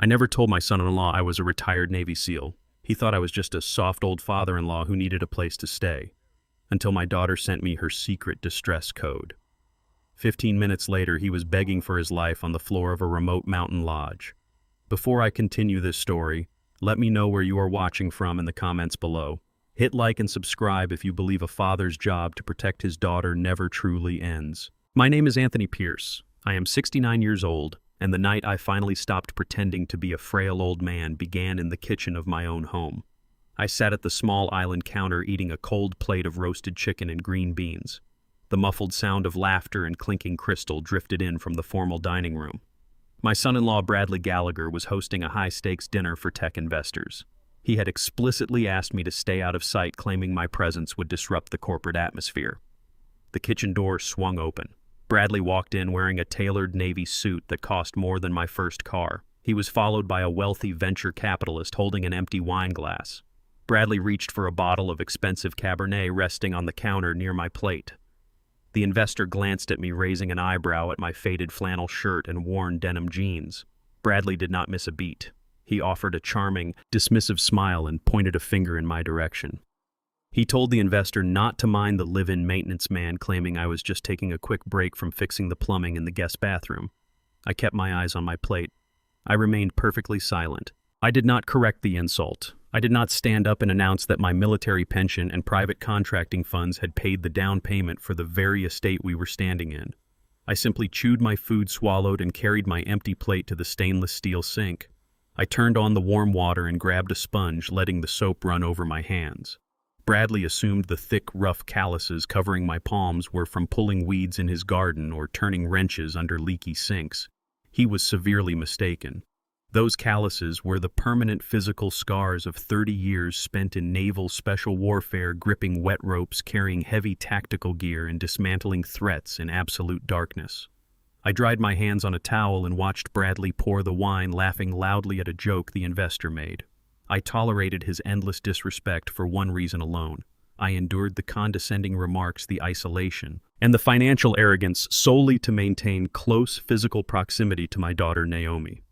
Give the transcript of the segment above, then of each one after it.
I never told my son-in-law I was a retired Navy SEAL. He thought I was just a soft old father-in-law who needed a place to stay, until my daughter sent me her secret distress code. 15 minutes later, he was begging for his life on the floor of a remote mountain lodge. Before I continue this story, let me know where you are watching from in the comments below. Hit like and subscribe if you believe a father's job to protect his daughter never truly ends. My name is Anthony Pierce. I am 69 years old, and the night I finally stopped pretending to be a frail old man began in the kitchen of my own home. I sat at the small island counter eating a cold plate of roasted chicken and green beans. The muffled sound of laughter and clinking crystal drifted in from the formal dining room. My son-in-law Bradley Gallagher was hosting a high-stakes dinner for tech investors. He had explicitly asked me to stay out of sight, claiming my presence would disrupt the corporate atmosphere. The kitchen door swung open. Bradley walked in wearing a tailored Navy suit that cost more than my first car. He was followed by a wealthy venture capitalist holding an empty wine glass. Bradley reached for a bottle of expensive Cabernet resting on the counter near my plate. The investor glanced at me, raising an eyebrow at my faded flannel shirt and worn denim jeans. Bradley did not miss a beat. He offered a charming, dismissive smile and pointed a finger in my direction. He told the investor not to mind the live-in maintenance man, claiming I was just taking a quick break from fixing the plumbing in the guest bathroom. I kept my eyes on my plate. I remained perfectly silent. I did not correct the insult. I did not stand up and announce that my military pension and private contracting funds had paid the down payment for the very estate we were standing in. I simply chewed my food, swallowed, and carried my empty plate to the stainless steel sink. I turned on the warm water and grabbed a sponge, letting the soap run over my hands. Bradley assumed the thick, rough calluses covering my palms were from pulling weeds in his garden or turning wrenches under leaky sinks. He was severely mistaken. Those calluses were the permanent physical scars of 30 years spent in naval special warfare, gripping wet ropes, carrying heavy tactical gear, and dismantling threats in absolute darkness. I dried my hands on a towel and watched Bradley pour the wine, laughing loudly at a joke the investor made. I tolerated his endless disrespect for one reason alone. I endured the condescending remarks, the isolation, and the financial arrogance solely to maintain close physical proximity to my daughter Naomi.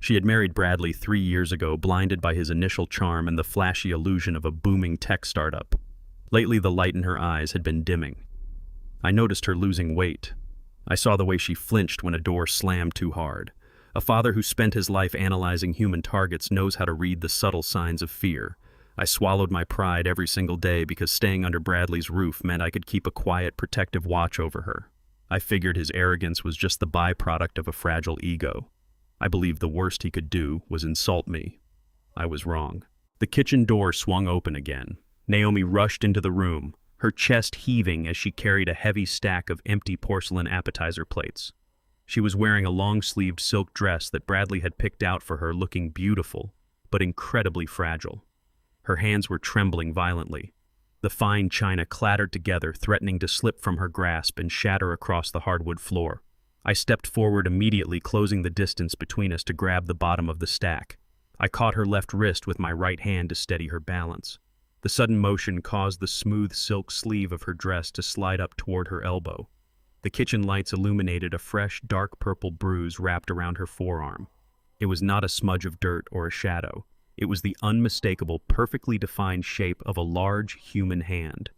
She had married Bradley 3 years ago, blinded by his initial charm and the flashy illusion of a booming tech startup. Lately, the light in her eyes had been dimming. I noticed her losing weight. I saw the way she flinched when a door slammed too hard. A father who spent his life analyzing human targets knows how to read the subtle signs of fear. I swallowed my pride every single day because staying under Bradley's roof meant I could keep a quiet, protective watch over her. I figured his arrogance was just the byproduct of a fragile ego. I believed the worst he could do was insult me. I was wrong. The kitchen door swung open again. Naomi rushed into the room, her chest heaving as she carried a heavy stack of empty porcelain appetizer plates. She was wearing a long-sleeved silk dress that Bradley had picked out for her, looking beautiful, but incredibly fragile. Her hands were trembling violently. The fine china clattered together, threatening to slip from her grasp and shatter across the hardwood floor. I stepped forward immediately, closing the distance between us to grab the bottom of the stack. I caught her left wrist with my right hand to steady her balance. The sudden motion caused the smooth silk sleeve of her dress to slide up toward her elbow. The kitchen lights illuminated a fresh, dark purple bruise wrapped around her forearm. It was not a smudge of dirt or a shadow. It was the unmistakable, perfectly defined shape of a large human hand.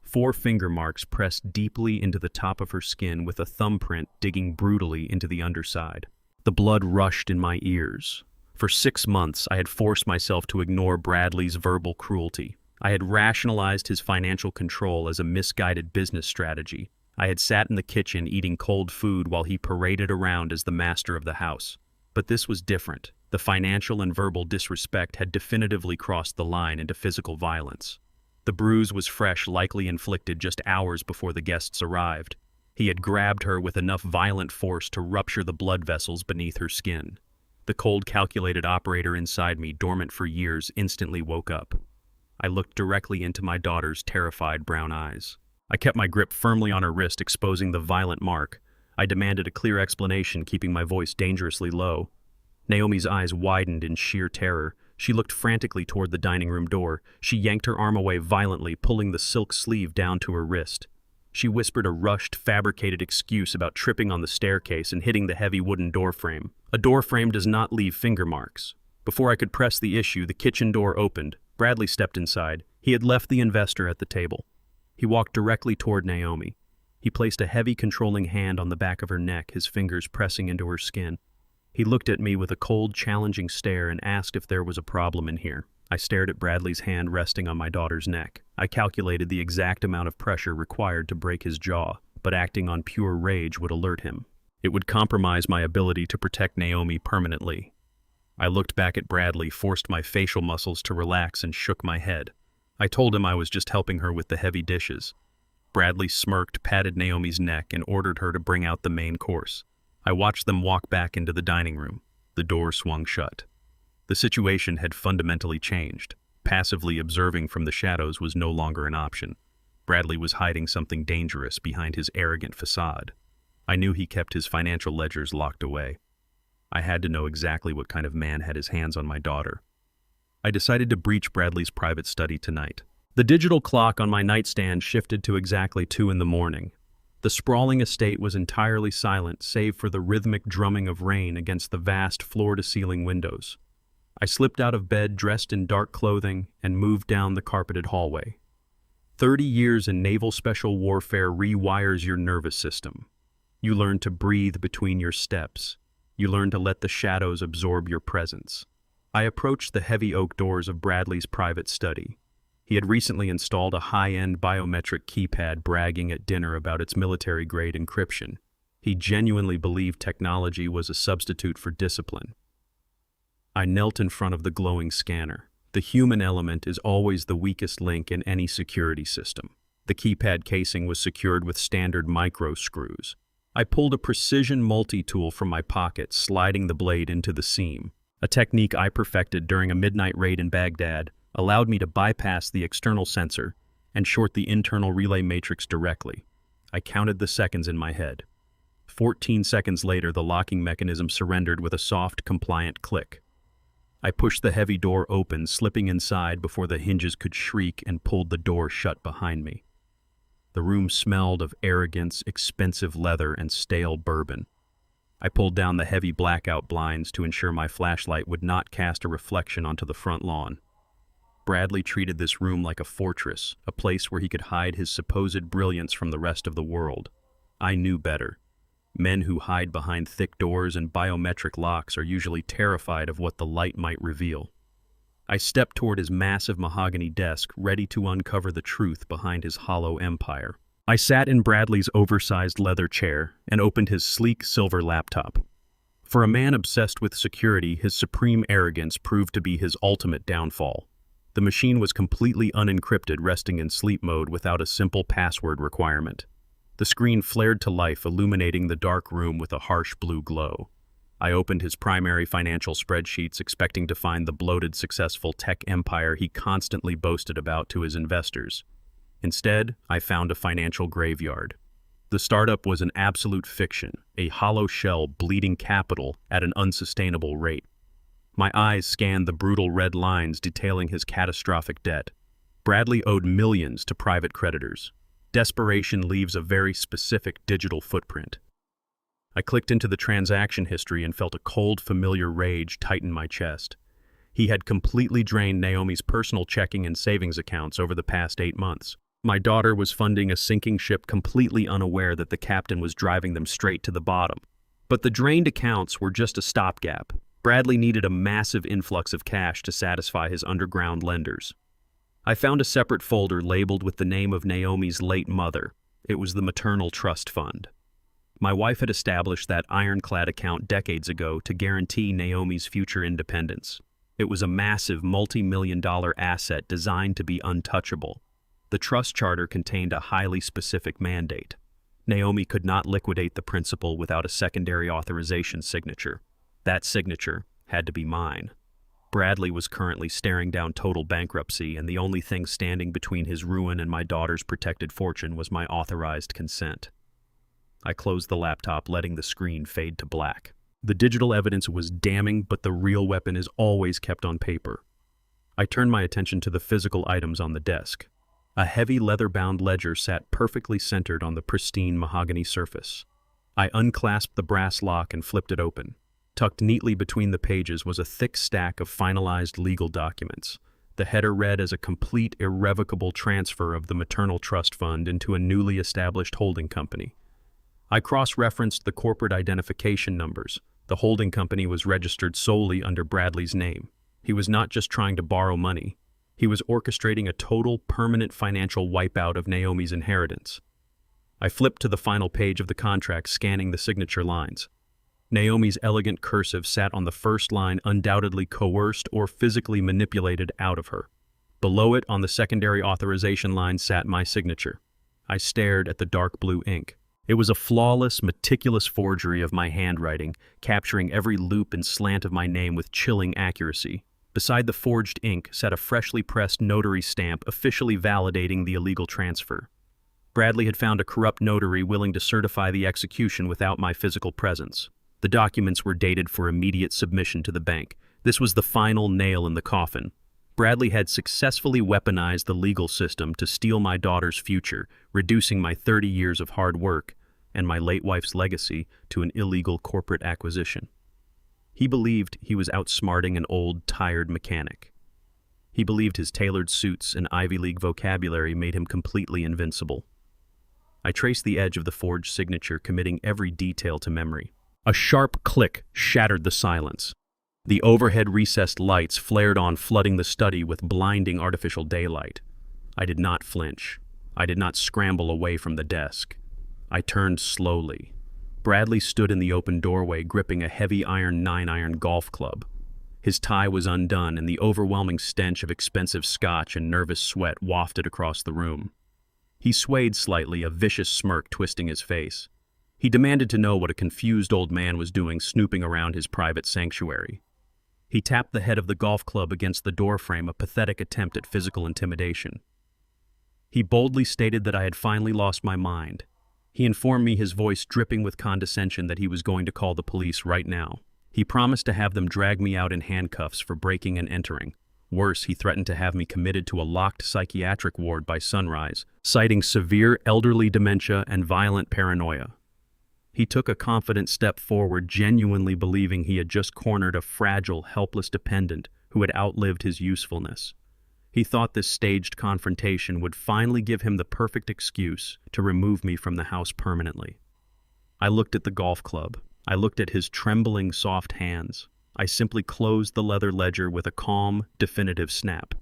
4 finger marks pressed deeply into the top of her skin, with a thumbprint digging brutally into the underside. The blood rushed in my ears. For 6 months, I had forced myself to ignore Bradley's verbal cruelty. I had rationalized his financial control as a misguided business strategy. I had sat in the kitchen eating cold food while he paraded around as the master of the house. But this was different. The financial and verbal disrespect had definitively crossed the line into physical violence. The bruise was fresh, likely inflicted just hours before the guests arrived. He had grabbed her with enough violent force to rupture the blood vessels beneath her skin. The cold, calculated operator inside me, dormant for years, instantly woke up. I looked directly into my daughter's terrified brown eyes. I kept my grip firmly on her wrist, exposing the violent mark. I demanded a clear explanation, keeping my voice dangerously low. Naomi's eyes widened in sheer terror. She looked frantically toward the dining room door. She yanked her arm away violently, pulling the silk sleeve down to her wrist. She whispered a rushed, fabricated excuse about tripping on the staircase and hitting the heavy wooden door frame. A door frame does not leave finger marks. Before I could press the issue, the kitchen door opened. Bradley stepped inside. He had left the investor at the table. He walked directly toward Naomi. He placed a heavy, controlling hand on the back of her neck, his fingers pressing into her skin. He looked at me with a cold, challenging stare and asked if there was a problem in here. I stared at Bradley's hand resting on my daughter's neck. I calculated the exact amount of pressure required to break his jaw, but acting on pure rage would alert him. It would compromise my ability to protect Naomi permanently. I looked back at Bradley, forced my facial muscles to relax, and shook my head. I told him I was just helping her with the heavy dishes. Bradley smirked, patted Naomi's neck, and ordered her to bring out the main course. I watched them walk back into the dining room. The door swung shut. The situation had fundamentally changed. Passively observing from the shadows was no longer an option. Bradley was hiding something dangerous behind his arrogant facade. I knew he kept his financial ledgers locked away. I had to know exactly what kind of man had his hands on my daughter. I decided to breach Bradley's private study tonight. The digital clock on my nightstand shifted to exactly 2 a.m. The sprawling estate was entirely silent, save for the rhythmic drumming of rain against the vast floor-to-ceiling windows. I slipped out of bed dressed in dark clothing and moved down the carpeted hallway. 30 years in naval special warfare rewires your nervous system. You learn to breathe between your steps. You learn to let the shadows absorb your presence. I approached the heavy oak doors of Bradley's private study. He had recently installed a high-end biometric keypad, bragging at dinner about its military-grade encryption. He genuinely believed technology was a substitute for discipline. I knelt in front of the glowing scanner. The human element is always the weakest link in any security system. The keypad casing was secured with standard micro screws. I pulled a precision multi-tool from my pocket, sliding the blade into the seam. A technique I perfected during a midnight raid in Baghdad allowed me to bypass the external sensor and short the internal relay matrix directly. I counted the seconds in my head. 14 seconds later, the locking mechanism surrendered with a soft, compliant click. I pushed the heavy door open, slipping inside before the hinges could shriek, and pulled the door shut behind me. The room smelled of arrogance, expensive leather, and stale bourbon. I pulled down the heavy blackout blinds to ensure my flashlight would not cast a reflection onto the front lawn. Bradley treated this room like a fortress, a place where he could hide his supposed brilliance from the rest of the world. I knew better. Men who hide behind thick doors and biometric locks are usually terrified of what the light might reveal. I stepped toward his massive mahogany desk, ready to uncover the truth behind his hollow empire. I sat in Bradley's oversized leather chair and opened his sleek silver laptop. For a man obsessed with security, his supreme arrogance proved to be his ultimate downfall. The machine was completely unencrypted, resting in sleep mode without a simple password requirement. The screen flared to life, illuminating the dark room with a harsh blue glow. I opened his primary financial spreadsheets, expecting to find the bloated, successful tech empire he constantly boasted about to his investors. Instead, I found a financial graveyard. The startup was an absolute fiction, a hollow shell bleeding capital at an unsustainable rate. My eyes scanned the brutal red lines detailing his catastrophic debt. Bradley owed millions to private creditors. Desperation leaves a very specific digital footprint. I clicked into the transaction history and felt a cold, familiar rage tighten my chest. He had completely drained Naomi's personal checking and savings accounts over the past 8 months. My daughter was funding a sinking ship, completely unaware that the captain was driving them straight to the bottom. But the drained accounts were just a stopgap. Bradley needed a massive influx of cash to satisfy his underground lenders. I found a separate folder labeled with the name of Naomi's late mother. It was the maternal trust fund. My wife had established that ironclad account decades ago to guarantee Naomi's future independence. It was a massive multi-million-dollar asset designed to be untouchable. The trust charter contained a highly specific mandate. Naomi could not liquidate the principal without a secondary authorization signature. That signature had to be mine. Bradley was currently staring down total bankruptcy, and the only thing standing between his ruin and my daughter's protected fortune was my authorized consent. I closed the laptop, letting the screen fade to black. The digital evidence was damning, but the real weapon is always kept on paper. I turned my attention to the physical items on the desk. A heavy leather-bound ledger sat perfectly centered on the pristine mahogany surface. I unclasped the brass lock and flipped it open. Tucked neatly between the pages was a thick stack of finalized legal documents. The header read as a complete, irrevocable transfer of the maternal trust fund into a newly established holding company. I cross-referenced the corporate identification numbers. The holding company was registered solely under Bradley's name. He was not just trying to borrow money. He was orchestrating a total, permanent financial wipeout of Naomi's inheritance. I flipped to the final page of the contract, scanning the signature lines. Naomi's elegant cursive sat on the first line, undoubtedly coerced or physically manipulated out of her. Below it, on the secondary authorization line, sat my signature. I stared at the dark blue ink. It was a flawless, meticulous forgery of my handwriting, capturing every loop and slant of my name with chilling accuracy. Beside the forged ink sat a freshly pressed notary stamp officially validating the illegal transfer. Bradley had found a corrupt notary willing to certify the execution without my physical presence. The documents were dated for immediate submission to the bank. This was the final nail in the coffin. Bradley had successfully weaponized the legal system to steal my daughter's future, reducing my 30 years of hard work and my late wife's legacy to an illegal corporate acquisition. He believed he was outsmarting an old, tired mechanic. He believed his tailored suits and Ivy League vocabulary made him completely invincible. I traced the edge of the forged signature, committing every detail to memory. A sharp click shattered the silence. The overhead recessed lights flared on, flooding the study with blinding artificial daylight. I did not flinch. I did not scramble away from the desk. I turned slowly. Bradley stood in the open doorway, gripping a heavy iron 9-iron golf club. His tie was undone, and the overwhelming stench of expensive scotch and nervous sweat wafted across the room. He swayed slightly, a vicious smirk twisting his face. He demanded to know what a confused old man was doing snooping around his private sanctuary. He tapped the head of the golf club against the doorframe, a pathetic attempt at physical intimidation. He boldly stated that I had finally lost my mind. He informed me, his voice dripping with condescension, that he was going to call the police right now. He promised to have them drag me out in handcuffs for breaking and entering. Worse, he threatened to have me committed to a locked psychiatric ward by sunrise, citing severe elderly dementia and violent paranoia. He took a confident step forward, genuinely believing he had just cornered a fragile, helpless dependent who had outlived his usefulness. He thought this staged confrontation would finally give him the perfect excuse to remove me from the house permanently. I looked at the golf club. I looked at his trembling, soft hands. I simply closed the leather ledger with a calm, definitive snap.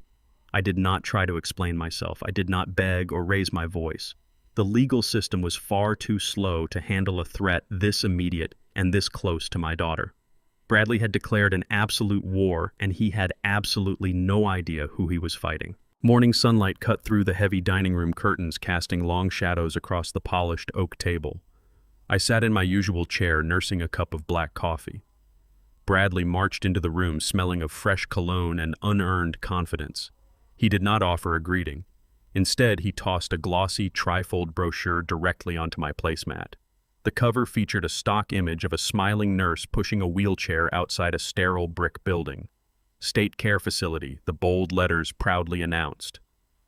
I did not try to explain myself. I did not beg or raise my voice. The legal system was far too slow to handle a threat this immediate and this close to my daughter. Bradley had declared an absolute war, and he had absolutely no idea who he was fighting. Morning sunlight cut through the heavy dining room curtains, casting long shadows across the polished oak table. I sat in my usual chair, nursing a cup of black coffee. Bradley marched into the room, smelling of fresh cologne and unearned confidence. He did not offer a greeting. Instead, he tossed a glossy, trifold brochure directly onto my placemat. The cover featured a stock image of a smiling nurse pushing a wheelchair outside a sterile brick building. State Care Facility, the bold letters proudly announced.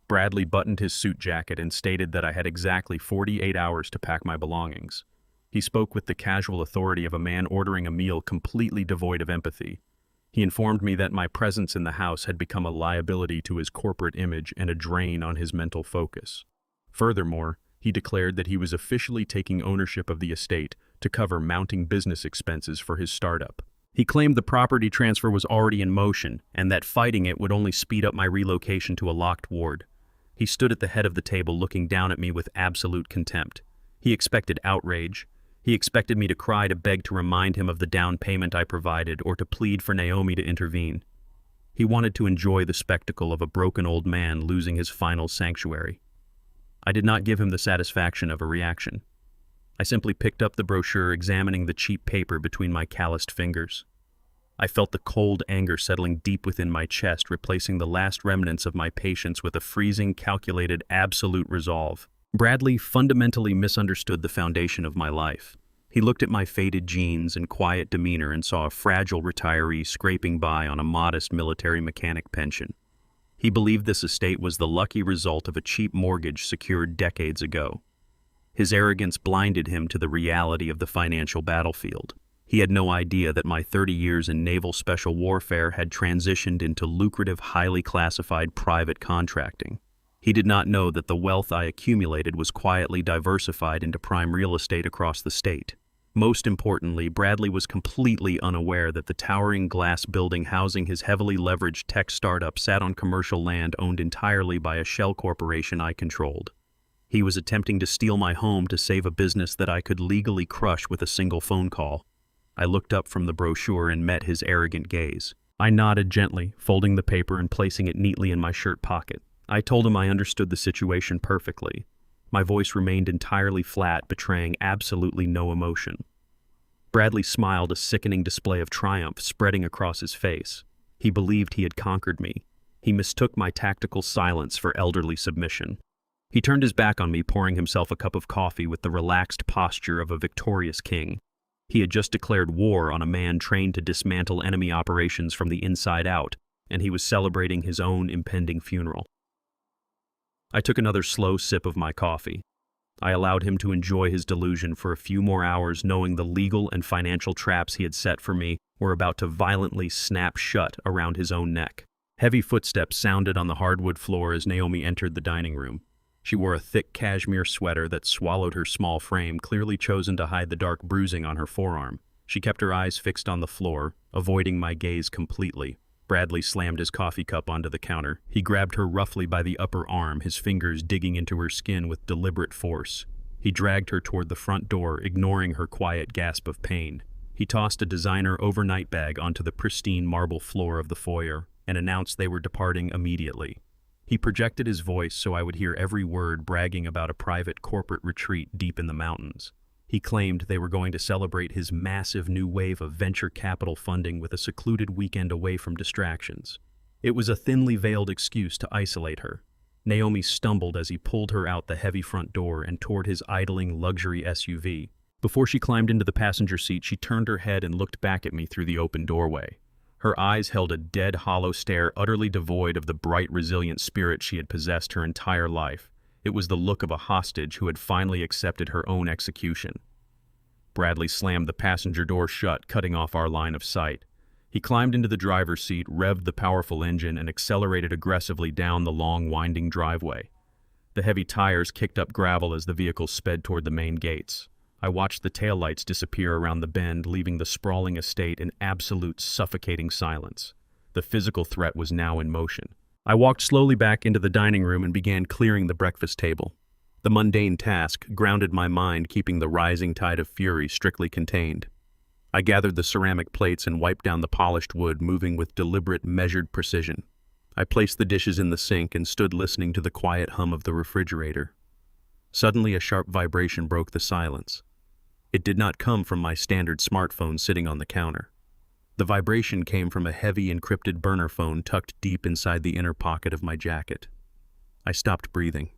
Bradley buttoned his suit jacket and stated that I had exactly 48 hours to pack my belongings. He spoke with the casual authority of a man ordering a meal, completely devoid of empathy. He informed me that my presence in the house had become a liability to his corporate image and a drain on his mental focus. Furthermore, he declared that he was officially taking ownership of the estate to cover mounting business expenses for his startup. He claimed the property transfer was already in motion and that fighting it would only speed up my relocation to a locked ward. He stood at the head of the table, looking down at me with absolute contempt. He expected outrage. He expected me to cry, to beg to remind him of the down payment I provided, or to plead for Naomi to intervene. He wanted to enjoy the spectacle of a broken old man losing his final sanctuary. I did not give him the satisfaction of a reaction. I simply picked up the brochure, examining the cheap paper between my calloused fingers. I felt the cold anger settling deep within my chest, replacing the last remnants of my patience with a freezing, calculated, absolute resolve. Bradley fundamentally misunderstood the foundation of my life. He looked at my faded jeans and quiet demeanor and saw a fragile retiree scraping by on a modest military mechanic pension. He believed this estate was the lucky result of a cheap mortgage secured decades ago. His arrogance blinded him to the reality of the financial battlefield. He had no idea that my 30 years in naval special warfare had transitioned into lucrative, highly classified private contracting. He did not know that the wealth I accumulated was quietly diversified into prime real estate across the state. Most importantly, Bradley was completely unaware that the towering glass building housing his heavily leveraged tech startup sat on commercial land owned entirely by a shell corporation I controlled. He was attempting to steal my home to save a business that I could legally crush with a single phone call. I looked up from the brochure and met his arrogant gaze. I nodded gently, folding the paper and placing it neatly in my shirt pocket. I told him I understood the situation perfectly. My voice remained entirely flat, betraying absolutely no emotion. Bradley smiled, a sickening display of triumph spreading across his face. He believed he had conquered me. He mistook my tactical silence for elderly submission. He turned his back on me, pouring himself a cup of coffee with the relaxed posture of a victorious king. He had just declared war on a man trained to dismantle enemy operations from the inside out, and he was celebrating his own impending funeral. I took another slow sip of my coffee. I allowed him to enjoy his delusion for a few more hours, knowing the legal and financial traps he had set for me were about to violently snap shut around his own neck. Heavy footsteps sounded on the hardwood floor as Naomi entered the dining room. She wore a thick cashmere sweater that swallowed her small frame, clearly chosen to hide the dark bruising on her forearm. She kept her eyes fixed on the floor, avoiding my gaze completely. Bradley slammed his coffee cup onto the counter. He grabbed her roughly by the upper arm, his fingers digging into her skin with deliberate force. He dragged her toward the front door, ignoring her quiet gasp of pain. He tossed a designer overnight bag onto the pristine marble floor of the foyer and announced they were departing immediately. He projected his voice so I would hear every word, bragging about a private corporate retreat deep in the mountains. He claimed they were going to celebrate his massive new wave of venture capital funding with a secluded weekend away from distractions. It was a thinly veiled excuse to isolate her. Naomi stumbled as he pulled her out the heavy front door and toward his idling luxury SUV. Before she climbed into the passenger seat, she turned her head and looked back at me through the open doorway. Her eyes held a dead, hollow stare, utterly devoid of the bright, resilient spirit she had possessed her entire life. It was the look of a hostage who had finally accepted her own execution. Bradley slammed the passenger door shut, cutting off our line of sight. He climbed into the driver's seat, revved the powerful engine, and accelerated aggressively down the long, winding driveway. The heavy tires kicked up gravel as the vehicle sped toward the main gates. I watched the taillights disappear around the bend, leaving the sprawling estate in absolute suffocating silence. The physical threat was now in motion. I walked slowly back into the dining room and began clearing the breakfast table. The mundane task grounded my mind, keeping the rising tide of fury strictly contained. I gathered the ceramic plates and wiped down the polished wood, moving with deliberate, measured precision. I placed the dishes in the sink and stood listening to the quiet hum of the refrigerator. Suddenly, a sharp vibration broke the silence. It did not come from my standard smartphone sitting on the counter. The vibration came from a heavy encrypted burner phone tucked deep inside the inner pocket of my jacket. I stopped breathing.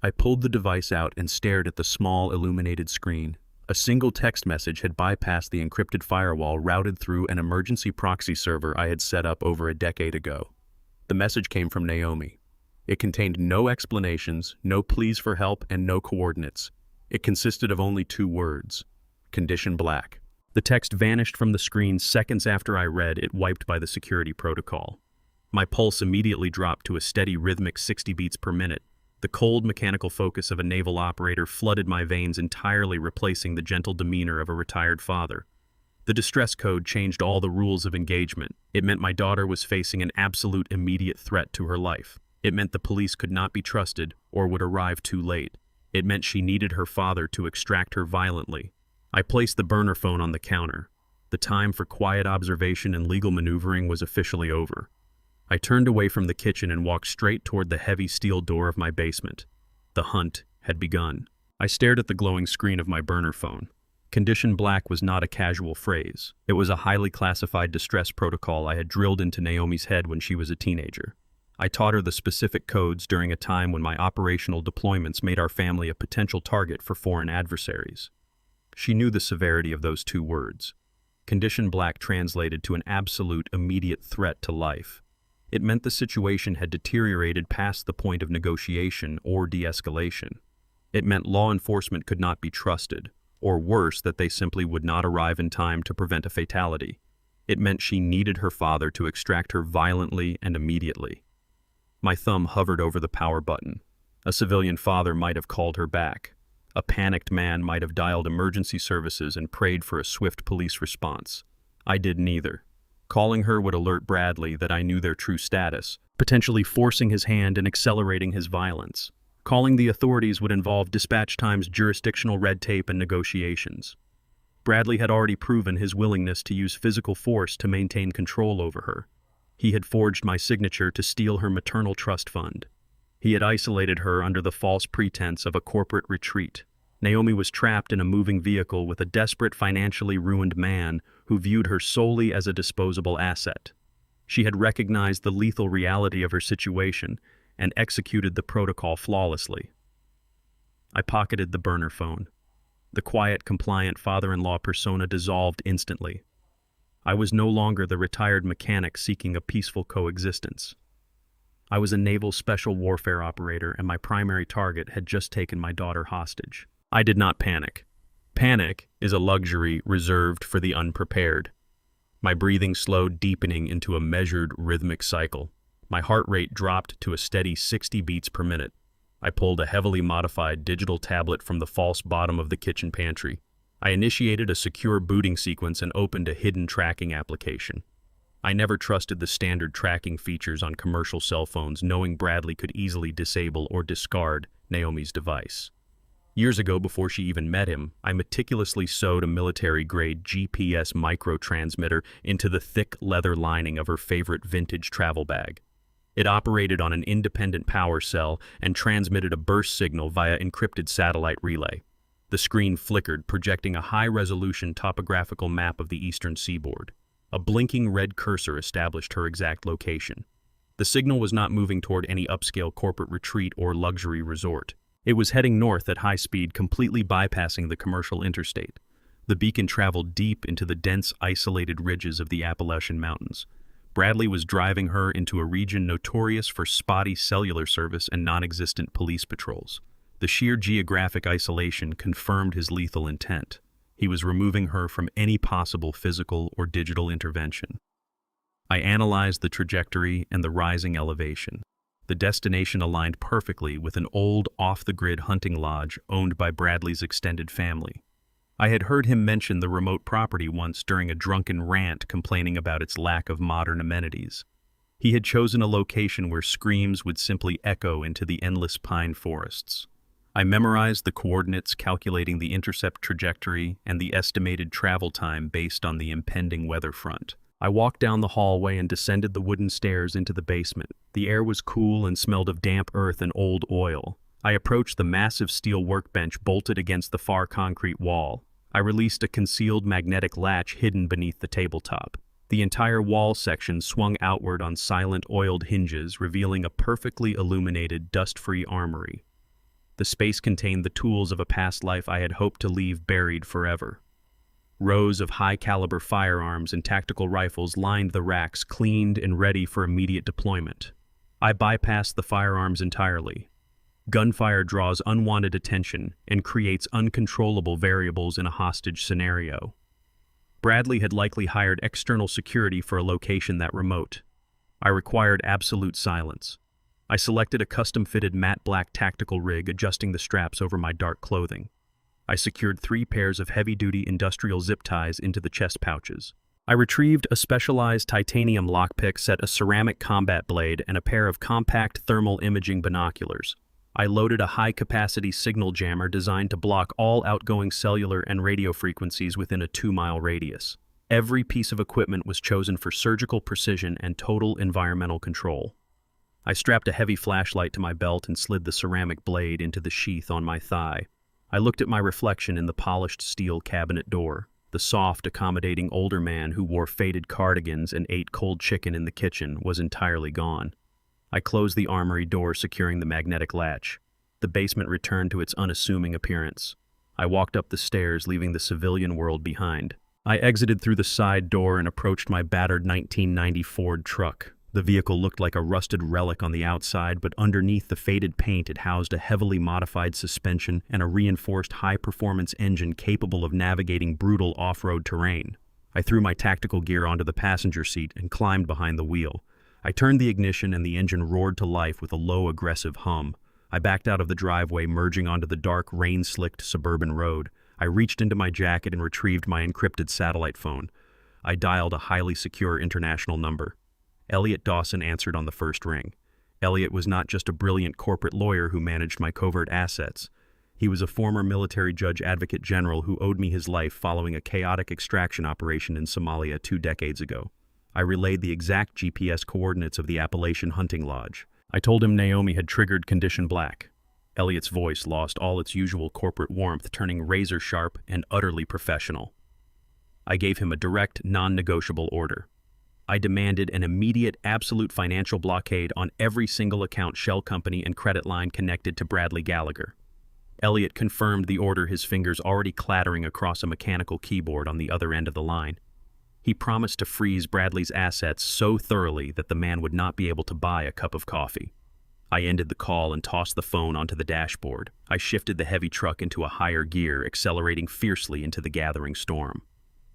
I pulled the device out and stared at the small illuminated screen. A single text message had bypassed the encrypted firewall, routed through an emergency proxy server I had set up over a decade ago. The message came from Naomi. It contained no explanations, no pleas for help, and no coordinates. It consisted of only 2 words: Condition Black. The text vanished from the screen seconds after I read it, wiped by the security protocol. My pulse immediately dropped to a steady rhythmic 60 beats per minute. The cold mechanical focus of a naval operator flooded my veins, entirely replacing the gentle demeanor of a retired father. The distress code changed all the rules of engagement. It meant my daughter was facing an absolute immediate threat to her life. It meant the police could not be trusted or would arrive too late. It meant she needed her father to extract her violently. I placed the burner phone on the counter. The time for quiet observation and legal maneuvering was officially over. I turned away from the kitchen and walked straight toward the heavy steel door of my basement. The hunt had begun. I stared at the glowing screen of my burner phone. Condition Black was not a casual phrase. It was a highly classified distress protocol I had drilled into Naomi's head when she was a teenager. I taught her the specific codes during a time when my operational deployments made our family a potential target for foreign adversaries. She knew the severity of those 2 words. Condition Black translated to an absolute, immediate threat to life. It meant the situation had deteriorated past the point of negotiation or de-escalation. It meant law enforcement could not be trusted, or worse, that they simply would not arrive in time to prevent a fatality. It meant she needed her father to extract her violently and immediately. My thumb hovered over the power button. A civilian father might have called her back. A panicked man might have dialed emergency services and prayed for a swift police response. I did neither. Calling her would alert Bradley that I knew their true status, potentially forcing his hand and accelerating his violence. Calling the authorities would involve dispatch times, jurisdictional red tape, and negotiations. Bradley had already proven his willingness to use physical force to maintain control over her. He had forged my signature to steal her maternal trust fund. He had isolated her under the false pretense of a corporate retreat. Naomi was trapped in a moving vehicle with a desperate, financially ruined man who viewed her solely as a disposable asset. She had recognized the lethal reality of her situation and executed the protocol flawlessly. I pocketed the burner phone. The quiet, compliant father-in-law persona dissolved instantly. I was no longer the retired mechanic seeking a peaceful coexistence. I was a naval special warfare operator, and my primary target had just taken my daughter hostage. I did not panic. Panic is a luxury reserved for the unprepared. My breathing slowed, deepening into a measured, rhythmic cycle. My heart rate dropped to a steady 60 beats per minute. I pulled a heavily modified digital tablet from the false bottom of the kitchen pantry. I initiated a secure booting sequence and opened a hidden tracking application. I never trusted the standard tracking features on commercial cell phones, knowing Bradley could easily disable or discard Naomi's device. Years ago, before she even met him, I meticulously sewed a military-grade GPS microtransmitter into the thick leather lining of her favorite vintage travel bag. It operated on an independent power cell and transmitted a burst signal via encrypted satellite relay. The screen flickered, projecting a high-resolution topographical map of the eastern seaboard. A blinking red cursor established her exact location. The signal was not moving toward any upscale corporate retreat or luxury resort. It was heading north at high speed, completely bypassing the commercial interstate. The beacon traveled deep into the dense, isolated ridges of the Appalachian Mountains. Bradley was driving her into a region notorious for spotty cellular service and non-existent police patrols. The sheer geographic isolation confirmed his lethal intent. He was removing her from any possible physical or digital intervention. I analyzed the trajectory and the rising elevation. The destination aligned perfectly with an old, off-the-grid hunting lodge owned by Bradley's extended family. I had heard him mention the remote property once during a drunken rant complaining about its lack of modern amenities. He had chosen a location where screams would simply echo into the endless pine forests. I memorized the coordinates, calculating the intercept trajectory and the estimated travel time based on the impending weather front. I walked down the hallway and descended the wooden stairs into the basement. The air was cool and smelled of damp earth and old oil. I approached the massive steel workbench bolted against the far concrete wall. I released a concealed magnetic latch hidden beneath the tabletop. The entire wall section swung outward on silent oiled hinges, revealing a perfectly illuminated, dust-free armory. The space contained the tools of a past life I had hoped to leave buried forever. Rows of high-caliber firearms and tactical rifles lined the racks, cleaned and ready for immediate deployment. I bypassed the firearms entirely. Gunfire draws unwanted attention and creates uncontrollable variables in a hostage scenario. Bradley had likely hired external security for a location that remote. I required absolute silence. I selected a custom-fitted matte black tactical rig, adjusting the straps over my dark clothing. I secured 3 pairs of heavy-duty industrial zip ties into the chest pouches. I retrieved a specialized titanium lockpick set, a ceramic combat blade, and a pair of compact thermal imaging binoculars. I loaded a high-capacity signal jammer designed to block all outgoing cellular and radio frequencies within a 2-mile radius. Every piece of equipment was chosen for surgical precision and total environmental control. I strapped a heavy flashlight to my belt and slid the ceramic blade into the sheath on my thigh. I looked at my reflection in the polished steel cabinet door. The soft, accommodating older man who wore faded cardigans and ate cold chicken in the kitchen was entirely gone. I closed the armory door, securing the magnetic latch. The basement returned to its unassuming appearance. I walked up the stairs, leaving the civilian world behind. I exited through the side door and approached my battered 1990 Ford truck. The vehicle looked like a rusted relic on the outside, but underneath the faded paint it housed a heavily modified suspension and a reinforced high-performance engine capable of navigating brutal off-road terrain. I threw my tactical gear onto the passenger seat and climbed behind the wheel. I turned the ignition and the engine roared to life with a low, aggressive hum. I backed out of the driveway, merging onto the dark, rain-slicked suburban road. I reached into my jacket and retrieved my encrypted satellite phone. I dialed a highly secure international number. Elliot Dawson answered on the first ring. Elliot was not just a brilliant corporate lawyer who managed my covert assets. He was a former military judge advocate general who owed me his life following a chaotic extraction operation in Somalia 2 decades ago. I relayed the exact GPS coordinates of the Appalachian hunting lodge. I told him Naomi had triggered Condition Black. Elliot's voice lost all its usual corporate warmth, turning razor-sharp and utterly professional. I gave him a direct, non-negotiable order. I demanded an immediate, absolute financial blockade on every single account, shell company, and credit line connected to Bradley Gallagher. Elliot confirmed the order, his fingers already clattering across a mechanical keyboard on the other end of the line. He promised to freeze Bradley's assets so thoroughly that the man would not be able to buy a cup of coffee. I ended the call and tossed the phone onto the dashboard. I shifted the heavy truck into a higher gear, accelerating fiercely into the gathering storm.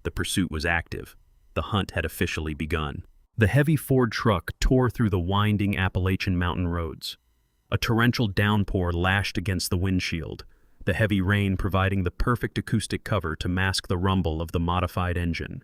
The pursuit was active. The hunt had officially begun. The heavy Ford truck tore through the winding Appalachian mountain roads. A torrential downpour lashed against the windshield, the heavy rain providing the perfect acoustic cover to mask the rumble of the modified engine.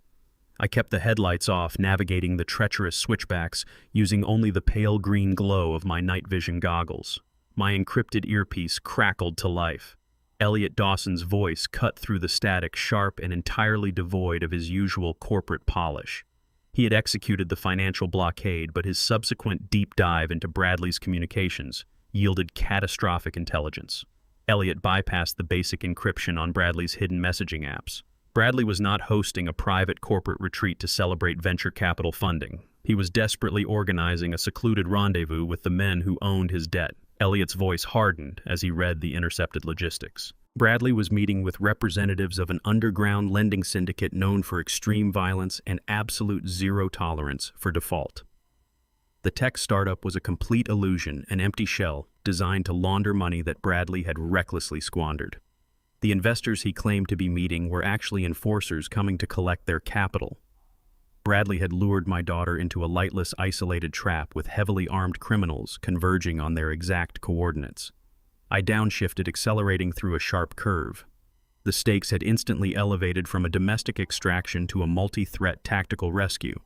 I kept the headlights off, navigating the treacherous switchbacks, using only the pale green glow of my night vision goggles. My encrypted earpiece crackled to life. Elliot Dawson's voice cut through the static, sharp and entirely devoid of his usual corporate polish. He had executed the financial blockade, but his subsequent deep dive into Bradley's communications yielded catastrophic intelligence. Elliot bypassed the basic encryption on Bradley's hidden messaging apps. Bradley was not hosting a private corporate retreat to celebrate venture capital funding. He was desperately organizing a secluded rendezvous with the men who owned his debt. Elliot's voice hardened as he read the intercepted logistics. Bradley was meeting with representatives of an underground lending syndicate known for extreme violence and absolute zero tolerance for default. The tech startup was a complete illusion, an empty shell designed to launder money that Bradley had recklessly squandered. The investors he claimed to be meeting were actually enforcers coming to collect their capital. Bradley had lured my daughter into a lightless, isolated trap with heavily armed criminals converging on their exact coordinates. I downshifted, accelerating through a sharp curve. The stakes had instantly elevated from a domestic extraction to a multi-threat tactical rescue.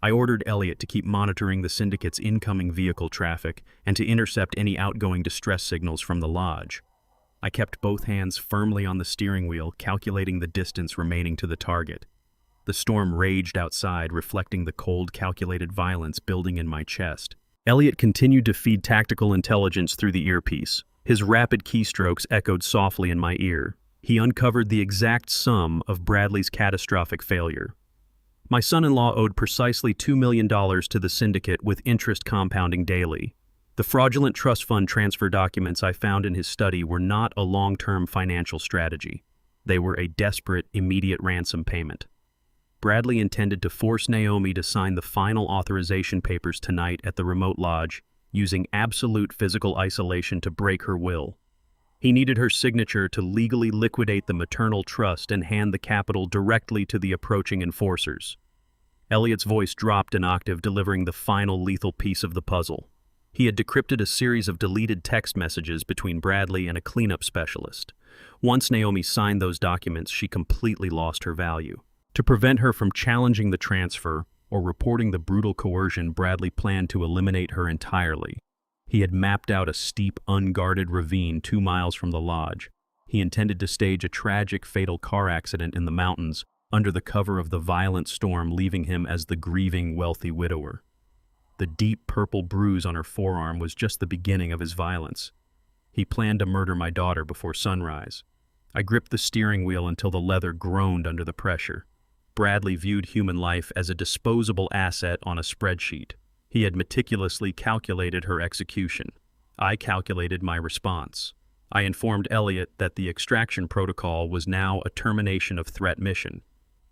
I ordered Elliot to keep monitoring the syndicate's incoming vehicle traffic and to intercept any outgoing distress signals from the lodge. I kept both hands firmly on the steering wheel, calculating the distance remaining to the target. The storm raged outside, reflecting the cold, calculated violence building in my chest. Elliot continued to feed tactical intelligence through the earpiece. His rapid keystrokes echoed softly in my ear. He uncovered the exact sum of Bradley's catastrophic failure. My son-in-law owed precisely $2 million to the syndicate, with interest compounding daily. The fraudulent trust fund transfer documents I found in his study were not a long-term financial strategy. They were a desperate, immediate ransom payment. Bradley intended to force Naomi to sign the final authorization papers tonight at the remote lodge, using absolute physical isolation to break her will. He needed her signature to legally liquidate the maternal trust and hand the capital directly to the approaching enforcers. Elliot's voice dropped an octave, delivering the final lethal piece of the puzzle. He had decrypted a series of deleted text messages between Bradley and a cleanup specialist. Once Naomi signed those documents, she completely lost her value. To prevent her from challenging the transfer or reporting the brutal coercion, Bradley planned to eliminate her entirely. He had mapped out a steep, unguarded ravine 2 miles from the lodge. He intended to stage a tragic, fatal car accident in the mountains under the cover of the violent storm, leaving him as the grieving, wealthy widower. The deep purple bruise on her forearm was just the beginning of his violence. He planned to murder my daughter before sunrise. I gripped the steering wheel until the leather groaned under the pressure. Bradley viewed human life as a disposable asset on a spreadsheet. He had meticulously calculated her execution. I calculated my response. I informed Elliot that the extraction protocol was now a termination of threat mission.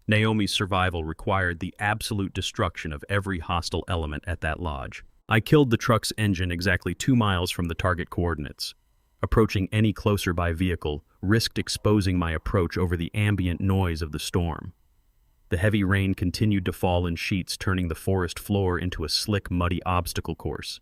Naomi's survival required the absolute destruction of every hostile element at that lodge. I killed the truck's engine exactly 2 miles from the target coordinates. Approaching any closer by vehicle risked exposing my approach over the ambient noise of the storm. The heavy rain continued to fall in sheets, turning the forest floor into a slick, muddy obstacle course.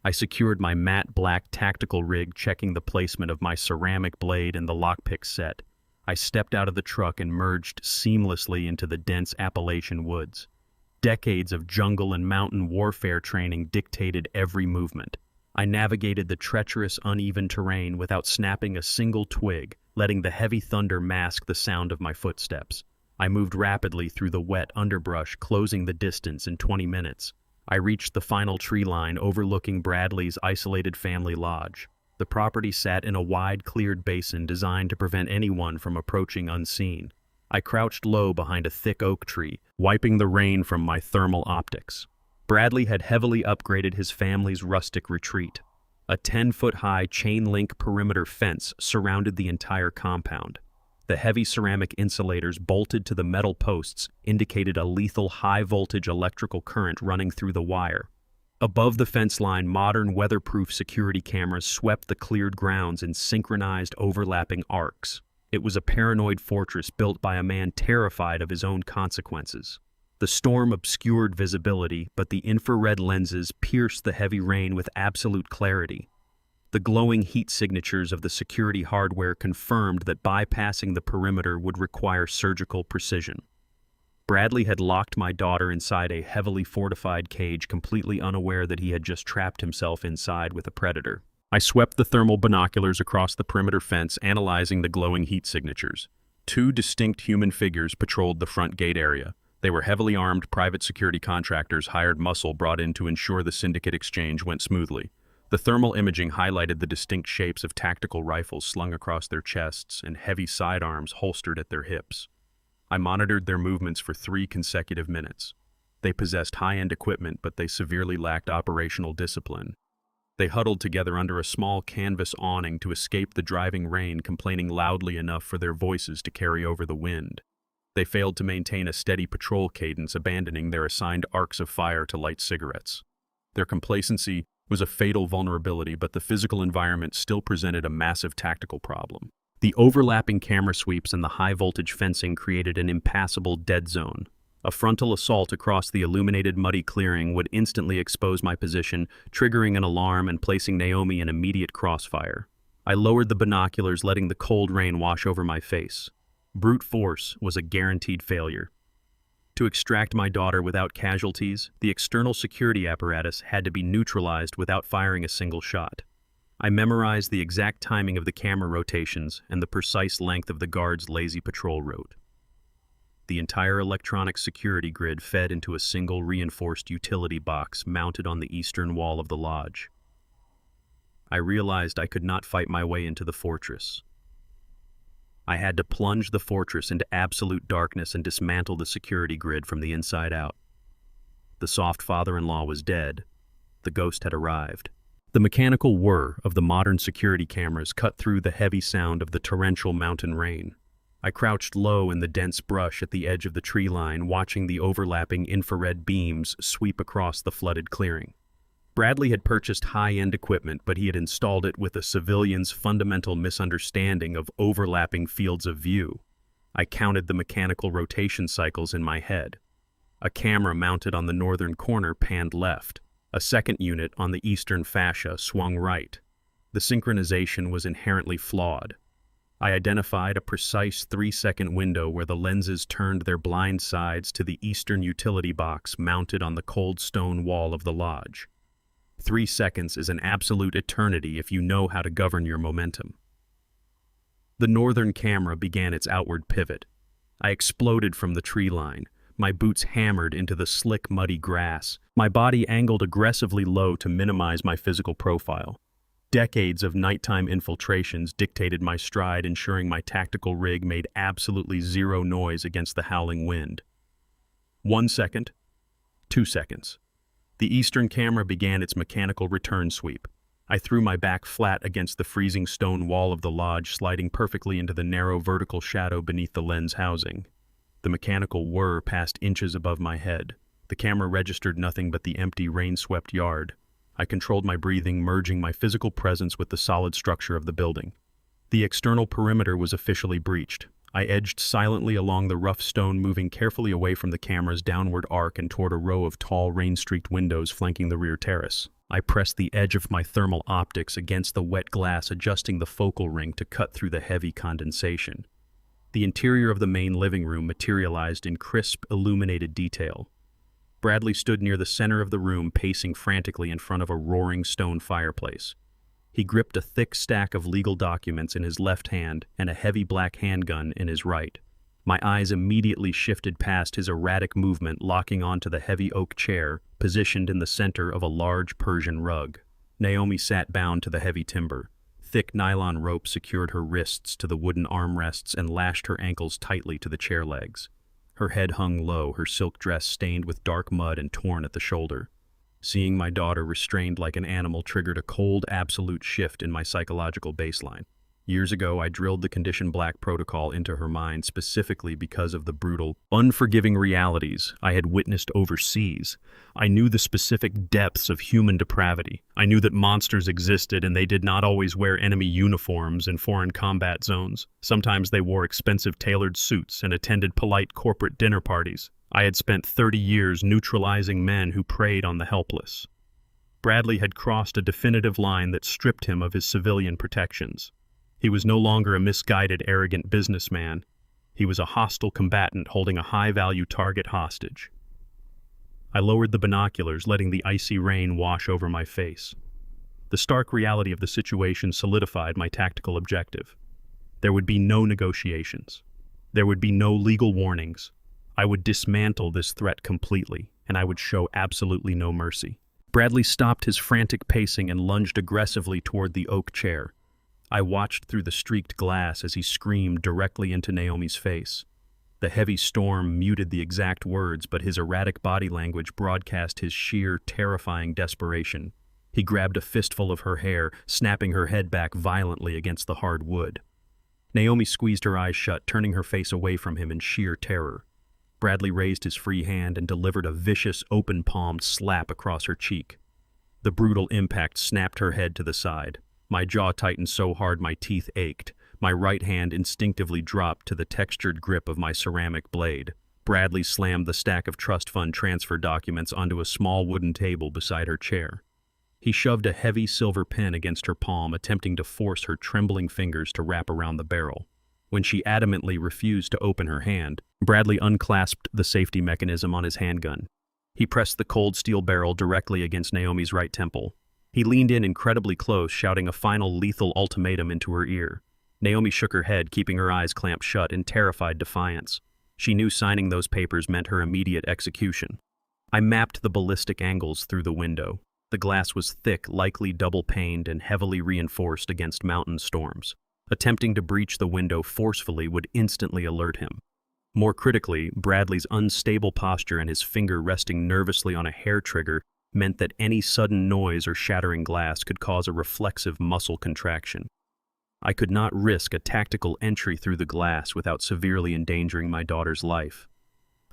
I secured my matte black tactical rig, checking the placement of my ceramic blade and the lockpick set. I stepped out of the truck and merged seamlessly into the dense Appalachian woods. Decades of jungle and mountain warfare training dictated every movement. I navigated the treacherous, uneven terrain without snapping a single twig, letting the heavy thunder mask the sound of my footsteps. I moved rapidly through the wet underbrush, closing the distance in 20 minutes. I reached the final tree line overlooking Bradley's isolated family lodge. The property sat in a wide, cleared basin designed to prevent anyone from approaching unseen. I crouched low behind a thick oak tree, wiping the rain from my thermal optics. Bradley had heavily upgraded his family's rustic retreat. A 10-foot-high chain-link perimeter fence surrounded the entire compound. The heavy ceramic insulators bolted to the metal posts indicated a lethal high-voltage electrical current running through the wire. Above the fence line, modern weatherproof security cameras swept the cleared grounds in synchronized, overlapping arcs. It was a paranoid fortress built by a man terrified of his own consequences. The storm obscured visibility, but the infrared lenses pierced the heavy rain with absolute clarity. The glowing heat signatures of the security hardware confirmed that bypassing the perimeter would require surgical precision. Bradley had locked my daughter inside a heavily fortified cage, completely unaware that he had just trapped himself inside with a predator. I swept the thermal binoculars across the perimeter fence, analyzing the glowing heat signatures. 2 distinct human figures patrolled the front gate area. They were heavily armed private security contractors, hired muscle brought in to ensure the syndicate exchange went smoothly. The thermal imaging highlighted the distinct shapes of tactical rifles slung across their chests and heavy sidearms holstered at their hips. I monitored their movements for 3 consecutive minutes. They possessed high-end equipment, but they severely lacked operational discipline. They huddled together under a small canvas awning to escape the driving rain, complaining loudly enough for their voices to carry over the wind. They failed to maintain a steady patrol cadence, abandoning their assigned arcs of fire to light cigarettes. Their complacency was a fatal vulnerability, but the physical environment still presented a massive tactical problem. The overlapping camera sweeps and the high-voltage fencing created an impassable dead zone. A frontal assault across the illuminated muddy clearing would instantly expose my position, triggering an alarm and placing Naomi in immediate crossfire. I lowered the binoculars, letting the cold rain wash over my face. Brute force was a guaranteed failure. To extract my daughter without casualties, the external security apparatus had to be neutralized without firing a single shot. I memorized the exact timing of the camera rotations and the precise length of the guard's lazy patrol route. The entire electronic security grid fed into a single reinforced utility box mounted on the eastern wall of the lodge. I realized I could not fight my way into the fortress. I had to plunge the fortress into absolute darkness and dismantle the security grid from the inside out. The soft father-in-law was dead. The ghost had arrived. The mechanical whir of the modern security cameras cut through the heavy sound of the torrential mountain rain. I crouched low in the dense brush at the edge of the tree line, watching the overlapping infrared beams sweep across the flooded clearing. Bradley had purchased high-end equipment, but he had installed it with a civilian's fundamental misunderstanding of overlapping fields of view. I counted the mechanical rotation cycles in my head. A camera mounted on the northern corner panned left. A second unit on the eastern fascia swung right. The synchronization was inherently flawed. I identified a precise 3-second window where the lenses turned their blind sides to the eastern utility box mounted on the cold stone wall of the lodge. 3 seconds is an absolute eternity if you know how to govern your momentum. The northern camera began its outward pivot. I exploded from the tree line. My boots hammered into the slick, muddy grass. My body angled aggressively low to minimize my physical profile. Decades of nighttime infiltrations dictated my stride, ensuring my tactical rig made absolutely zero noise against the howling wind. 1 second. 2 seconds. The eastern camera began its mechanical return sweep. I threw my back flat against the freezing stone wall of the lodge, sliding perfectly into the narrow vertical shadow beneath the lens housing. The mechanical whir passed inches above my head. The camera registered nothing but the empty, rain-swept yard. I controlled my breathing, merging my physical presence with the solid structure of the building. The external perimeter was officially breached. I edged silently along the rough stone, moving carefully away from the camera's downward arc and toward a row of tall, rain-streaked windows flanking the rear terrace. I pressed the edge of my thermal optics against the wet glass, adjusting the focal ring to cut through the heavy condensation. The interior of the main living room materialized in crisp, illuminated detail. Bradley stood near the center of the room, pacing frantically in front of a roaring stone fireplace. He gripped a thick stack of legal documents in his left hand and a heavy black handgun in his right. My eyes immediately shifted past his erratic movement, locking onto the heavy oak chair, positioned in the center of a large Persian rug. Naomi sat bound to the heavy timber. Thick nylon rope secured her wrists to the wooden armrests and lashed her ankles tightly to the chair legs. Her head hung low, her silk dress stained with dark mud and torn at the shoulder. Seeing my daughter restrained like an animal triggered a cold, absolute shift in my psychological baseline. Years ago, I drilled the Condition Black protocol into her mind specifically because of the brutal, unforgiving realities I had witnessed overseas. I knew the specific depths of human depravity. I knew that monsters existed and they did not always wear enemy uniforms in foreign combat zones. Sometimes they wore expensive tailored suits and attended polite corporate dinner parties. I had spent 30 years neutralizing men who preyed on the helpless. Bradley had crossed a definitive line that stripped him of his civilian protections. He was no longer a misguided, arrogant businessman. He was a hostile combatant holding a high-value target hostage. I lowered the binoculars, letting the icy rain wash over my face. The stark reality of the situation solidified my tactical objective. There would be no negotiations. There would be no legal warnings. I would dismantle this threat completely, and I would show absolutely no mercy. Bradley stopped his frantic pacing and lunged aggressively toward the oak chair. I watched through the streaked glass as he screamed directly into Naomi's face. The heavy storm muted the exact words, but his erratic body language broadcast his sheer, terrifying desperation. He grabbed a fistful of her hair, snapping her head back violently against the hard wood. Naomi squeezed her eyes shut, turning her face away from him in sheer terror. Bradley raised his free hand and delivered a vicious, open-palmed slap across her cheek. The brutal impact snapped her head to the side. My jaw tightened so hard my teeth ached. My right hand instinctively dropped to the textured grip of my ceramic blade. Bradley slammed the stack of trust fund transfer documents onto a small wooden table beside her chair. He shoved a heavy silver pen against her palm, attempting to force her trembling fingers to wrap around the barrel. When she adamantly refused to open her hand, Bradley unclasped the safety mechanism on his handgun. He pressed the cold steel barrel directly against Naomi's right temple. He leaned in incredibly close, shouting a final lethal ultimatum into her ear. Naomi shook her head, keeping her eyes clamped shut in terrified defiance. She knew signing those papers meant her immediate execution. I mapped the ballistic angles through the window. The glass was thick, likely double-paned, and heavily reinforced against mountain storms. Attempting to breach the window forcefully would instantly alert him. More critically, Bradley's unstable posture and his finger resting nervously on a hair trigger meant that any sudden noise or shattering glass could cause a reflexive muscle contraction. I could not risk a tactical entry through the glass without severely endangering my daughter's life.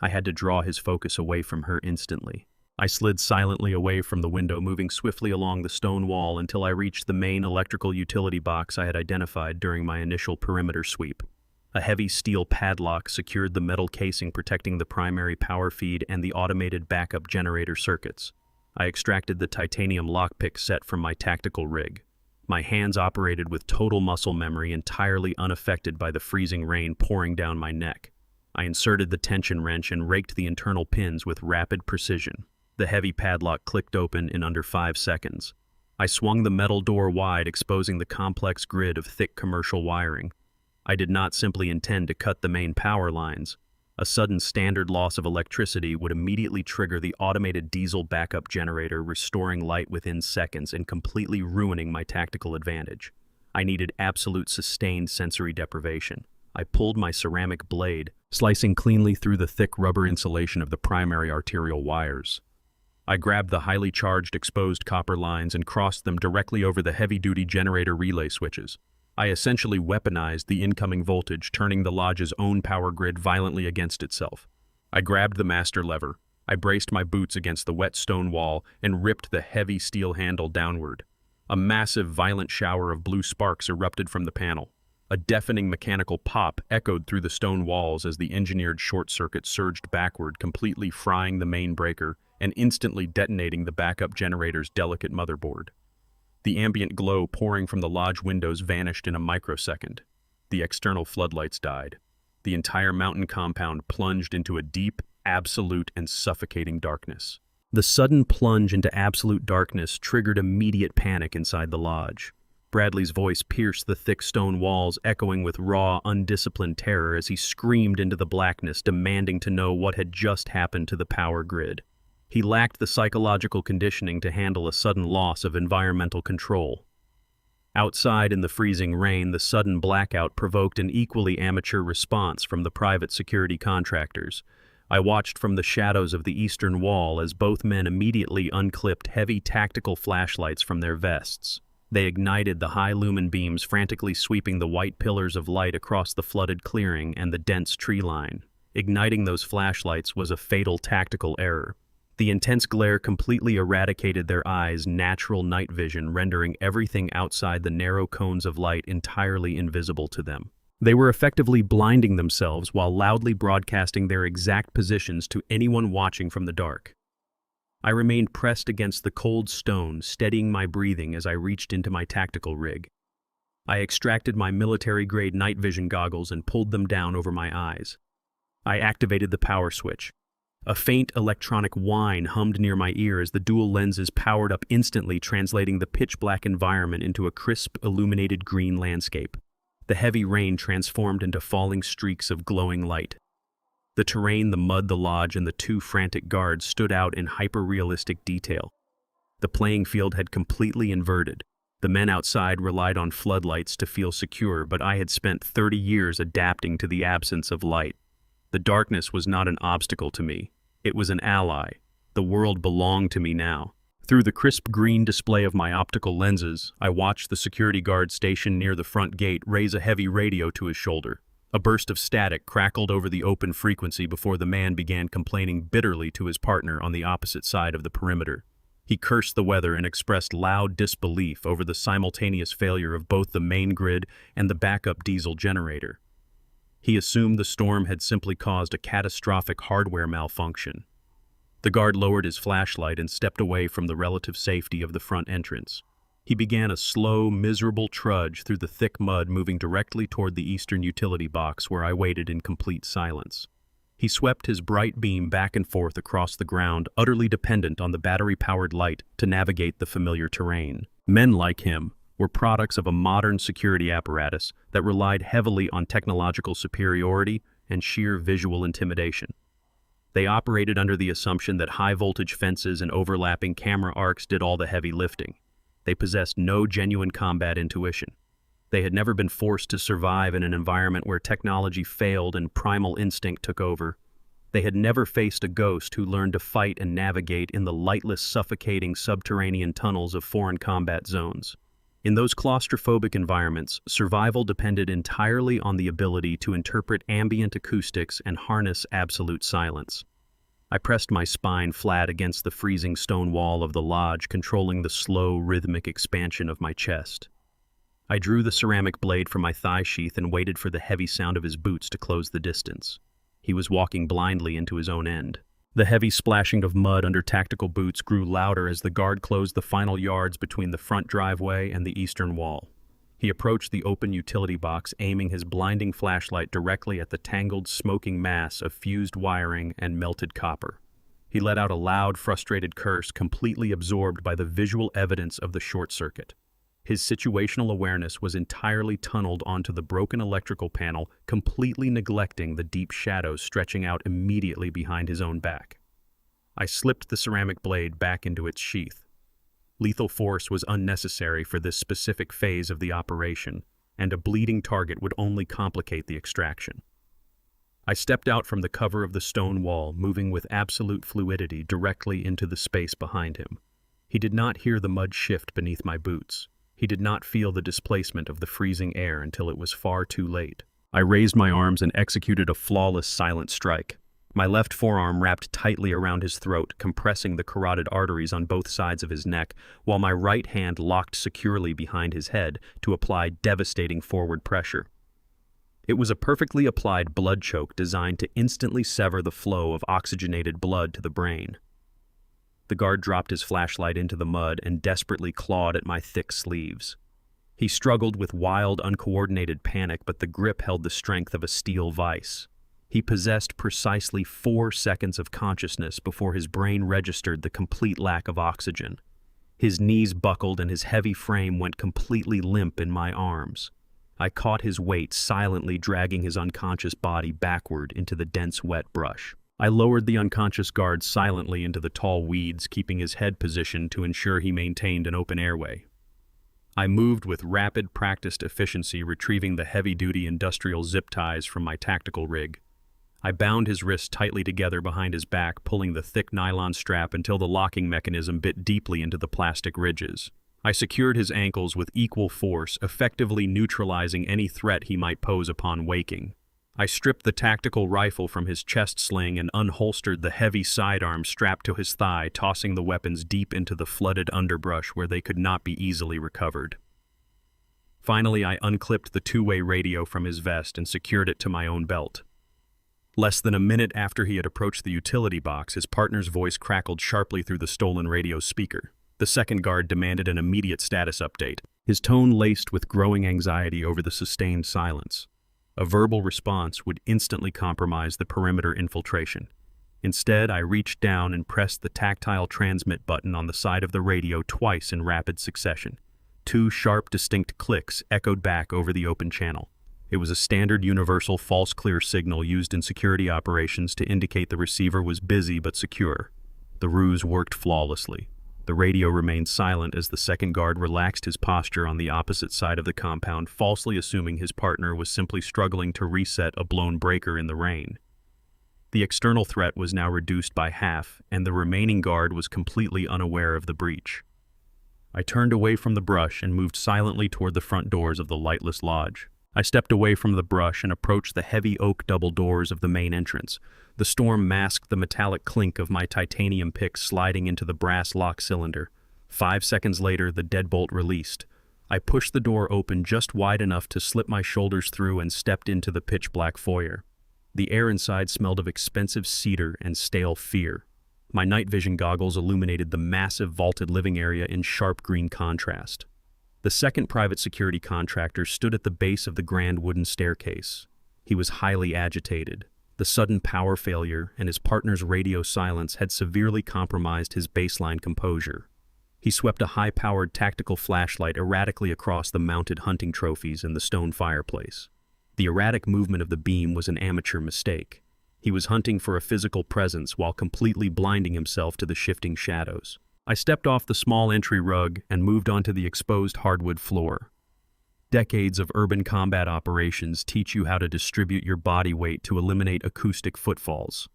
I had to draw his focus away from her instantly. I slid silently away from the window, moving swiftly along the stone wall until I reached the main electrical utility box I had identified during my initial perimeter sweep. A heavy steel padlock secured the metal casing protecting the primary power feed and the automated backup generator circuits. I extracted the titanium lockpick set from my tactical rig. My hands operated with total muscle memory, entirely unaffected by the freezing rain pouring down my neck. I inserted the tension wrench and raked the internal pins with rapid precision. The heavy padlock clicked open in under 5 seconds. I swung the metal door wide, exposing the complex grid of thick commercial wiring. I did not simply intend to cut the main power lines. A sudden standard loss of electricity would immediately trigger the automated diesel backup generator, restoring light within seconds and completely ruining my tactical advantage. I needed absolute sustained sensory deprivation. I pulled my ceramic blade, slicing cleanly through the thick rubber insulation of the primary arterial wires. I grabbed the highly charged exposed copper lines and crossed them directly over the heavy-duty generator relay switches. I essentially weaponized the incoming voltage, turning the lodge's own power grid violently against itself. I grabbed the master lever. I braced my boots against the wet stone wall and ripped the heavy steel handle downward. A massive, violent shower of blue sparks erupted from the panel. A deafening mechanical pop echoed through the stone walls as the engineered short circuit surged backward, completely frying the main breaker and instantly detonating the backup generator's delicate motherboard. The ambient glow pouring from the lodge windows vanished in a microsecond. The external floodlights died. The entire mountain compound plunged into a deep, absolute, and suffocating darkness. The sudden plunge into absolute darkness triggered immediate panic inside the lodge. Bradley's voice pierced the thick stone walls, echoing with raw, undisciplined terror as he screamed into the blackness, demanding to know what had just happened to the power grid. He lacked the psychological conditioning to handle a sudden loss of environmental control. Outside in the freezing rain, the sudden blackout provoked an equally amateur response from the private security contractors. I watched from the shadows of the eastern wall as both men immediately unclipped heavy tactical flashlights from their vests. They ignited the high lumen beams, frantically sweeping the white pillars of light across the flooded clearing and the dense tree line. Igniting those flashlights was a fatal tactical error. The intense glare completely eradicated their eyes' natural night vision, rendering everything outside the narrow cones of light entirely invisible to them. They were effectively blinding themselves while loudly broadcasting their exact positions to anyone watching from the dark. I remained pressed against the cold stone, steadying my breathing as I reached into my tactical rig. I extracted my military-grade night vision goggles and pulled them down over my eyes. I activated the power switch. A faint electronic whine hummed near my ear as the dual lenses powered up instantly, translating the pitch-black environment into a crisp, illuminated green landscape. The heavy rain transformed into falling streaks of glowing light. The terrain, the mud, the lodge, and the two frantic guards stood out in hyper-realistic detail. The playing field had completely inverted. The men outside relied on floodlights to feel secure, but I had spent 30 years adapting to the absence of light. The darkness was not an obstacle to me. It was an ally. The world belonged to me now. Through the crisp green display of my optical lenses, I watched the security guard stationed near the front gate raise a heavy radio to his shoulder. A burst of static crackled over the open frequency before the man began complaining bitterly to his partner on the opposite side of the perimeter. He cursed the weather and expressed loud disbelief over the simultaneous failure of both the main grid and the backup diesel generator. He assumed the storm had simply caused a catastrophic hardware malfunction. The guard lowered his flashlight and stepped away from the relative safety of the front entrance. He began a slow, miserable trudge through the thick mud, moving directly toward the eastern utility box where I waited in complete silence. He swept his bright beam back and forth across the ground, utterly dependent on the battery-powered light to navigate the familiar terrain. Men like him were products of a modern security apparatus that relied heavily on technological superiority and sheer visual intimidation. They operated under the assumption that high-voltage fences and overlapping camera arcs did all the heavy lifting. They possessed no genuine combat intuition. They had never been forced to survive in an environment where technology failed and primal instinct took over. They had never faced a ghost who learned to fight and navigate in the lightless, suffocating subterranean tunnels of foreign combat zones. In those claustrophobic environments, survival depended entirely on the ability to interpret ambient acoustics and harness absolute silence. I pressed my spine flat against the freezing stone wall of the lodge, controlling the slow, rhythmic expansion of my chest. I drew the ceramic blade from my thigh sheath and waited for the heavy sound of his boots to close the distance. He was walking blindly into his own end. The heavy splashing of mud under tactical boots grew louder as the guard closed the final yards between the front driveway and the eastern wall. He approached the open utility box, aiming his blinding flashlight directly at the tangled, smoking mass of fused wiring and melted copper. He let out a loud, frustrated curse, completely absorbed by the visual evidence of the short circuit. His situational awareness was entirely tunneled onto the broken electrical panel, completely neglecting the deep shadows stretching out immediately behind his own back. I slipped the ceramic blade back into its sheath. Lethal force was unnecessary for this specific phase of the operation, and a bleeding target would only complicate the extraction. I stepped out from the cover of the stone wall, moving with absolute fluidity directly into the space behind him. He did not hear the mud shift beneath my boots. He did not feel the displacement of the freezing air until it was far too late. I raised my arms and executed a flawless silent strike. My left forearm wrapped tightly around his throat, compressing the carotid arteries on both sides of his neck, while my right hand locked securely behind his head to apply devastating forward pressure. It was a perfectly applied blood choke designed to instantly sever the flow of oxygenated blood to the brain. The guard dropped his flashlight into the mud and desperately clawed at my thick sleeves. He struggled with wild, uncoordinated panic, but the grip held the strength of a steel vise. He possessed precisely 4 seconds of consciousness before his brain registered the complete lack of oxygen. His knees buckled and his heavy frame went completely limp in my arms. I caught his weight, silently dragging his unconscious body backward into the dense, wet brush. I lowered the unconscious guard silently into the tall weeds, keeping his head positioned to ensure he maintained an open airway. I moved with rapid, practiced efficiency, retrieving the heavy-duty industrial zip ties from my tactical rig. I bound his wrists tightly together behind his back, pulling the thick nylon strap until the locking mechanism bit deeply into the plastic ridges. I secured his ankles with equal force, effectively neutralizing any threat he might pose upon waking. I stripped the tactical rifle from his chest sling and unholstered the heavy sidearm strapped to his thigh, tossing the weapons deep into the flooded underbrush where they could not be easily recovered. Finally, I unclipped the two-way radio from his vest and secured it to my own belt. Less than a minute after he had approached the utility box, his partner's voice crackled sharply through the stolen radio speaker. The second guard demanded an immediate status update, his tone laced with growing anxiety over the sustained silence. A verbal response would instantly compromise the perimeter infiltration. Instead, I reached down and pressed the tactile transmit button on the side of the radio twice in rapid succession. 2 sharp, distinct clicks echoed back over the open channel. It was a standard universal false clear signal used in security operations to indicate the receiver was busy but secure. The ruse worked flawlessly. The radio remained silent as the second guard relaxed his posture on the opposite side of the compound, falsely assuming his partner was simply struggling to reset a blown breaker in the rain. The external threat was now reduced by half, and the remaining guard was completely unaware of the breach. I turned away from the brush and moved silently toward the front doors of the lightless lodge. I stepped away from the brush and approached the heavy oak double doors of the main entrance. The storm masked the metallic clink of my titanium pick sliding into the brass lock cylinder. 5 seconds later, the deadbolt released. I pushed the door open just wide enough to slip my shoulders through and stepped into the pitch-black foyer. The air inside smelled of expensive cedar and stale fear. My night vision goggles illuminated the massive vaulted living area in sharp green contrast. The second private security contractor stood at the base of the grand wooden staircase. He was highly agitated. The sudden power failure and his partner's radio silence had severely compromised his baseline composure. He swept a high-powered tactical flashlight erratically across the mounted hunting trophies and the stone fireplace. The erratic movement of the beam was an amateur mistake. He was hunting for a physical presence while completely blinding himself to the shifting shadows. I stepped off the small entry rug and moved onto the exposed hardwood floor. Decades of urban combat operations teach you how to distribute your body weight to eliminate acoustic footfalls.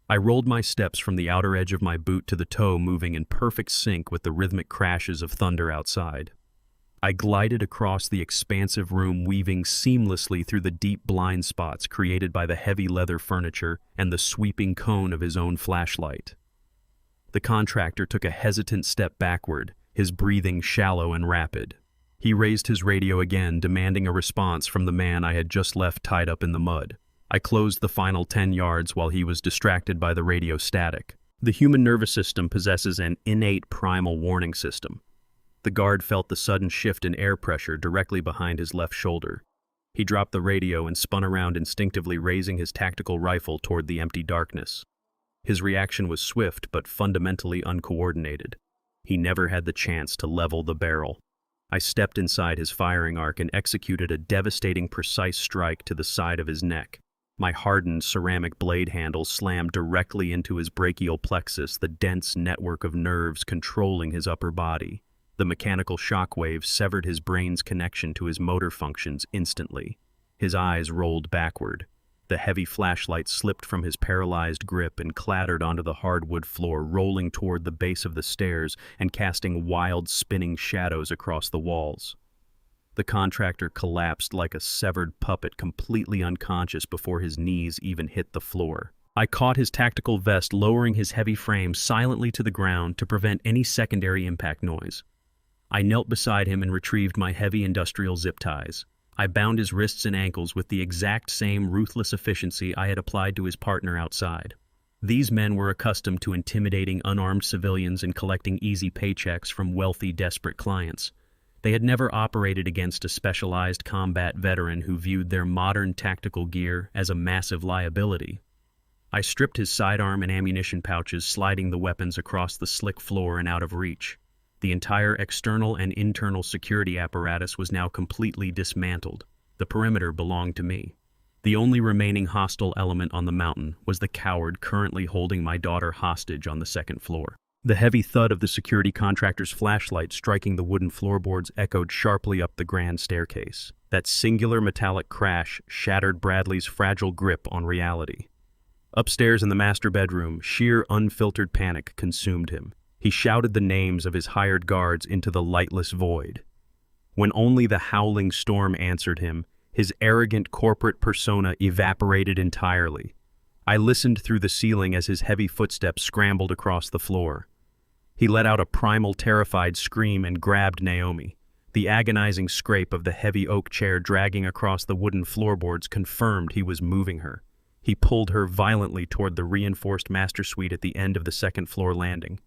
I rolled my steps from the outer edge of my boot to the toe, moving in perfect sync with the rhythmic crashes of thunder outside. I glided across the expansive room, weaving seamlessly through the deep blind spots created by the heavy leather furniture and the sweeping cone of his own flashlight. The contractor took a hesitant step backward, his breathing shallow and rapid. He raised his radio again, demanding a response from the man I had just left tied up in the mud. I closed the final 10 yards while he was distracted by the radio static. The human nervous system possesses an innate primal warning system. The guard felt the sudden shift in air pressure directly behind his left shoulder. He dropped the radio and spun around, instinctively raising his tactical rifle toward the empty darkness. His reaction was swift but fundamentally uncoordinated. He never had the chance to level the barrel. I stepped inside his firing arc and executed a devastating, precise strike to the side of his neck. My hardened ceramic blade handle slammed directly into his brachial plexus, the dense network of nerves controlling his upper body. The mechanical shockwave severed his brain's connection to his motor functions instantly. His eyes rolled backward. The heavy flashlight slipped from his paralyzed grip and clattered onto the hardwood floor, rolling toward the base of the stairs and casting wild, spinning shadows across the walls. The contractor collapsed like a severed puppet, completely unconscious before his knees even hit the floor. I caught his tactical vest, lowering his heavy frame silently to the ground to prevent any secondary impact noise. I knelt beside him and retrieved my heavy industrial zip ties. I bound his wrists and ankles with the exact same ruthless efficiency I had applied to his partner outside. These men were accustomed to intimidating unarmed civilians and collecting easy paychecks from wealthy, desperate clients. They had never operated against a specialized combat veteran who viewed their modern tactical gear as a massive liability. I stripped his sidearm and ammunition pouches, sliding the weapons across the slick floor and out of reach. The entire external and internal security apparatus was now completely dismantled. The perimeter belonged to me. The only remaining hostile element on the mountain was the coward currently holding my daughter hostage on the second floor. The heavy thud of the security contractor's flashlight striking the wooden floorboards echoed sharply up the grand staircase. That singular metallic crash shattered Bradley's fragile grip on reality. Upstairs in the master bedroom, sheer unfiltered panic consumed him. He shouted the names of his hired guards into the lightless void. When only the howling storm answered him, his arrogant corporate persona evaporated entirely. I listened through the ceiling as his heavy footsteps scrambled across the floor. He let out a primal, terrified scream and grabbed Naomi. The agonizing scrape of the heavy oak chair dragging across the wooden floorboards confirmed he was moving her. He pulled her violently toward the reinforced master suite at the end of the second-floor landing.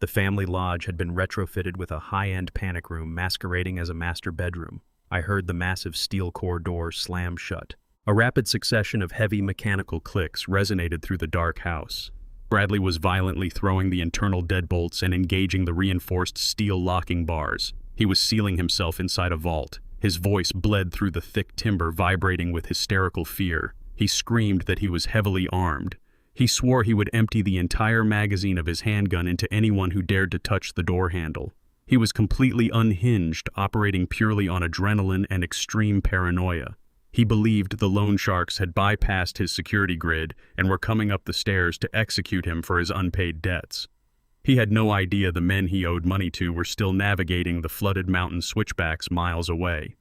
The family lodge had been retrofitted with a high-end panic room masquerading as a master bedroom. I heard the massive steel core door slam shut. A rapid succession of heavy mechanical clicks resonated through the dark house. Bradley was violently throwing the internal deadbolts and engaging the reinforced steel locking bars. He was sealing himself inside a vault. His voice bled through the thick timber, vibrating with hysterical fear. He screamed that he was heavily armed. He swore he would empty the entire magazine of his handgun into anyone who dared to touch the door handle. He was completely unhinged, operating purely on adrenaline and extreme paranoia. He believed the loan sharks had bypassed his security grid and were coming up the stairs to execute him for his unpaid debts. He had no idea the men he owed money to were still navigating the flooded mountain switchbacks miles away.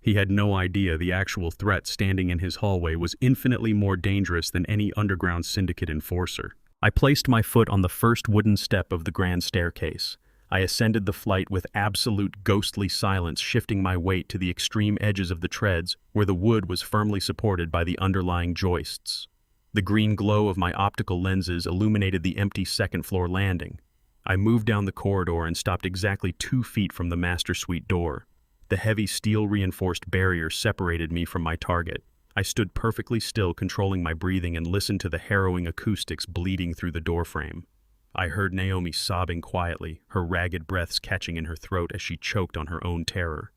He had no idea the actual threat standing in his hallway was infinitely more dangerous than any underground syndicate enforcer. I placed my foot on the first wooden step of the grand staircase. I ascended the flight with absolute ghostly silence, shifting my weight to the extreme edges of the treads where the wood was firmly supported by the underlying joists. The green glow of my optical lenses illuminated the empty second-floor landing. I moved down the corridor and stopped exactly 2 feet from the master suite door. The heavy steel-reinforced barrier separated me from my target. I stood perfectly still, controlling my breathing, and listened to the harrowing acoustics bleeding through the doorframe. I heard Naomi sobbing quietly, her ragged breaths catching in her throat as she choked on her own terror.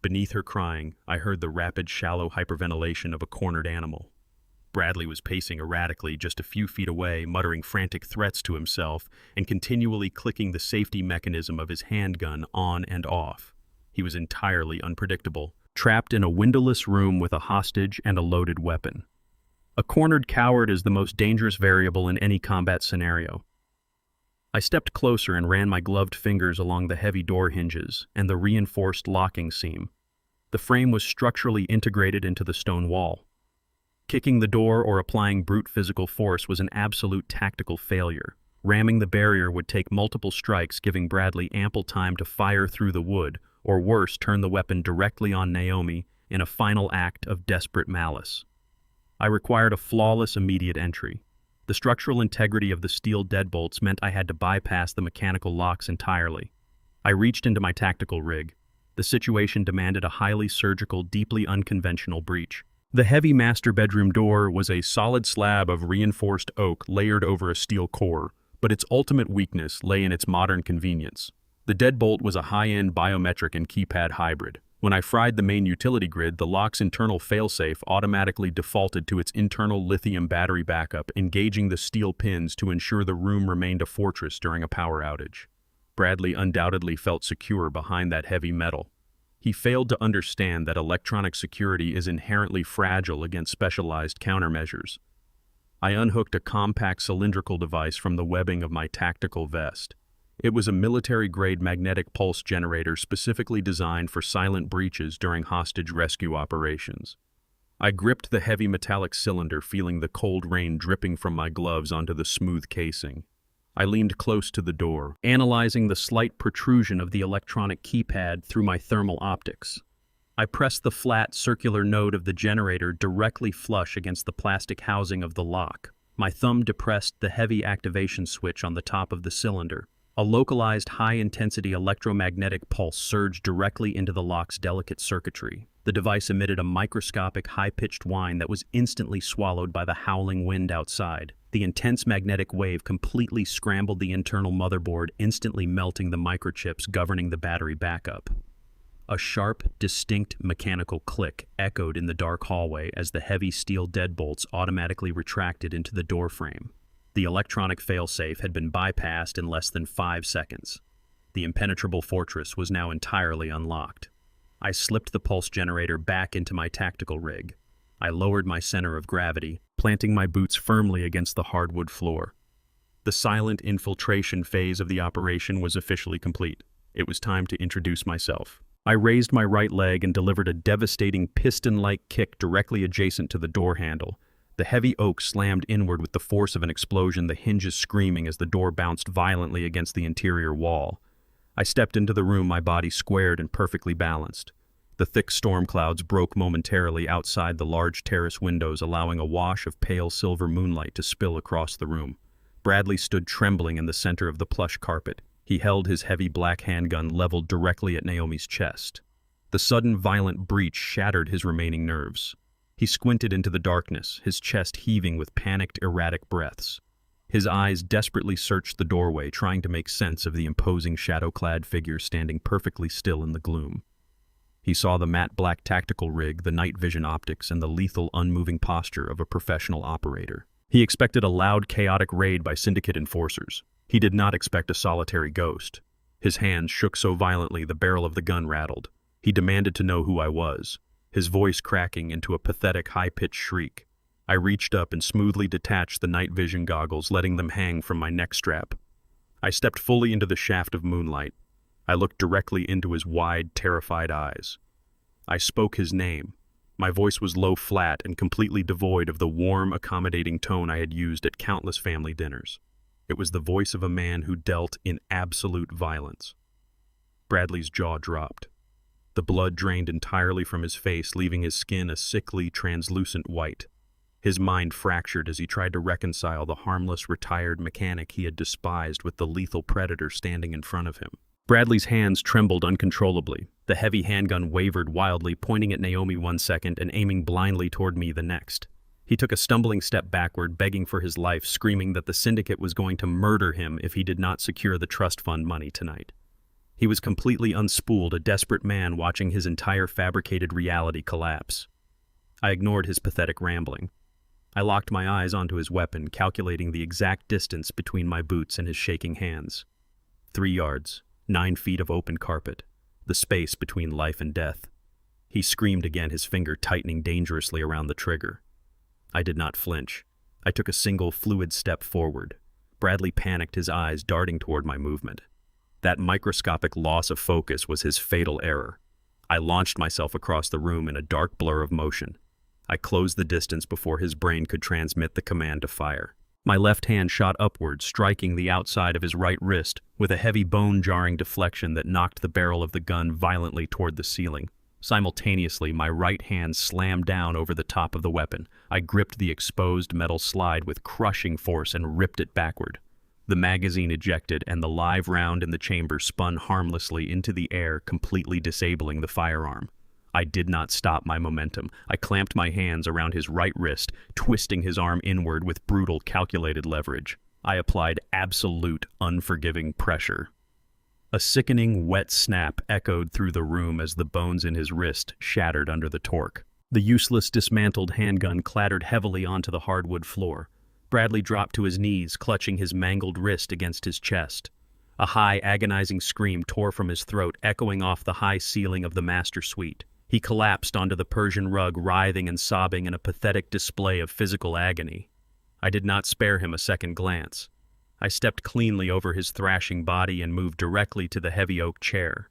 Beneath her crying, I heard the rapid, shallow hyperventilation of a cornered animal. Bradley was pacing erratically just a few feet away, muttering frantic threats to himself and continually clicking the safety mechanism of his handgun on and off. He was entirely unpredictable, trapped in a windowless room with a hostage and a loaded weapon. A cornered coward is the most dangerous variable in any combat scenario. I stepped closer and ran my gloved fingers along the heavy door hinges and the reinforced locking seam. The frame was structurally integrated into the stone wall. Kicking the door or applying brute physical force was an absolute tactical failure. Ramming the barrier would take multiple strikes, giving Bradley ample time to fire through the wood, or worse, turn the weapon directly on Naomi in a final act of desperate malice. I required a flawless immediate entry. The structural integrity of the steel deadbolts meant I had to bypass the mechanical locks entirely. I reached into my tactical rig. The situation demanded a highly surgical, deeply unconventional breach. The heavy master bedroom door was a solid slab of reinforced oak layered over a steel core, but its ultimate weakness lay in its modern convenience. The deadbolt was a high-end biometric and keypad hybrid. When I fried the main utility grid, the lock's internal failsafe automatically defaulted to its internal lithium battery backup, engaging the steel pins to ensure the room remained a fortress during a power outage. Bradley undoubtedly felt secure behind that heavy metal. He failed to understand that electronic security is inherently fragile against specialized countermeasures. I unhooked a compact cylindrical device from the webbing of my tactical vest. It was a military-grade magnetic pulse generator specifically designed for silent breaches during hostage rescue operations. I gripped the heavy metallic cylinder, feeling the cold rain dripping from my gloves onto the smooth casing. I leaned close to the door, analyzing the slight protrusion of the electronic keypad through my thermal optics. I pressed the flat, circular node of the generator directly flush against the plastic housing of the lock. My thumb depressed the heavy activation switch on the top of the cylinder. A localized high-intensity electromagnetic pulse surged directly into the lock's delicate circuitry. The device emitted a microscopic, high-pitched whine that was instantly swallowed by the howling wind outside. The intense magnetic wave completely scrambled the internal motherboard, instantly melting the microchips governing the battery backup. A sharp, distinct mechanical click echoed in the dark hallway as the heavy steel deadbolts automatically retracted into the doorframe. The electronic failsafe had been bypassed in less than 5 seconds. The impenetrable fortress was now entirely unlocked. I slipped the pulse generator back into my tactical rig. I lowered my center of gravity, planting my boots firmly against the hardwood floor. The silent infiltration phase of the operation was officially complete. It was time to introduce myself. I raised my right leg and delivered a devastating piston-like kick directly adjacent to the door handle. The heavy oak slammed inward with the force of an explosion, the hinges screaming as the door bounced violently against the interior wall. I stepped into the room, my body squared and perfectly balanced. The thick storm clouds broke momentarily outside the large terrace windows, allowing a wash of pale silver moonlight to spill across the room. Bradley stood trembling in the center of the plush carpet. He held his heavy black handgun leveled directly at Naomi's chest. The sudden violent breach shattered his remaining nerves. He squinted into the darkness, his chest heaving with panicked, erratic breaths. His eyes desperately searched the doorway, trying to make sense of the imposing shadow-clad figure standing perfectly still in the gloom. He saw the matte black tactical rig, the night vision optics, and the lethal, unmoving posture of a professional operator. He expected a loud, chaotic raid by syndicate enforcers. He did not expect a solitary ghost. His hands shook so violently the barrel of the gun rattled. He demanded to know who I was, his voice cracking into a pathetic, high-pitched shriek. I reached up and smoothly detached the night vision goggles, letting them hang from my neck strap. I stepped fully into the shaft of moonlight. I looked directly into his wide, terrified eyes. I spoke his name. My voice was low, flat, and completely devoid of the warm, accommodating tone I had used at countless family dinners. It was the voice of a man who dealt in absolute violence. Bradley's jaw dropped. The blood drained entirely from his face, leaving his skin a sickly, translucent white. His mind fractured as he tried to reconcile the harmless, retired mechanic he had despised with the lethal predator standing in front of him. Bradley's hands trembled uncontrollably. The heavy handgun wavered wildly, pointing at Naomi one second and aiming blindly toward me the next. He took a stumbling step backward, begging for his life, screaming that the syndicate was going to murder him if he did not secure the trust fund money tonight. He was completely unspooled, a desperate man watching his entire fabricated reality collapse. I ignored his pathetic rambling. I locked my eyes onto his weapon, calculating the exact distance between my boots and his shaking hands. 3 yards, 9 feet of open carpet, the space between life and death. He screamed again, his finger tightening dangerously around the trigger. I did not flinch. I took a single, fluid step forward. Bradley panicked, his eyes darting toward my movement. That microscopic loss of focus was his fatal error. I launched myself across the room in a dark blur of motion. I closed the distance before his brain could transmit the command to fire. My left hand shot upward, striking the outside of his right wrist with a heavy bone-jarring deflection that knocked the barrel of the gun violently toward the ceiling. Simultaneously, my right hand slammed down over the top of the weapon. I gripped the exposed metal slide with crushing force and ripped it backward. The magazine ejected, and the live round in the chamber spun harmlessly into the air, completely disabling the firearm. I did not stop my momentum. I clamped my hands around his right wrist, twisting his arm inward with brutal, calculated leverage. I applied absolute, unforgiving pressure. A sickening, wet snap echoed through the room as the bones in his wrist shattered under the torque. The useless, dismantled handgun clattered heavily onto the hardwood floor. Bradley dropped to his knees, clutching his mangled wrist against his chest. A high, agonizing scream tore from his throat, echoing off the high ceiling of the master suite. He collapsed onto the Persian rug, writhing and sobbing in a pathetic display of physical agony. I did not spare him a second glance. I stepped cleanly over his thrashing body and moved directly to the heavy oak chair.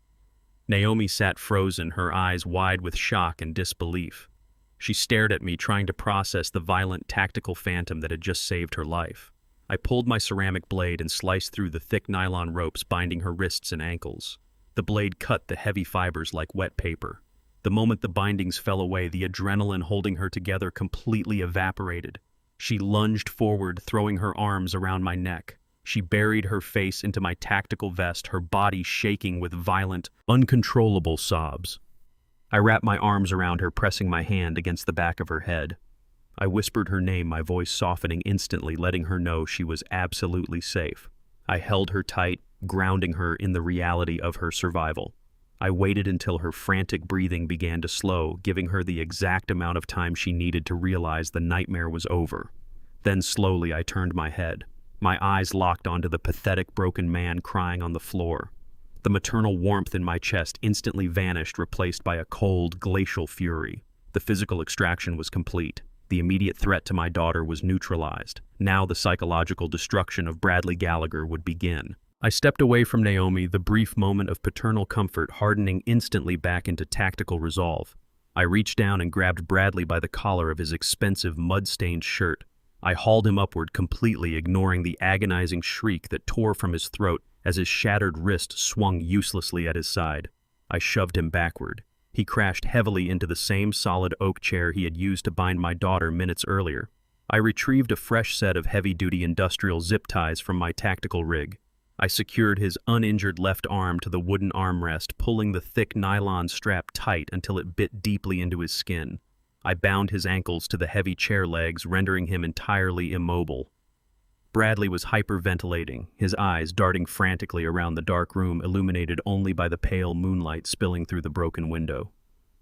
Naomi sat frozen, her eyes wide with shock and disbelief. She stared at me, trying to process the violent tactical phantom that had just saved her life. I pulled my ceramic blade and sliced through the thick nylon ropes binding her wrists and ankles. The blade cut the heavy fibers like wet paper. The moment the bindings fell away, the adrenaline holding her together completely evaporated. She lunged forward, throwing her arms around my neck. She buried her face into my tactical vest, her body shaking with violent, uncontrollable sobs. I wrapped my arms around her, pressing my hand against the back of her head. I whispered her name, my voice softening instantly, letting her know she was absolutely safe. I held her tight, grounding her in the reality of her survival. I waited until her frantic breathing began to slow, giving her the exact amount of time she needed to realize the nightmare was over. Then slowly I turned my head. My eyes locked onto the pathetic, broken man crying on the floor. The maternal warmth in my chest instantly vanished, replaced by a cold, glacial fury. The physical extraction was complete. The immediate threat to my daughter was neutralized. Now the psychological destruction of Bradley Gallagher would begin. I stepped away from Naomi, the brief moment of paternal comfort hardening instantly back into tactical resolve. I reached down and grabbed Bradley by the collar of his expensive, mud-stained shirt. I hauled him upward, completely ignoring the agonizing shriek that tore from his throat as his shattered wrist swung uselessly at his side. I shoved him backward. He crashed heavily into the same solid oak chair he had used to bind my daughter minutes earlier. I retrieved a fresh set of heavy-duty industrial zip ties from my tactical rig. I secured his uninjured left arm to the wooden armrest, pulling the thick nylon strap tight until it bit deeply into his skin. I bound his ankles to the heavy chair legs, rendering him entirely immobile. Bradley was hyperventilating, his eyes darting frantically around the dark room, illuminated only by the pale moonlight spilling through the broken window.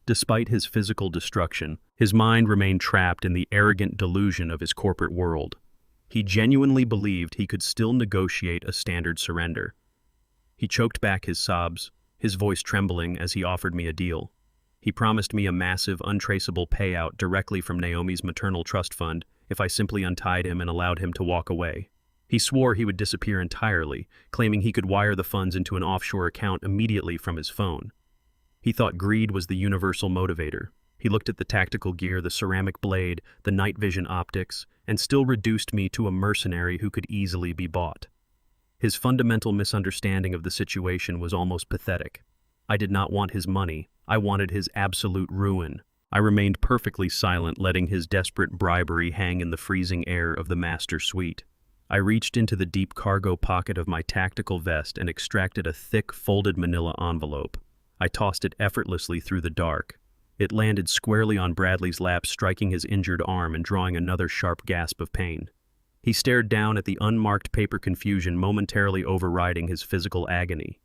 Despite his physical destruction, his mind remained trapped in the arrogant delusion of his corporate world. He genuinely believed he could still negotiate a standard surrender. He choked back his sobs, his voice trembling as he offered me a deal. He promised me a massive, untraceable payout directly from Naomi's maternal trust fund if I simply untied him and allowed him to walk away. He swore he would disappear entirely, claiming he could wire the funds into an offshore account immediately from his phone. He thought greed was the universal motivator. He looked at the tactical gear, the ceramic blade, the night vision optics, and still reduced me to a mercenary who could easily be bought. His fundamental misunderstanding of the situation was almost pathetic. I did not want his money. I wanted his absolute ruin. I remained perfectly silent, letting his desperate bribery hang in the freezing air of the master suite. I reached into the deep cargo pocket of my tactical vest and extracted a thick, folded manila envelope. I tossed it effortlessly through the dark. It landed squarely on Bradley's lap, striking his injured arm and drawing another sharp gasp of pain. He stared down at the unmarked paper, confusion momentarily overriding his physical agony.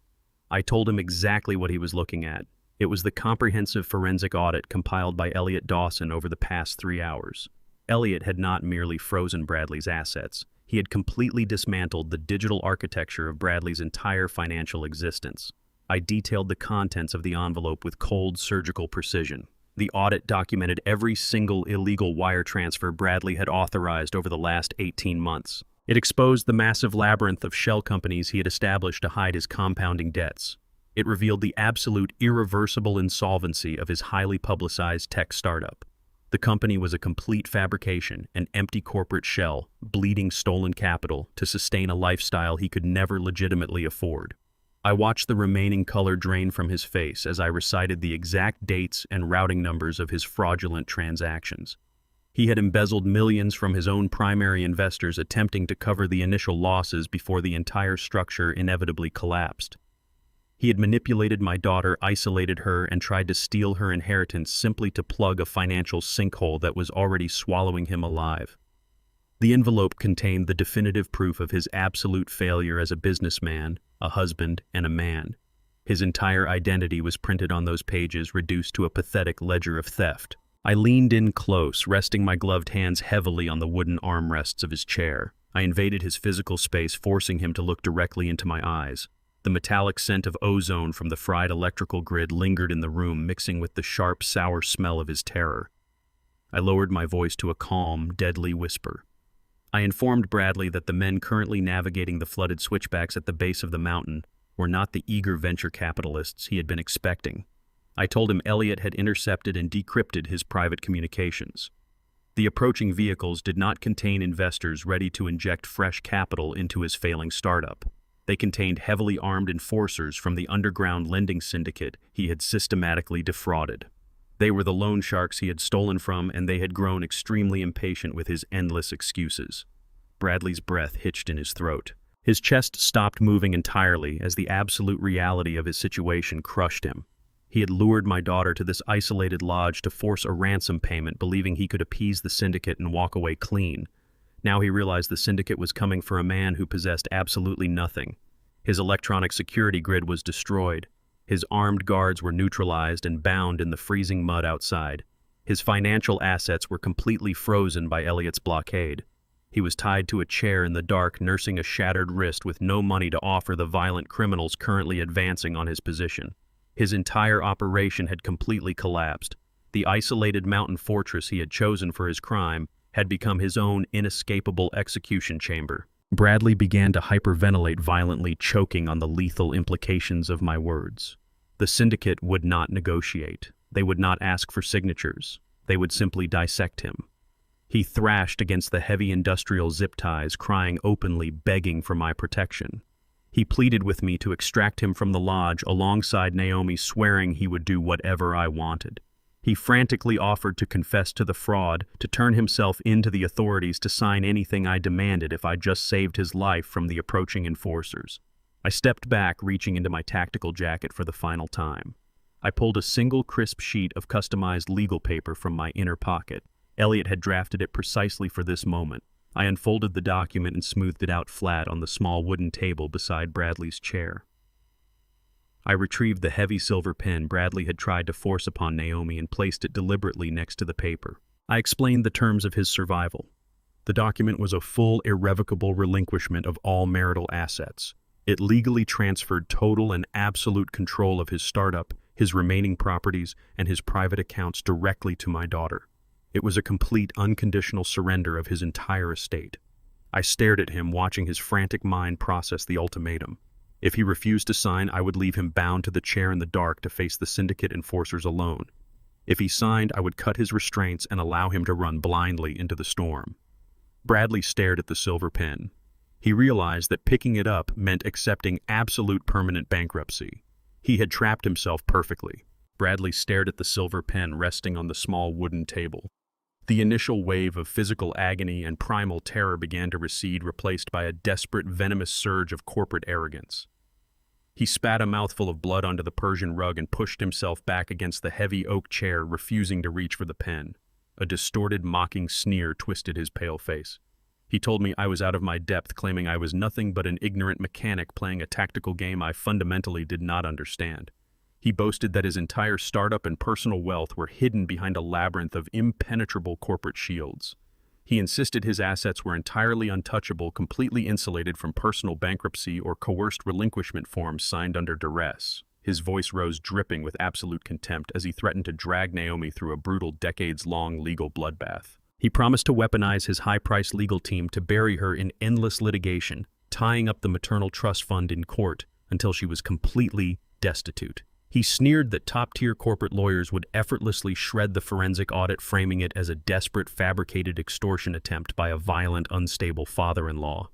I told him exactly what he was looking at. It was the comprehensive forensic audit compiled by Elliot Dawson over the past 3 hours. Elliot had not merely frozen Bradley's assets. He had completely dismantled the digital architecture of Bradley's entire financial existence. I detailed the contents of the envelope with cold, surgical precision. The audit documented every single illegal wire transfer Bradley had authorized over the last 18 months. It exposed the massive labyrinth of shell companies he had established to hide his compounding debts. It revealed the absolute irreversible insolvency of his highly publicized tech startup. The company was a complete fabrication, an empty corporate shell, bleeding stolen capital to sustain a lifestyle he could never legitimately afford. I watched the remaining color drain from his face as I recited the exact dates and routing numbers of his fraudulent transactions. He had embezzled millions from his own primary investors, attempting to cover the initial losses before the entire structure inevitably collapsed. He had manipulated my daughter, isolated her, and tried to steal her inheritance simply to plug a financial sinkhole that was already swallowing him alive. The envelope contained the definitive proof of his absolute failure as a businessman, a husband, and a man. His entire identity was printed on those pages, reduced to a pathetic ledger of theft. I leaned in close, resting my gloved hands heavily on the wooden armrests of his chair. I invaded his physical space, forcing him to look directly into my eyes. The metallic scent of ozone from the fried electrical grid lingered in the room, mixing with the sharp, sour smell of his terror. I lowered my voice to a calm, deadly whisper. I informed Bradley that the men currently navigating the flooded switchbacks at the base of the mountain were not the eager venture capitalists he had been expecting. I told him Elliot had intercepted and decrypted his private communications. The approaching vehicles did not contain investors ready to inject fresh capital into his failing startup. They contained heavily armed enforcers from the underground lending syndicate he had systematically defrauded. They were the loan sharks he had stolen from, and they had grown extremely impatient with his endless excuses. Bradley's breath hitched in his throat. His chest stopped moving entirely as the absolute reality of his situation crushed him. He had lured my daughter to this isolated lodge to force a ransom payment, believing he could appease the syndicate and walk away clean. Now he realized the syndicate was coming for a man who possessed absolutely nothing. His electronic security grid was destroyed. His armed guards were neutralized and bound in the freezing mud outside. His financial assets were completely frozen by Elliot's blockade. He was tied to a chair in the dark, nursing a shattered wrist with no money to offer the violent criminals currently advancing on his position. His entire operation had completely collapsed. The isolated mountain fortress he had chosen for his crime had become his own inescapable execution chamber. Bradley began to hyperventilate violently, choking on the lethal implications of my words. The syndicate would not negotiate. They would not ask for signatures. They would simply dissect him. He thrashed against the heavy industrial zip ties, crying openly, begging for my protection. He pleaded with me to extract him from the lodge alongside Naomi, swearing he would do whatever I wanted. He frantically offered to confess to the fraud, to turn himself into the authorities, to sign anything I demanded if I just saved his life from the approaching enforcers. I stepped back, reaching into my tactical jacket for the final time. I pulled a single crisp sheet of customized legal paper from my inner pocket. Elliot had drafted it precisely for this moment. I unfolded the document and smoothed it out flat on the small wooden table beside Bradley's chair. I retrieved the heavy silver pen Bradley had tried to force upon Naomi and placed it deliberately next to the paper. I explained the terms of his survival. The document was a full, irrevocable relinquishment of all marital assets. It legally transferred total and absolute control of his startup, his remaining properties, and his private accounts directly to my daughter. It was a complete, unconditional surrender of his entire estate. I stared at him, watching his frantic mind process the ultimatum. If he refused to sign, I would leave him bound to the chair in the dark to face the syndicate enforcers alone. If he signed, I would cut his restraints and allow him to run blindly into the storm. Bradley stared at the silver pen. He realized that picking it up meant accepting absolute permanent bankruptcy. He had trapped himself perfectly. Bradley stared at the silver pen resting on the small wooden table. The initial wave of physical agony and primal terror began to recede, replaced by a desperate, venomous surge of corporate arrogance. He spat a mouthful of blood onto the Persian rug and pushed himself back against the heavy oak chair, refusing to reach for the pen. A distorted, mocking sneer twisted his pale face. He told me I was out of my depth, claiming I was nothing but an ignorant mechanic playing a tactical game I fundamentally did not understand. He boasted that his entire startup and personal wealth were hidden behind a labyrinth of impenetrable corporate shields. He insisted his assets were entirely untouchable, completely insulated from personal bankruptcy or coerced relinquishment forms signed under duress. His voice rose, dripping with absolute contempt, as he threatened to drag Naomi through a brutal, decades-long legal bloodbath. He promised to weaponize his high-priced legal team to bury her in endless litigation, tying up the maternal trust fund in court until she was completely destitute. He sneered that top-tier corporate lawyers would effortlessly shred the forensic audit, framing it as a desperate, fabricated extortion attempt by a violent, unstable father-in-law.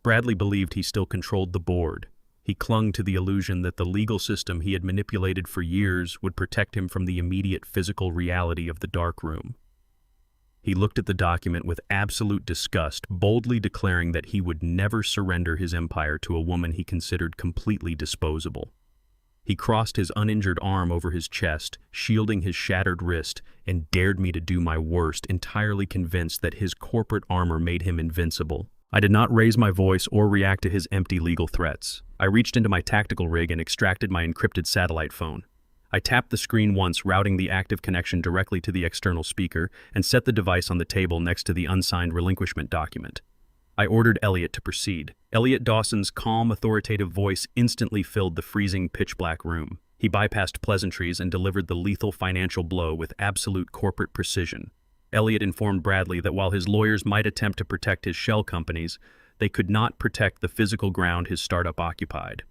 Bradley believed he still controlled the board. He clung to the illusion that the legal system he had manipulated for years would protect him from the immediate physical reality of the dark room. He looked at the document with absolute disgust, boldly declaring that he would never surrender his empire to a woman he considered completely disposable. He crossed his uninjured arm over his chest, shielding his shattered wrist, and dared me to do my worst, entirely convinced that his corporate armor made him invincible. I did not raise my voice or react to his empty legal threats. I reached into my tactical rig and extracted my encrypted satellite phone. I tapped the screen once, routing the active connection directly to the external speaker, and set the device on the table next to the unsigned relinquishment document. I ordered Elliot to proceed. Elliot Dawson's calm, authoritative voice instantly filled the freezing, pitch-black room. He bypassed pleasantries and delivered the lethal financial blow with absolute corporate precision. Elliot informed Bradley that while his lawyers might attempt to protect his shell companies, they could not protect the physical ground his startup occupied.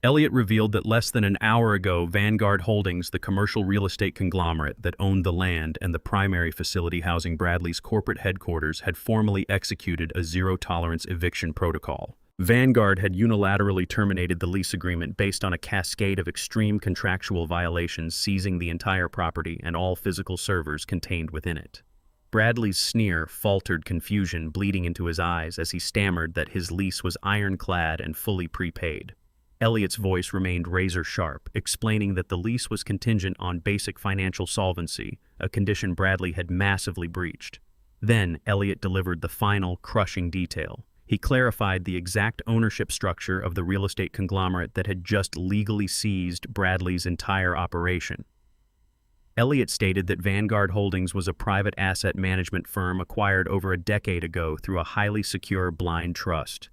Elliot revealed that less than an hour ago, Vanguard Holdings, the commercial real estate conglomerate that owned the land and the primary facility housing Bradley's corporate headquarters, had formally executed a zero-tolerance eviction protocol. Vanguard had unilaterally terminated the lease agreement based on a cascade of extreme contractual violations, seizing the entire property and all physical servers contained within it. Bradley's sneer faltered, confusion bleeding into his eyes as he stammered that his lease was ironclad and fully prepaid. Elliot's voice remained razor-sharp, explaining that the lease was contingent on basic financial solvency, a condition Bradley had massively breached. Then, Elliot delivered the final, crushing detail. He clarified the exact ownership structure of the real estate conglomerate that had just legally seized Bradley's entire operation. Elliot stated that Vanguard Holdings was a private asset management firm acquired over a decade ago through a highly secure blind trust.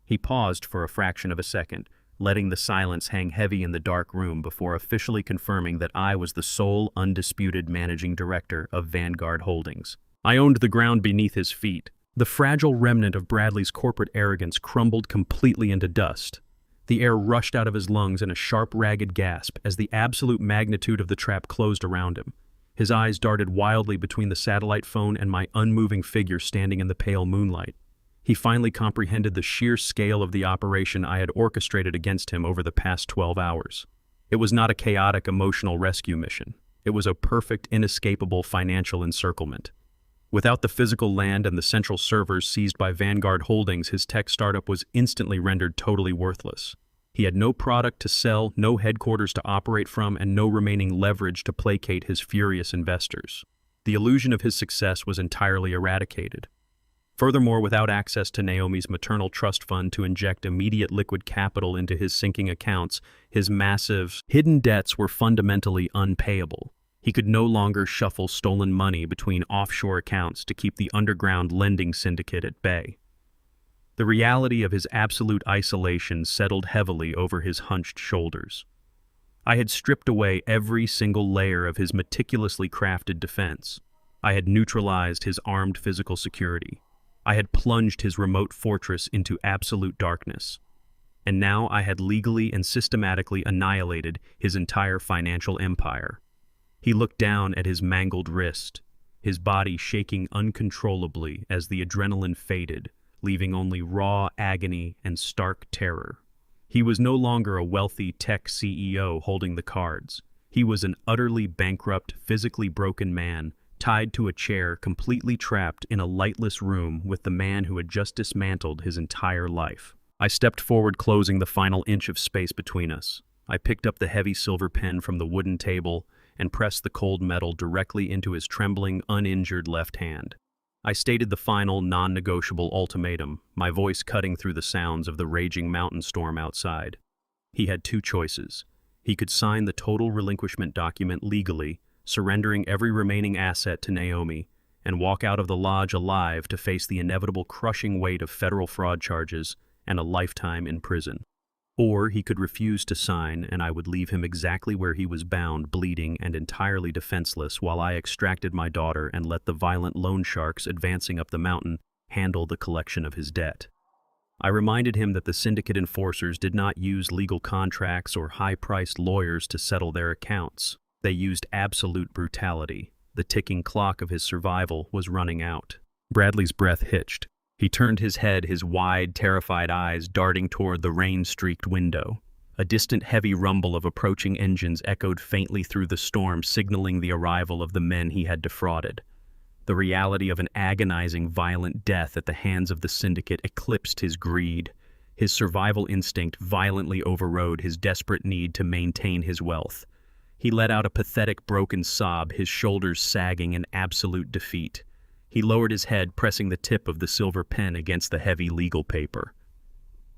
He paused for a fraction of a second, letting the silence hang heavy in the dark room before officially confirming that I was the sole, undisputed managing director of Vanguard Holdings. I owned the ground beneath his feet. The fragile remnant of Bradley's corporate arrogance crumbled completely into dust. The air rushed out of his lungs in a sharp, ragged gasp as the absolute magnitude of the trap closed around him. His eyes darted wildly between the satellite phone and my unmoving figure standing in the pale moonlight. He finally comprehended the sheer scale of the operation I had orchestrated against him over the past 12 hours. It was not a chaotic, emotional rescue mission. It was a perfect, inescapable financial encirclement. Without the physical land and the central servers seized by Vanguard Holdings, his tech startup was instantly rendered totally worthless. He had no product to sell, no headquarters to operate from, and no remaining leverage to placate his furious investors. The illusion of his success was entirely eradicated. Furthermore, without access to Naomi's maternal trust fund to inject immediate liquid capital into his sinking accounts, his massive, hidden debts were fundamentally unpayable. He could no longer shuffle stolen money between offshore accounts to keep the underground lending syndicate at bay. The reality of his absolute isolation settled heavily over his hunched shoulders. I had stripped away every single layer of his meticulously crafted defense. I had neutralized his armed physical security. I had plunged his remote fortress into absolute darkness. And now I had legally and systematically annihilated his entire financial empire. He looked down at his mangled wrist, his body shaking uncontrollably as the adrenaline faded, leaving only raw agony and stark terror. He was no longer a wealthy tech CEO holding the cards. He was an utterly bankrupt, physically broken man, tied to a chair, completely trapped in a lightless room with the man who had just dismantled his entire life. I stepped forward, closing the final inch of space between us. I picked up the heavy silver pen from the wooden table and pressed the cold metal directly into his trembling, uninjured left hand. I stated the final, non-negotiable ultimatum, my voice cutting through the sounds of the raging mountain storm outside. He had two choices. He could sign the total relinquishment document legally, surrendering every remaining asset to Naomi, and walk out of the lodge alive to face the inevitable crushing weight of federal fraud charges and a lifetime in prison. Or he could refuse to sign, and I would leave him exactly where he was bound, bleeding and entirely defenseless, while I extracted my daughter and let the violent loan sharks advancing up the mountain handle the collection of his debt. I reminded him that the syndicate enforcers did not use legal contracts or high-priced lawyers to settle their accounts. They used absolute brutality. The ticking clock of his survival was running out. Bradley's breath hitched. He turned his head, his wide, terrified eyes darting toward the rain-streaked window. A distant heavy rumble of approaching engines echoed faintly through the storm, signaling the arrival of the men he had defrauded. The reality of an agonizing, violent death at the hands of the syndicate eclipsed his greed. His survival instinct violently overrode his desperate need to maintain his wealth. He let out a pathetic, broken sob, his shoulders sagging in absolute defeat. He lowered his head, pressing the tip of the silver pen against the heavy legal paper.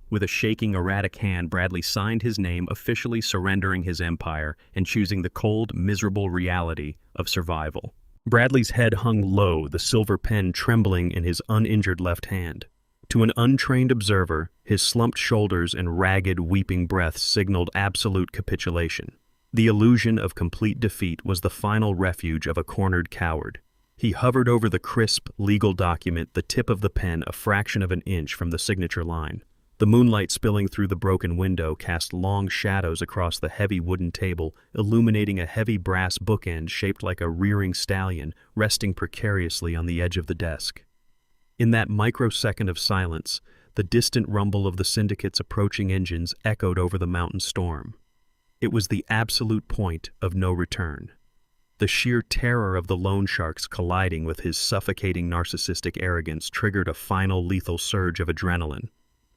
With a shaking, erratic hand, Bradley signed his name, officially surrendering his empire and choosing the cold, miserable reality of survival. Bradley's head hung low, the silver pen trembling in his uninjured left hand. To an untrained observer, his slumped shoulders and ragged, weeping breaths signaled absolute capitulation. The illusion of complete defeat was the final refuge of a cornered coward. He hovered over the crisp, legal document, the tip of the pen a fraction of an inch from the signature line. The moonlight spilling through the broken window cast long shadows across the heavy wooden table, illuminating a heavy brass bookend shaped like a rearing stallion resting precariously on the edge of the desk. In that microsecond of silence, the distant rumble of the syndicate's approaching engines echoed over the mountain storm. It was the absolute point of no return. The sheer terror of the loan sharks colliding with his suffocating narcissistic arrogance triggered a final lethal surge of adrenaline.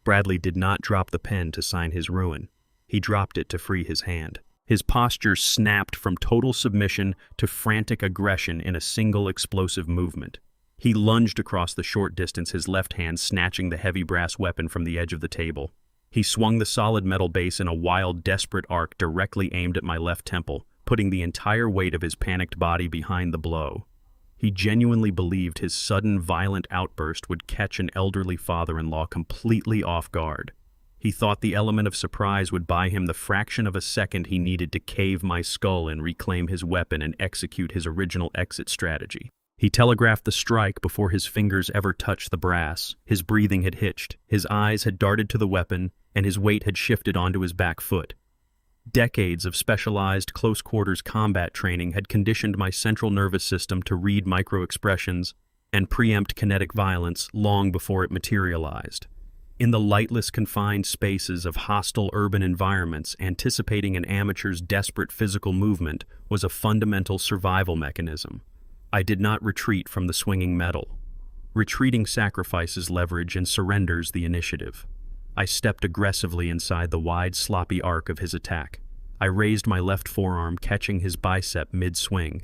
Bradley did not drop the pen to sign his ruin. He dropped it to free his hand. His posture snapped from total submission to frantic aggression in a single explosive movement. He lunged across the short distance, his left hand snatching the heavy brass weapon from the edge of the table. He swung the solid metal base in a wild, desperate arc directly aimed at my left temple, putting the entire weight of his panicked body behind the blow. He genuinely believed his sudden, violent outburst would catch an elderly father-in-law completely off guard. He thought the element of surprise would buy him the fraction of a second he needed to cave my skull and reclaim his weapon and execute his original exit strategy. He telegraphed the strike before his fingers ever touched the brass. His breathing had hitched, his eyes had darted to the weapon, and his weight had shifted onto his back foot. Decades of specialized close-quarters combat training had conditioned my central nervous system to read micro-expressions and preempt kinetic violence long before it materialized. In the lightless, confined spaces of hostile urban environments, anticipating an amateur's desperate physical movement was a fundamental survival mechanism. I did not retreat from the swinging metal. Retreating sacrifices leverage and surrenders the initiative. I stepped aggressively inside the wide, sloppy arc of his attack. I raised my left forearm, catching his bicep mid-swing.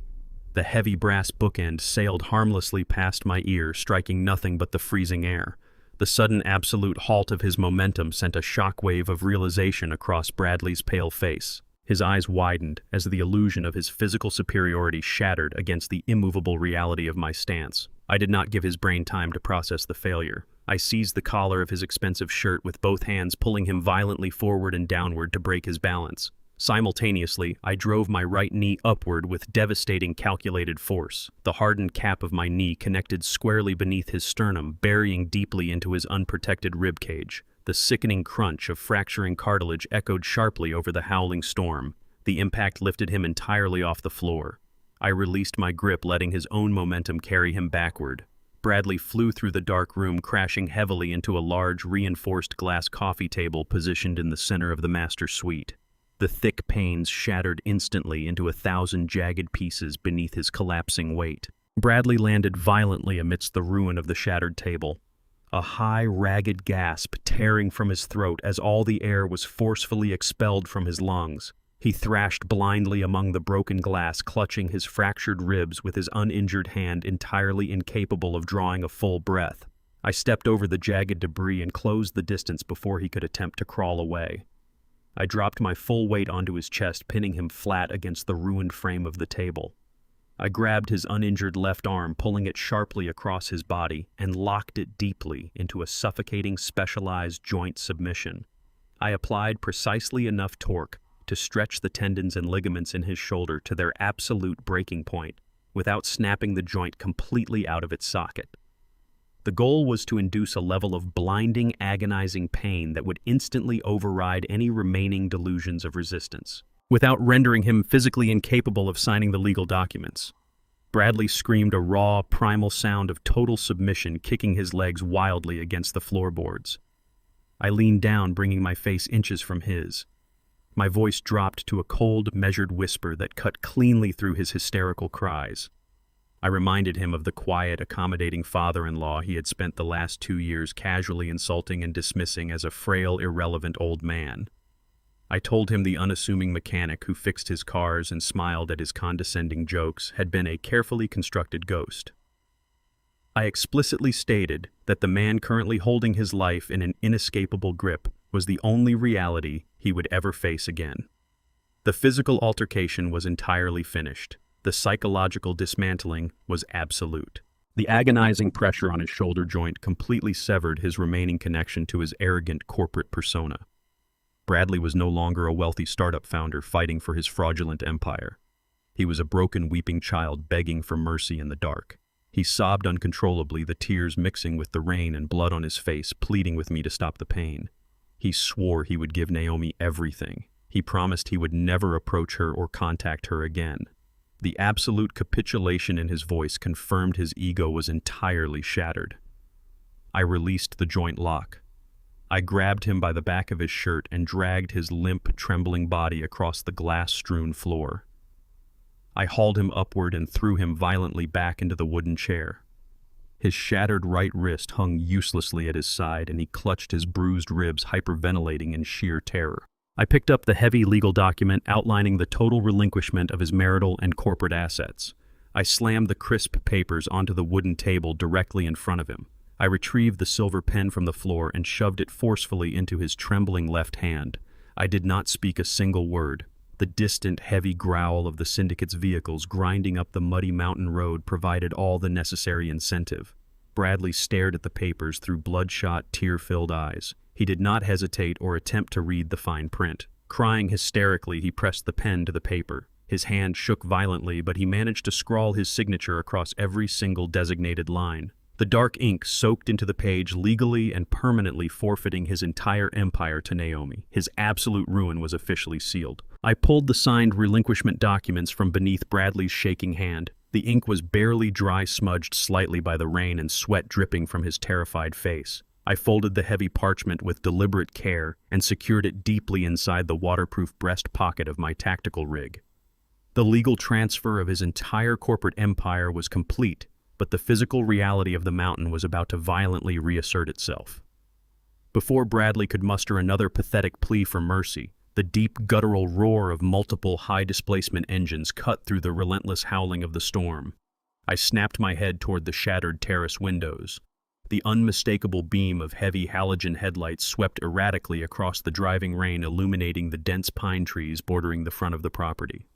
The heavy brass bookend sailed harmlessly past my ear, striking nothing but the freezing air. The sudden absolute halt of his momentum sent a shockwave of realization across Bradley's pale face. His eyes widened as the illusion of his physical superiority shattered against the immovable reality of my stance. I did not give his brain time to process the failure. I seized the collar of his expensive shirt with both hands, pulling him violently forward and downward to break his balance. Simultaneously, I drove my right knee upward with devastating calculated force. The hardened cap of my knee connected squarely beneath his sternum, burying deeply into his unprotected ribcage. The sickening crunch of fracturing cartilage echoed sharply over the howling storm. The impact lifted him entirely off the floor. I released my grip, letting his own momentum carry him backward. Bradley flew through the dark room, crashing heavily into a large, reinforced glass coffee table positioned in the center of the master suite. The thick panes shattered instantly into 1,000 jagged pieces beneath his collapsing weight. Bradley landed violently amidst the ruin of the shattered table, a high, ragged gasp tearing from his throat as all the air was forcefully expelled from his lungs. He thrashed blindly among the broken glass, clutching his fractured ribs with his uninjured hand, entirely incapable of drawing a full breath. I stepped over the jagged debris and closed the distance before he could attempt to crawl away. I dropped my full weight onto his chest, pinning him flat against the ruined frame of the table. I grabbed his uninjured left arm, pulling it sharply across his body, and locked it deeply into a suffocating, specialized joint submission. I applied precisely enough torque to stretch the tendons and ligaments in his shoulder to their absolute breaking point, without snapping the joint completely out of its socket. The goal was to induce a level of blinding, agonizing pain that would instantly override any remaining delusions of resistance, without rendering him physically incapable of signing the legal documents. Bradley screamed a raw, primal sound of total submission, kicking his legs wildly against the floorboards. I leaned down, bringing my face inches from his. My voice dropped to a cold, measured whisper that cut cleanly through his hysterical cries. I reminded him of the quiet, accommodating father-in-law he had spent the last 2 years casually insulting and dismissing as a frail, irrelevant old man. I told him the unassuming mechanic who fixed his cars and smiled at his condescending jokes had been a carefully constructed ghost. I explicitly stated that the man currently holding his life in an inescapable grip was the only reality he would ever face again. The physical altercation was entirely finished. The psychological dismantling was absolute. The agonizing pressure on his shoulder joint completely severed his remaining connection to his arrogant corporate persona. Bradley was no longer a wealthy startup founder fighting for his fraudulent empire. He was a broken, weeping child begging for mercy in the dark. He sobbed uncontrollably, the tears mixing with the rain and blood on his face, pleading with me to stop the pain. He swore he would give Naomi everything. He promised he would never approach her or contact her again. The absolute capitulation in his voice confirmed his ego was entirely shattered. I released the joint lock. I grabbed him by the back of his shirt and dragged his limp, trembling body across the glass-strewn floor. I hauled him upward and threw him violently back into the wooden chair. His shattered right wrist hung uselessly at his side, and he clutched his bruised ribs, hyperventilating in sheer terror. I picked up the heavy legal document outlining the total relinquishment of his marital and corporate assets. I slammed the crisp papers onto the wooden table directly in front of him. I retrieved the silver pen from the floor and shoved it forcefully into his trembling left hand. I did not speak a single word. The distant, heavy growl of the syndicate's vehicles grinding up the muddy mountain road provided all the necessary incentive. Bradley stared at the papers through bloodshot, tear-filled eyes. He did not hesitate or attempt to read the fine print. Crying hysterically, he pressed the pen to the paper. His hand shook violently, but he managed to scrawl his signature across every single designated line. The dark ink soaked into the page, legally and permanently forfeiting his entire empire to Naomi. His absolute ruin was officially sealed. I pulled the signed relinquishment documents from beneath Bradley's shaking hand. The ink was barely dry, smudged slightly by the rain and sweat dripping from his terrified face. I folded the heavy parchment with deliberate care and secured it deeply inside the waterproof breast pocket of my tactical rig. The legal transfer of his entire corporate empire was complete, but the physical reality of the mountain was about to violently reassert itself. Before Bradley could muster another pathetic plea for mercy, the deep guttural roar of multiple high-displacement engines cut through the relentless howling of the storm. I snapped my head toward the shattered terrace windows. The unmistakable beam of heavy halogen headlights swept erratically across the driving rain, illuminating the dense pine trees bordering the front of the property.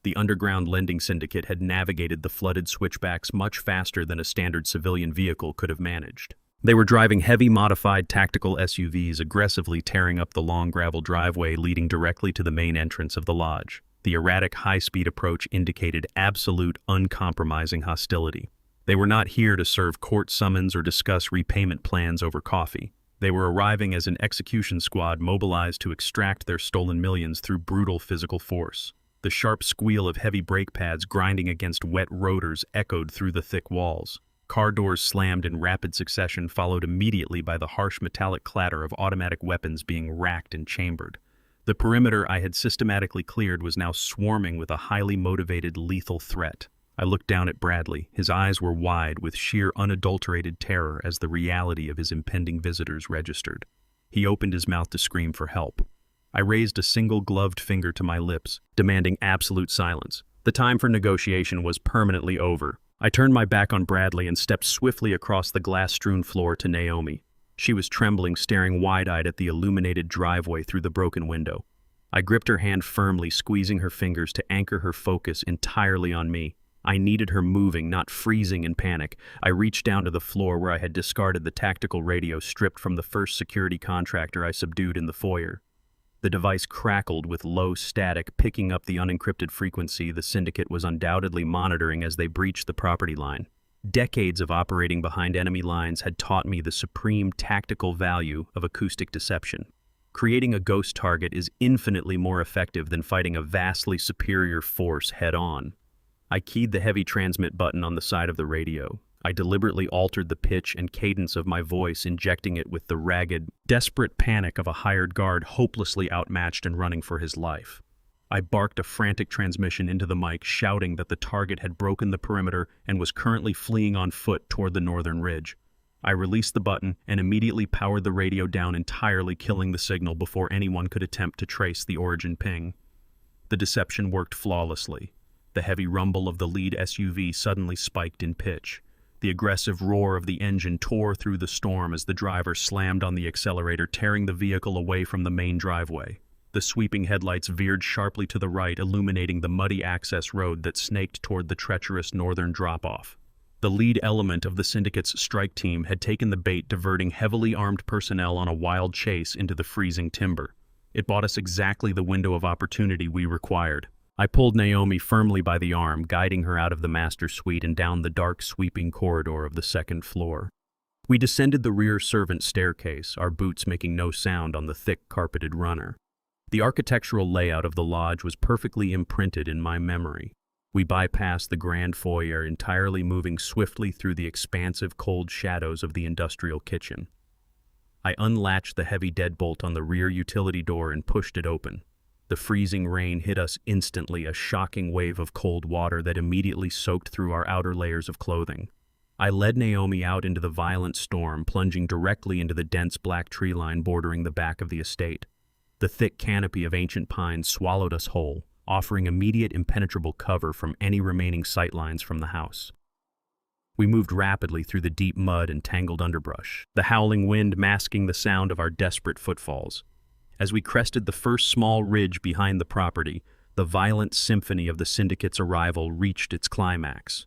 The underground lending syndicate had navigated the flooded switchbacks much faster than a standard civilian vehicle could have managed. They were driving heavy modified tactical SUVs, aggressively tearing up the long gravel driveway leading directly to the main entrance of the lodge. The erratic high-speed approach indicated absolute, uncompromising hostility. They were not here to serve court summons or discuss repayment plans over coffee. They were arriving as an execution squad mobilized to extract their stolen millions through brutal physical force. The sharp squeal of heavy brake pads grinding against wet rotors echoed through the thick walls. Car doors slammed in rapid succession, followed immediately by the harsh metallic clatter of automatic weapons being racked and chambered. The perimeter I had systematically cleared was now swarming with a highly motivated, lethal threat. I looked down at Bradley. His eyes were wide with sheer, unadulterated terror as the reality of his impending visitors registered. He opened his mouth to scream for help. I raised a single gloved finger to my lips, demanding absolute silence. The time for negotiation was permanently over. I turned my back on Bradley and stepped swiftly across the glass-strewn floor to Naomi. She was trembling, staring wide-eyed at the illuminated driveway through the broken window. I gripped her hand firmly, squeezing her fingers to anchor her focus entirely on me. I needed her moving, not freezing in panic. I reached down to the floor where I had discarded the tactical radio stripped from the first security contractor I subdued in the foyer. The device crackled with low static, picking up the unencrypted frequency the syndicate was undoubtedly monitoring as they breached the property line. Decades of operating behind enemy lines had taught me the supreme tactical value of acoustic deception. Creating a ghost target is infinitely more effective than fighting a vastly superior force head-on. I keyed the heavy transmit button on the side of the radio. I deliberately altered the pitch and cadence of my voice, injecting it with the ragged, desperate panic of a hired guard hopelessly outmatched and running for his life. I barked a frantic transmission into the mic, shouting that the target had broken the perimeter and was currently fleeing on foot toward the northern ridge. I released the button and immediately powered the radio down entirely, killing the signal before anyone could attempt to trace the origin ping. The deception worked flawlessly. The heavy rumble of the lead SUV suddenly spiked in pitch. The aggressive roar of the engine tore through the storm as the driver slammed on the accelerator, tearing the vehicle away from the main driveway. The sweeping headlights veered sharply to the right, illuminating the muddy access road that snaked toward the treacherous northern drop-off. The lead element of the syndicate's strike team had taken the bait, diverting heavily armed personnel on a wild chase into the freezing timber. It bought us exactly the window of opportunity we required. I pulled Naomi firmly by the arm, guiding her out of the master suite and down the dark, sweeping corridor of the second floor. We descended the rear servant staircase, our boots making no sound on the thick, carpeted runner. The architectural layout of the lodge was perfectly imprinted in my memory. We bypassed the grand foyer, entirely moving swiftly through the expansive, cold shadows of the industrial kitchen. I unlatched the heavy deadbolt on the rear utility door and pushed it open. The freezing rain hit us instantly, a shocking wave of cold water that immediately soaked through our outer layers of clothing. I led Naomi out into the violent storm, plunging directly into the dense black tree line bordering the back of the estate. The thick canopy of ancient pines swallowed us whole, offering immediate impenetrable cover from any remaining sightlines from the house. We moved rapidly through the deep mud and tangled underbrush, the howling wind masking the sound of our desperate footfalls. As we crested the first small ridge behind the property, the violent symphony of the syndicate's arrival reached its climax.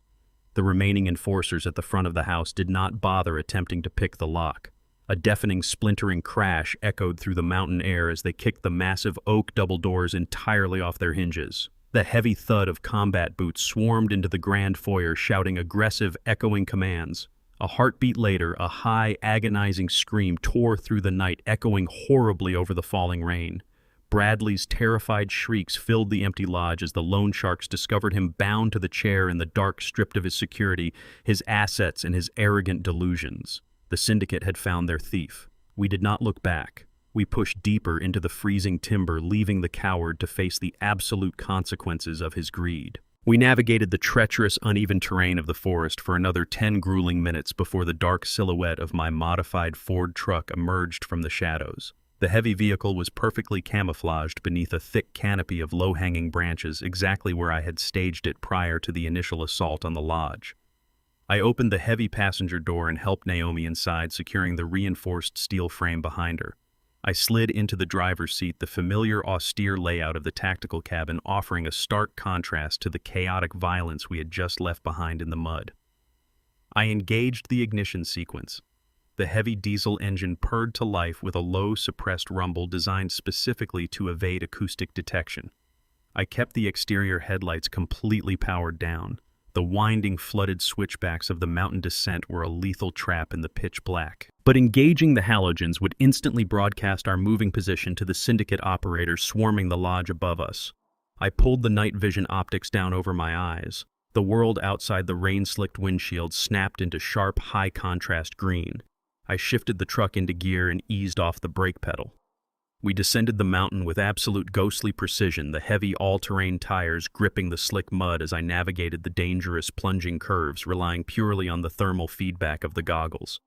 The remaining enforcers at the front of the house did not bother attempting to pick the lock. A deafening, splintering crash echoed through the mountain air as they kicked the massive oak double doors entirely off their hinges. The heavy thud of combat boots swarmed into the grand foyer, shouting aggressive, echoing commands. A heartbeat later, a high, agonizing scream tore through the night, echoing horribly over the falling rain. Bradley's terrified shrieks filled the empty lodge as the loan sharks discovered him bound to the chair in the dark, stripped of his security, his assets, and his arrogant delusions. The syndicate had found their thief. We did not look back. We pushed deeper into the freezing timber, leaving the coward to face the absolute consequences of his greed. We navigated the treacherous, uneven terrain of the forest for another 10 grueling minutes before the dark silhouette of my modified Ford truck emerged from the shadows. The heavy vehicle was perfectly camouflaged beneath a thick canopy of low-hanging branches, exactly where I had staged it prior to the initial assault on the lodge. I opened the heavy passenger door and helped Naomi inside, securing the reinforced steel frame behind her. I slid into the driver's seat, the familiar, austere layout of the tactical cabin offering a stark contrast to the chaotic violence we had just left behind in the mud. I engaged the ignition sequence. The heavy diesel engine purred to life with a low, suppressed rumble designed specifically to evade acoustic detection. I kept the exterior headlights completely powered down. The winding, flooded switchbacks of the mountain descent were a lethal trap in the pitch black. But engaging the halogens would instantly broadcast our moving position to the syndicate operators swarming the lodge above us. I pulled the night vision optics down over my eyes. The world outside the rain-slicked windshield snapped into sharp, high-contrast green. I shifted the truck into gear and eased off the brake pedal. We descended the mountain with absolute ghostly precision, the heavy all-terrain tires gripping the slick mud as I navigated the dangerous plunging curves, relying purely on the thermal feedback of the goggles.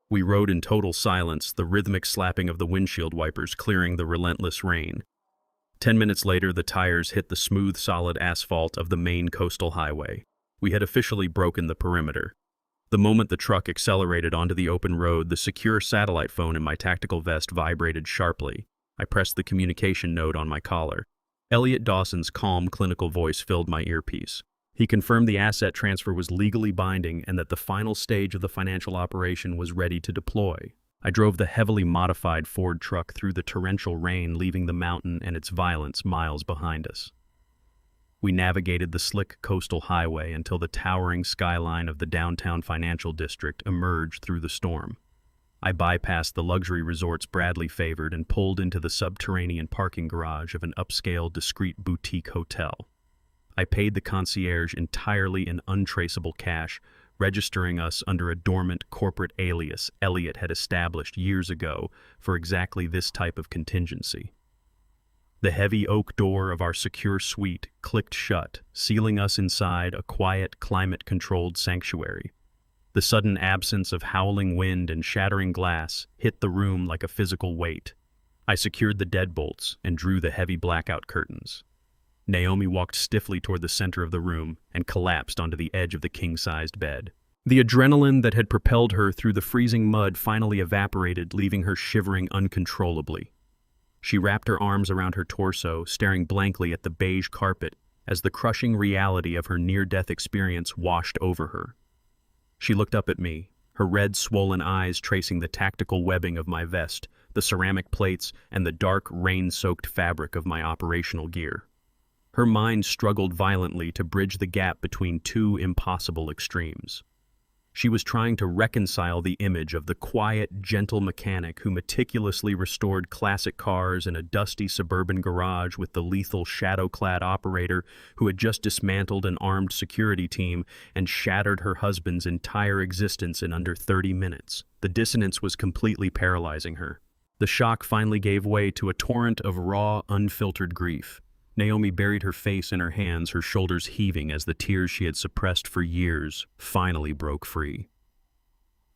We rode in total silence, the rhythmic slapping of the windshield wipers clearing the relentless rain. 10 minutes later, the tires hit the smooth, solid asphalt of the main coastal highway. We had officially broken the perimeter. The moment the truck accelerated onto the open road, the secure satellite phone in my tactical vest vibrated sharply. I pressed the communication node on my collar. Elliot Dawson's calm, clinical voice filled my earpiece. He confirmed the asset transfer was legally binding and that the final stage of the financial operation was ready to deploy. I drove the heavily modified Ford truck through the torrential rain, leaving the mountain and its violence miles behind us. We navigated the slick coastal highway until the towering skyline of the downtown financial district emerged through the storm. I bypassed the luxury resorts Bradley favored and pulled into the subterranean parking garage of an upscale, discreet boutique hotel. I paid the concierge entirely in untraceable cash, registering us under a dormant corporate alias Elliot had established years ago for exactly this type of contingency. The heavy oak door of our secure suite clicked shut, sealing us inside a quiet, climate-controlled sanctuary. The sudden absence of howling wind and shattering glass hit the room like a physical weight. I secured the deadbolts and drew the heavy blackout curtains. Naomi walked stiffly toward the center of the room and collapsed onto the edge of the king-sized bed. The adrenaline that had propelled her through the freezing mud finally evaporated, leaving her shivering uncontrollably. She wrapped her arms around her torso, staring blankly at the beige carpet as the crushing reality of her near-death experience washed over her. She looked up at me, her red, swollen eyes tracing the tactical webbing of my vest, the ceramic plates, and the dark, rain-soaked fabric of my operational gear. Her mind struggled violently to bridge the gap between two impossible extremes. She was trying to reconcile the image of the quiet, gentle mechanic who meticulously restored classic cars in a dusty suburban garage with the lethal shadow-clad operator who had just dismantled an armed security team and shattered her husband's entire existence in under 30 minutes. The dissonance was completely paralyzing her. The shock finally gave way to a torrent of raw, unfiltered grief. Naomi buried her face in her hands, her shoulders heaving as the tears she had suppressed for years finally broke free.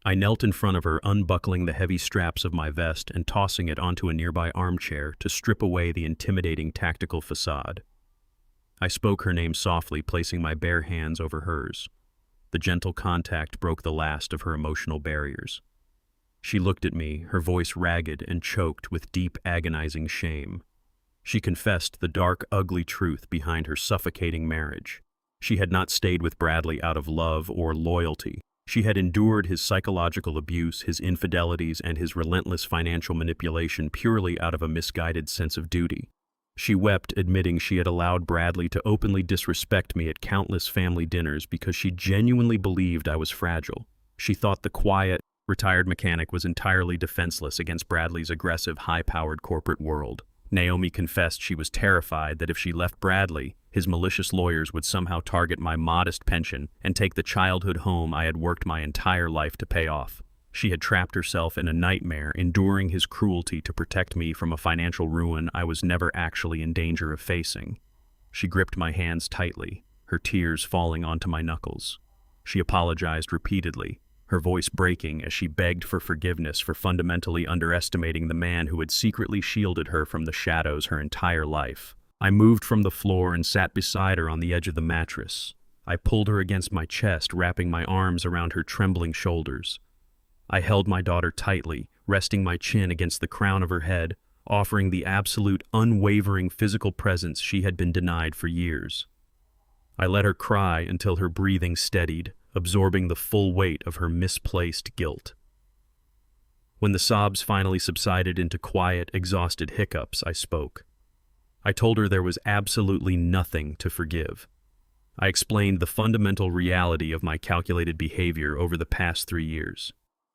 I knelt in front of her, unbuckling the heavy straps of my vest and tossing it onto a nearby armchair to strip away the intimidating tactical facade. I spoke her name softly, placing my bare hands over hers. The gentle contact broke the last of her emotional barriers. She looked at me, her voice ragged and choked with deep, agonizing shame. She confessed the dark, ugly truth behind her suffocating marriage. She had not stayed with Bradley out of love or loyalty. She had endured his psychological abuse, his infidelities, and his relentless financial manipulation purely out of a misguided sense of duty. She wept, admitting she had allowed Bradley to openly disrespect me at countless family dinners because she genuinely believed I was fragile. She thought the quiet, retired mechanic was entirely defenseless against Bradley's aggressive, high-powered corporate world. Naomi confessed she was terrified that if she left Bradley, his malicious lawyers would somehow target my modest pension and take the childhood home I had worked my entire life to pay off. She had trapped herself in a nightmare, enduring his cruelty to protect me from a financial ruin I was never actually in danger of facing. She gripped my hands tightly, her tears falling onto my knuckles. She apologized repeatedly, her voice breaking as she begged for forgiveness for fundamentally underestimating the man who had secretly shielded her from the shadows her entire life. I moved from the floor and sat beside her on the edge of the mattress. I pulled her against my chest, wrapping my arms around her trembling shoulders. I held my daughter tightly, resting my chin against the crown of her head, offering the absolute, unwavering physical presence she had been denied for years. I let her cry until her breathing steadied, absorbing the full weight of her misplaced guilt. When the sobs finally subsided into quiet, exhausted hiccups, I spoke. I told her there was absolutely nothing to forgive. I explained the fundamental reality of my calculated behavior over the past 3 years.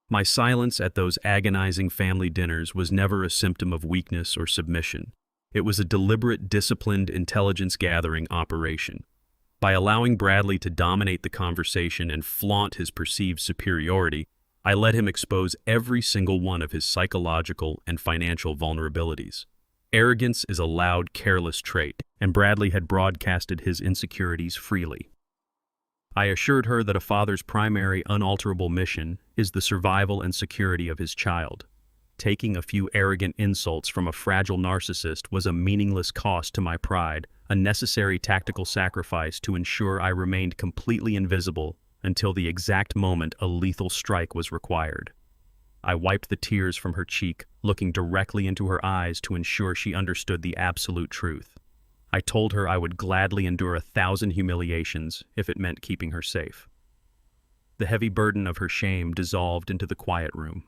My silence at those agonizing family dinners was never a symptom of weakness or submission. It was a deliberate, disciplined intelligence-gathering operation. By allowing Bradley to dominate the conversation and flaunt his perceived superiority, I let him expose every single one of his psychological and financial vulnerabilities. Arrogance is a loud, careless trait, and Bradley had broadcasted his insecurities freely. I assured her that a father's primary, unalterable mission is the survival and security of his child. Taking a few arrogant insults from a fragile narcissist was a meaningless cost to my pride, a necessary tactical sacrifice to ensure I remained completely invisible until the exact moment a lethal strike was required. I wiped the tears from her cheek, looking directly into her eyes to ensure she understood the absolute truth. I told her I would gladly endure 1,000 humiliations if it meant keeping her safe. The heavy burden of her shame dissolved into the quiet room.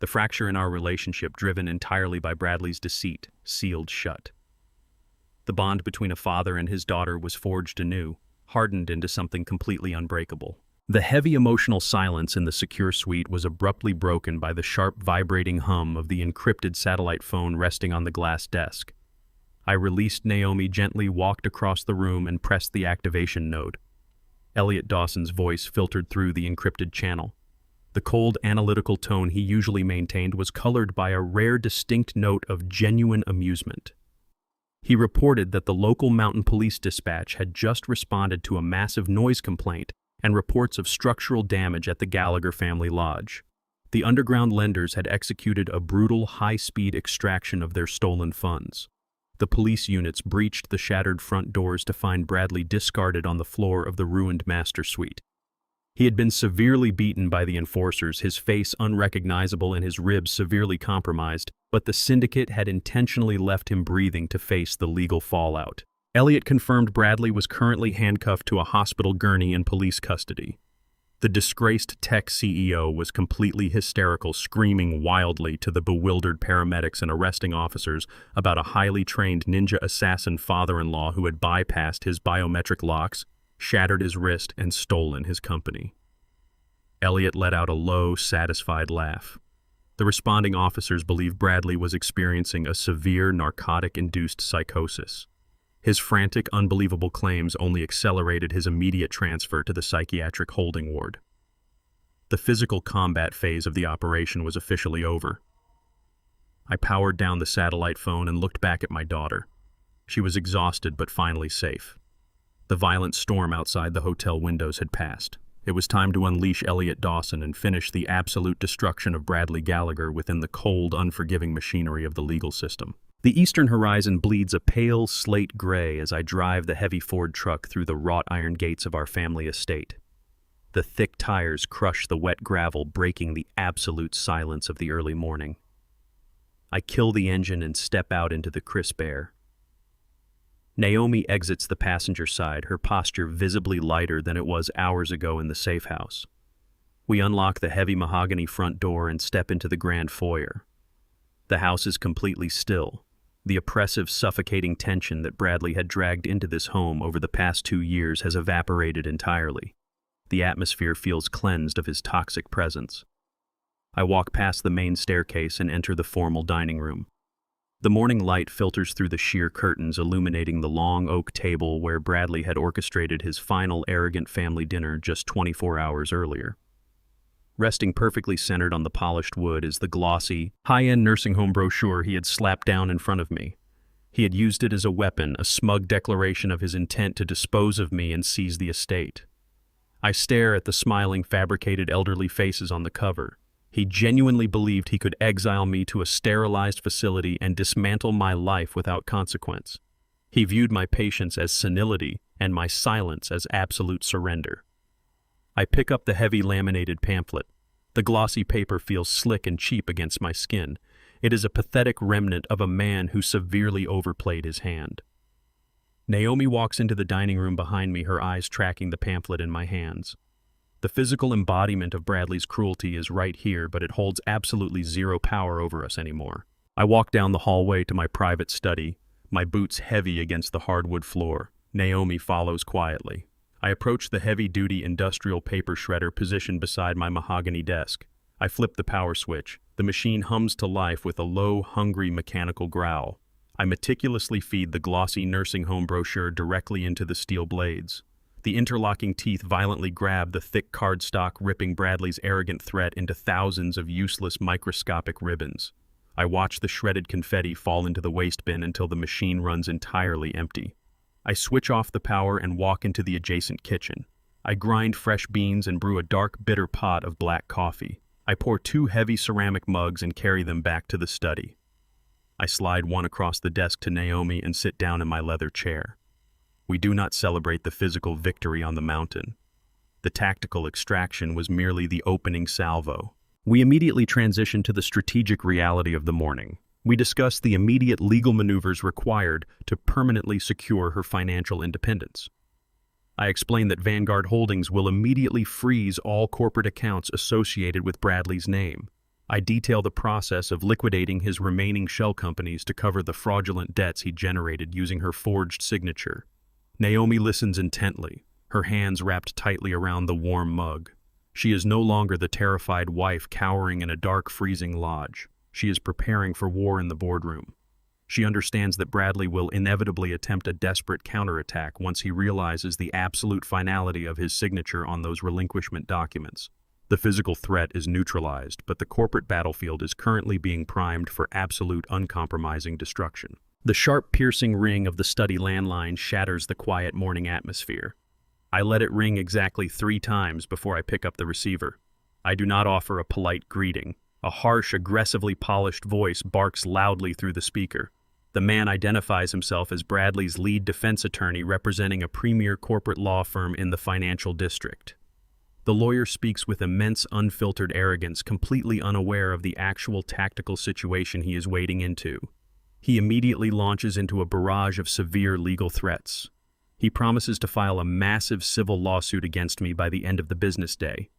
The fracture in our relationship, driven entirely by Bradley's deceit, sealed shut. The bond between a father and his daughter was forged anew, hardened into something completely unbreakable. The heavy emotional silence in the secure suite was abruptly broken by the sharp vibrating hum of the encrypted satellite phone resting on the glass desk. I released Naomi, gently walked across the room and pressed the activation node. Elliot Dawson's voice filtered through the encrypted channel. The cold, analytical tone he usually maintained was colored by a rare, distinct note of genuine amusement. He reported that the local mountain police dispatch had just responded to a massive noise complaint and reports of structural damage at the Gallagher family lodge. The underground lenders had executed a brutal, high-speed extraction of their stolen funds. The police units breached the shattered front doors to find Bradley discarded on the floor of the ruined master suite. He had been severely beaten by the enforcers, his face unrecognizable and his ribs severely compromised, but the syndicate had intentionally left him breathing to face the legal fallout. Elliot confirmed Bradley was currently handcuffed to a hospital gurney in police custody. The disgraced tech CEO was completely hysterical, screaming wildly to the bewildered paramedics and arresting officers about a highly trained ninja assassin father-in-law who had bypassed his biometric locks, shattered his wrist, and stolen his company. Elliot let out a low, satisfied laugh. The responding officers believed Bradley was experiencing a severe narcotic-induced psychosis. His frantic, unbelievable claims only accelerated his immediate transfer to the psychiatric holding ward. The physical combat phase of the operation was officially over. I powered down the satellite phone and looked back at my daughter. She was exhausted but finally safe. The violent storm outside the hotel windows had passed. It was time to unleash Elliot Dawson and finish the absolute destruction of Bradley Gallagher within the cold, unforgiving machinery of the legal system. The eastern horizon bleeds a pale slate gray as I drive the heavy Ford truck through the wrought iron gates of our family estate. The thick tires crush the wet gravel, breaking the absolute silence of the early morning. I kill the engine and step out into the crisp air. Naomi exits the passenger side, her posture visibly lighter than it was hours ago in the safe house. We unlock the heavy mahogany front door and step into the grand foyer. The house is completely still. The oppressive, suffocating tension that Bradley had dragged into this home over the past 2 years has evaporated entirely. The atmosphere feels cleansed of his toxic presence. I walk past the main staircase and enter the formal dining room. The morning light filters through the sheer curtains, illuminating the long oak table where Bradley had orchestrated his final arrogant family dinner just 24 hours earlier. Resting perfectly centered on the polished wood is the glossy, high-end nursing home brochure he had slapped down in front of me. He had used it as a weapon, a smug declaration of his intent to dispose of me and seize the estate. I stare at the smiling, fabricated elderly faces on the cover. He genuinely believed he could exile me to a sterilized facility and dismantle my life without consequence. He viewed my patience as senility and my silence as absolute surrender. I pick up the heavy laminated pamphlet. The glossy paper feels slick and cheap against my skin. It is a pathetic remnant of a man who severely overplayed his hand. Naomi walks into the dining room behind me, her eyes tracking the pamphlet in my hands. The physical embodiment of Bradley's cruelty is right here, but it holds absolutely zero power over us anymore. I walk down the hallway to my private study, my boots heavy against the hardwood floor. Naomi follows quietly. I approach the heavy-duty industrial paper shredder positioned beside my mahogany desk. I flip the power switch. The machine hums to life with a low, hungry mechanical growl. I meticulously feed the glossy nursing home brochure directly into the steel blades. The interlocking teeth violently grab the thick cardstock, ripping Bradley's arrogant threat into thousands of useless microscopic ribbons. I watch the shredded confetti fall into the waste bin until the machine runs entirely empty. I switch off the power and walk into the adjacent kitchen. I grind fresh beans and brew a dark, bitter pot of black coffee. I pour 2 heavy ceramic mugs and carry them back to the study. I slide one across the desk to Naomi and sit down in my leather chair. We do not celebrate the physical victory on the mountain. The tactical extraction was merely the opening salvo. We immediately transition to the strategic reality of the morning. We discuss the immediate legal maneuvers required to permanently secure her financial independence. I explain that Vanguard Holdings will immediately freeze all corporate accounts associated with Bradley's name. I detail the process of liquidating his remaining shell companies to cover the fraudulent debts he generated using her forged signature. Naomi listens intently, her hands wrapped tightly around the warm mug. She is no longer the terrified wife cowering in a dark, freezing lodge. She is preparing for war in the boardroom. She understands that Bradley will inevitably attempt a desperate counterattack once he realizes the absolute finality of his signature on those relinquishment documents. The physical threat is neutralized, but the corporate battlefield is currently being primed for absolute, uncompromising destruction. The sharp, piercing ring of the study landline shatters the quiet morning atmosphere. I let it ring exactly 3 times before I pick up the receiver. I do not offer a polite greeting. A harsh, aggressively polished voice barks loudly through the speaker. The man identifies himself as Bradley's lead defense attorney representing a premier corporate law firm in the financial district. The lawyer speaks with immense, unfiltered arrogance, completely unaware of the actual tactical situation he is wading into. He immediately launches into a barrage of severe legal threats. He promises to file a massive civil lawsuit against me by the end of the business day.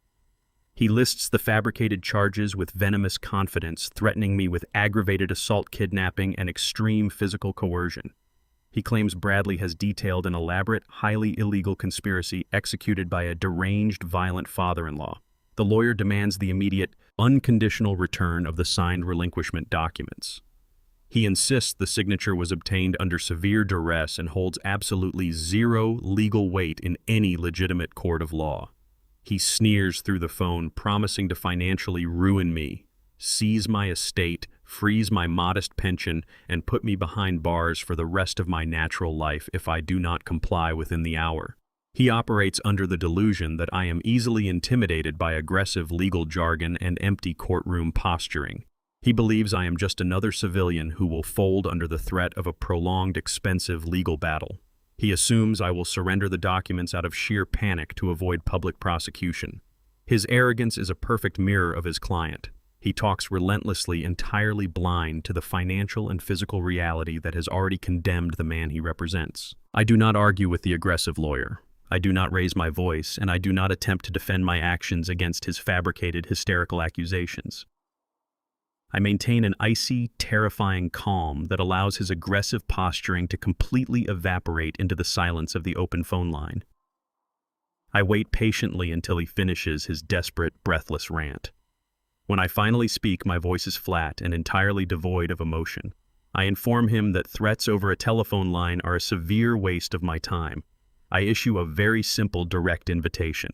He lists the fabricated charges with venomous confidence, threatening me with aggravated assault, kidnapping, and extreme physical coercion. He claims Bradley has detailed an elaborate, highly illegal conspiracy executed by a deranged, violent father-in-law. The lawyer demands the immediate, unconditional return of the signed relinquishment documents. He insists the signature was obtained under severe duress and holds absolutely zero legal weight in any legitimate court of law. He sneers through the phone, promising to financially ruin me, seize my estate, freeze my modest pension, and put me behind bars for the rest of my natural life if I do not comply within the hour. He operates under the delusion that I am easily intimidated by aggressive legal jargon and empty courtroom posturing. He believes I am just another civilian who will fold under the threat of a prolonged, expensive legal battle. He assumes I will surrender the documents out of sheer panic to avoid public prosecution. His arrogance is a perfect mirror of his client. He talks relentlessly, entirely blind to the financial and physical reality that has already condemned the man he represents. I do not argue with the aggressive lawyer. I do not raise my voice, and I do not attempt to defend my actions against his fabricated, hysterical accusations. I maintain an icy, terrifying calm that allows his aggressive posturing to completely evaporate into the silence of the open phone line. I wait patiently until he finishes his desperate, breathless rant. When I finally speak, my voice is flat and entirely devoid of emotion. I inform him that threats over a telephone line are a severe waste of my time. I issue a very simple, direct invitation.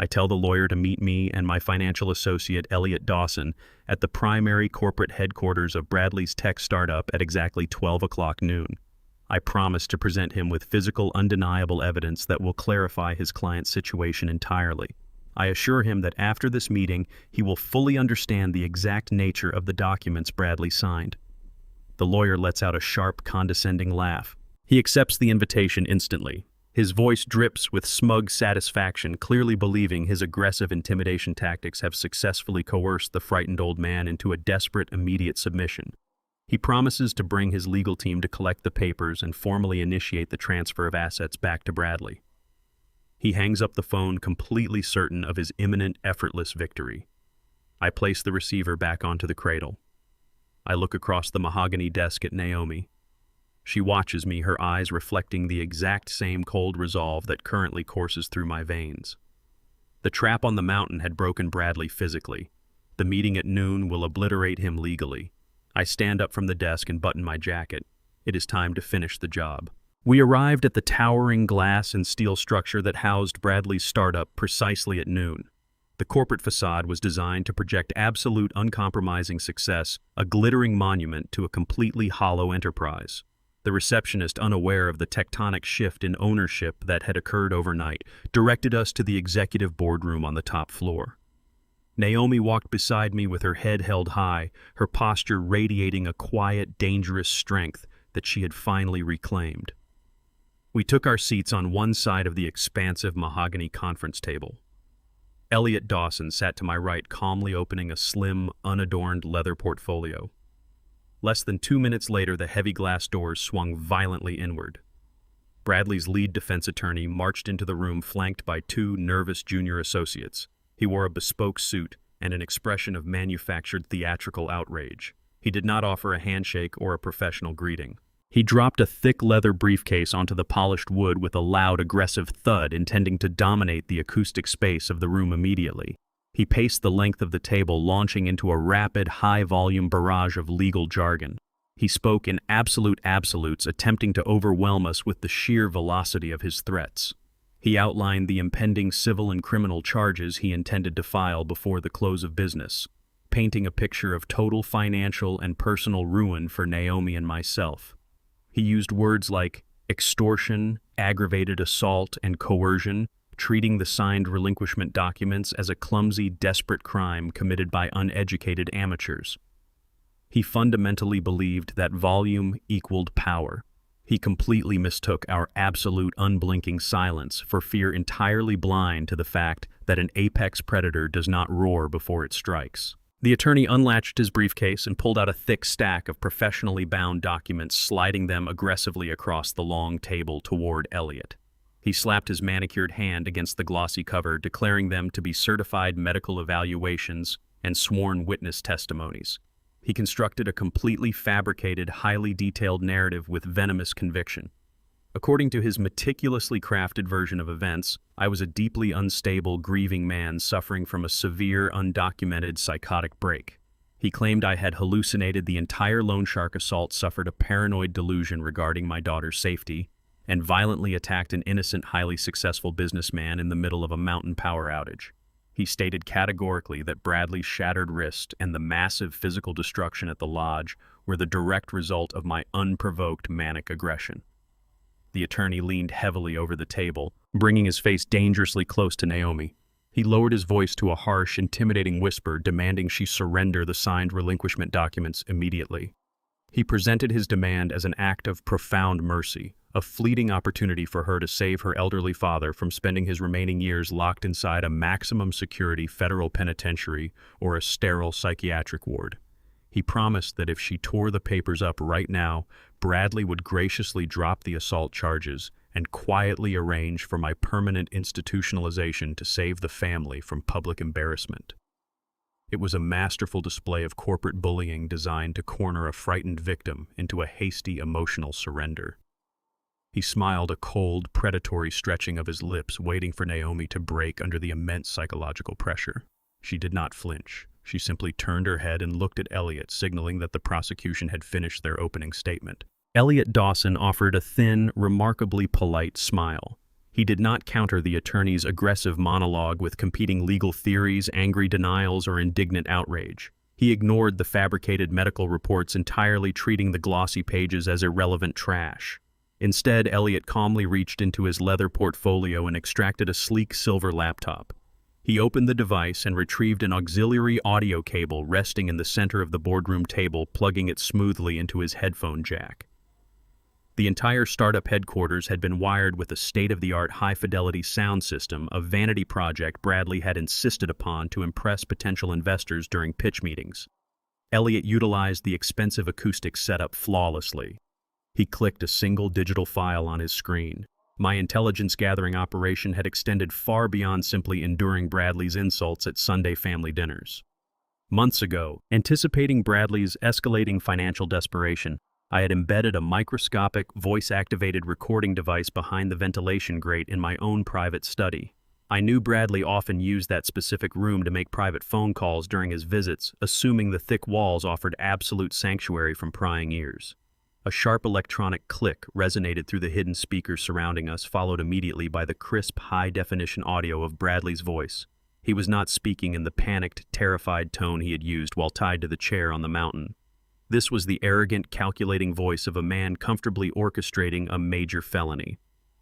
I tell the lawyer to meet me and my financial associate, Elliot Dawson, at the primary corporate headquarters of Bradley's tech startup at exactly 12 o'clock noon. I promise to present him with physical, undeniable evidence that will clarify his client's situation entirely. I assure him that after this meeting, he will fully understand the exact nature of the documents Bradley signed. The lawyer lets out a sharp, condescending laugh. He accepts the invitation instantly. His voice drips with smug satisfaction, clearly believing his aggressive intimidation tactics have successfully coerced the frightened old man into a desperate, immediate submission. He promises to bring his legal team to collect the papers and formally initiate the transfer of assets back to Bradley. He hangs up the phone, completely certain of his imminent, effortless victory. I place the receiver back onto the cradle. I look across the mahogany desk at Naomi. She watches me, her eyes reflecting the exact same cold resolve that currently courses through my veins. The trap on the mountain had broken Bradley physically. The meeting at noon will obliterate him legally. I stand up from the desk and button my jacket. It is time to finish the job. We arrived at the towering glass and steel structure that housed Bradley's startup precisely at noon. The corporate facade was designed to project absolute, uncompromising success, a glittering monument to a completely hollow enterprise. The receptionist, unaware of the tectonic shift in ownership that had occurred overnight, directed us to the executive boardroom on the top floor. Naomi walked beside me with her head held high, her posture radiating a quiet, dangerous strength that she had finally reclaimed. We took our seats on one side of the expansive mahogany conference table. Elliot Dawson sat to my right, calmly opening a slim, unadorned leather portfolio. Less than 2 minutes later, the heavy glass doors swung violently inward. Bradley's lead defense attorney marched into the room, flanked by 2 nervous junior associates. He wore a bespoke suit and an expression of manufactured theatrical outrage. He did not offer a handshake or a professional greeting. He dropped a thick leather briefcase onto the polished wood with a loud, aggressive thud, intending to dominate the acoustic space of the room immediately. He paced the length of the table, launching into a rapid, high-volume barrage of legal jargon. He spoke in absolute absolutes, attempting to overwhelm us with the sheer velocity of his threats. He outlined the impending civil and criminal charges he intended to file before the close of business, painting a picture of total financial and personal ruin for Naomi and myself. He used words like extortion, aggravated assault, and coercion, treating the signed relinquishment documents as a clumsy, desperate crime committed by uneducated amateurs. He fundamentally believed that volume equaled power. He completely mistook our absolute, unblinking silence for fear entirely blind to the fact that an apex predator does not roar before it strikes. The attorney unlatched his briefcase and pulled out a thick stack of professionally bound documents, sliding them aggressively across the long table toward Elliot. He slapped his manicured hand against the glossy cover, declaring them to be certified medical evaluations and sworn witness testimonies. He constructed a completely fabricated, highly detailed narrative with venomous conviction. According to his meticulously crafted version of events, I was a deeply unstable, grieving man suffering from a severe, undocumented psychotic break. He claimed I had hallucinated the entire loan shark assault, suffered a paranoid delusion regarding my daughter's safety, and violently attacked an innocent, highly successful businessman in the middle of a mountain power outage. He stated categorically that Bradley's shattered wrist and the massive physical destruction at the lodge were the direct result of my unprovoked manic aggression. The attorney leaned heavily over the table, bringing his face dangerously close to Naomi. He lowered his voice to a harsh, intimidating whisper, demanding she surrender the signed relinquishment documents immediately. He presented his demand as an act of profound mercy, a fleeting opportunity for her to save her elderly father from spending his remaining years locked inside a maximum security federal penitentiary or a sterile psychiatric ward. He promised that if she tore the papers up right now, Bradley would graciously drop the assault charges and quietly arrange for my permanent institutionalization to save the family from public embarrassment. It was a masterful display of corporate bullying designed to corner a frightened victim into a hasty emotional surrender. He smiled, a cold, predatory stretching of his lips, waiting for Naomi to break under the immense psychological pressure. She did not flinch. She simply turned her head and looked at Elliot, signaling that the prosecution had finished their opening statement. Elliot Dawson offered a thin, remarkably polite smile. He did not counter the attorney's aggressive monologue with competing legal theories, angry denials, or indignant outrage. He ignored the fabricated medical reports entirely, treating the glossy pages as irrelevant trash. Instead, Elliot calmly reached into his leather portfolio and extracted a sleek silver laptop. He opened the device and retrieved an auxiliary audio cable resting in the center of the boardroom table, plugging it smoothly into his headphone jack. The entire startup headquarters had been wired with a state-of-the-art high-fidelity sound system, a vanity project Bradley had insisted upon to impress potential investors during pitch meetings. Elliot utilized the expensive acoustic setup flawlessly. He clicked a single digital file on his screen. My intelligence-gathering operation had extended far beyond simply enduring Bradley's insults at Sunday family dinners. Months ago, anticipating Bradley's escalating financial desperation, I had embedded a microscopic, voice-activated recording device behind the ventilation grate in my own private study. I knew Bradley often used that specific room to make private phone calls during his visits, assuming the thick walls offered absolute sanctuary from prying ears. A sharp electronic click resonated through the hidden speakers surrounding us, followed immediately by the crisp, high-definition audio of Bradley's voice. He was not speaking in the panicked, terrified tone he had used while tied to the chair on the mountain. This was the arrogant, calculating voice of a man comfortably orchestrating a major felony.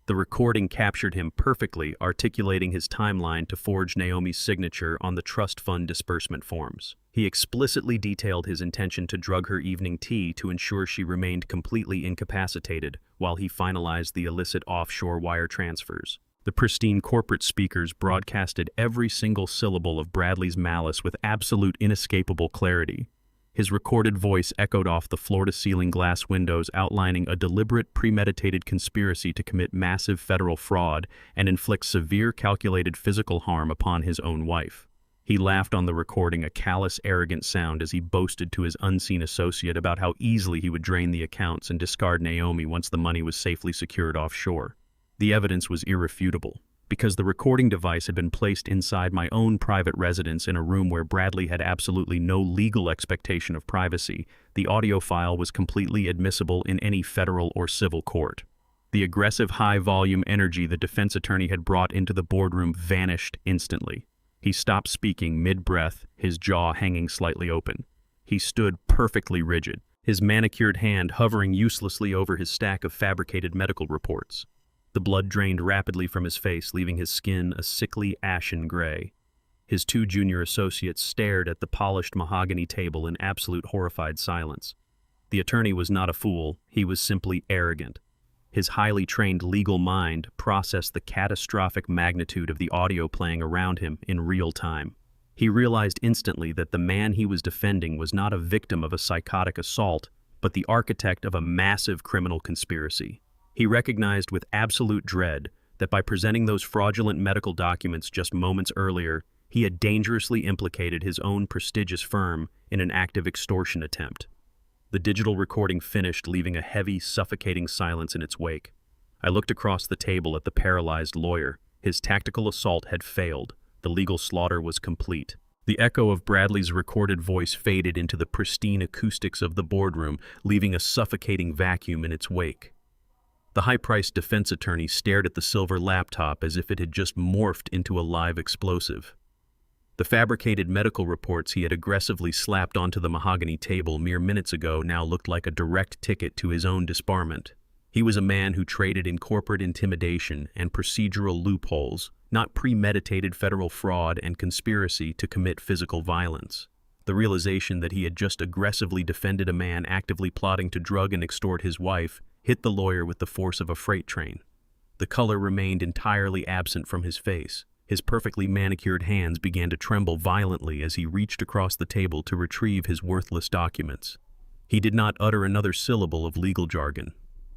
The recording captured him perfectly, articulating his timeline to forge Naomi's signature on the trust fund disbursement forms. He explicitly detailed his intention to drug her evening tea to ensure she remained completely incapacitated while he finalized the illicit offshore wire transfers. The pristine corporate speakers broadcasted every single syllable of Bradley's malice with absolute inescapable clarity. His recorded voice echoed off the floor-to-ceiling glass windows, outlining a deliberate, premeditated conspiracy to commit massive federal fraud and inflict severe, calculated physical harm upon his own wife. He laughed on the recording, a callous, arrogant sound as he boasted to his unseen associate about how easily he would drain the accounts and discard Naomi once the money was safely secured offshore. The evidence was irrefutable. Because the recording device had been placed inside my own private residence in a room where Bradley had absolutely no legal expectation of privacy, the audio file was completely admissible in any federal or civil court. The aggressive high-volume energy the defense attorney had brought into the boardroom vanished instantly. He stopped speaking mid-breath, his jaw hanging slightly open. He stood perfectly rigid, his manicured hand hovering uselessly over his stack of fabricated medical reports. The blood drained rapidly from his face, leaving his skin a sickly, ashen gray. His two junior associates stared at the polished mahogany table in absolute horrified silence. The attorney was not a fool, he was simply arrogant. His highly trained legal mind processed the catastrophic magnitude of the audio playing around him in real time. He realized instantly that the man he was defending was not a victim of a psychotic assault, but the architect of a massive criminal conspiracy. He recognized with absolute dread that by presenting those fraudulent medical documents just moments earlier, he had dangerously implicated his own prestigious firm in an active extortion attempt. The digital recording finished, leaving a heavy, suffocating silence in its wake. I looked across the table at the paralyzed lawyer. His tactical assault had failed. The legal slaughter was complete. The echo of Bradley's recorded voice faded into the pristine acoustics of the boardroom, leaving a suffocating vacuum in its wake. The high-priced defense attorney stared at the silver laptop as if it had just morphed into a live explosive. The fabricated medical reports he had aggressively slapped onto the mahogany table mere minutes ago now looked like a direct ticket to his own disbarment. He was a man who traded in corporate intimidation and procedural loopholes, not premeditated federal fraud and conspiracy to commit physical violence. The realization that he had just aggressively defended a man actively plotting to drug and extort his wife hit the lawyer with the force of a freight train. The color remained entirely absent from his face. His perfectly manicured hands began to tremble violently as he reached across the table to retrieve his worthless documents. He did not utter another syllable of legal jargon.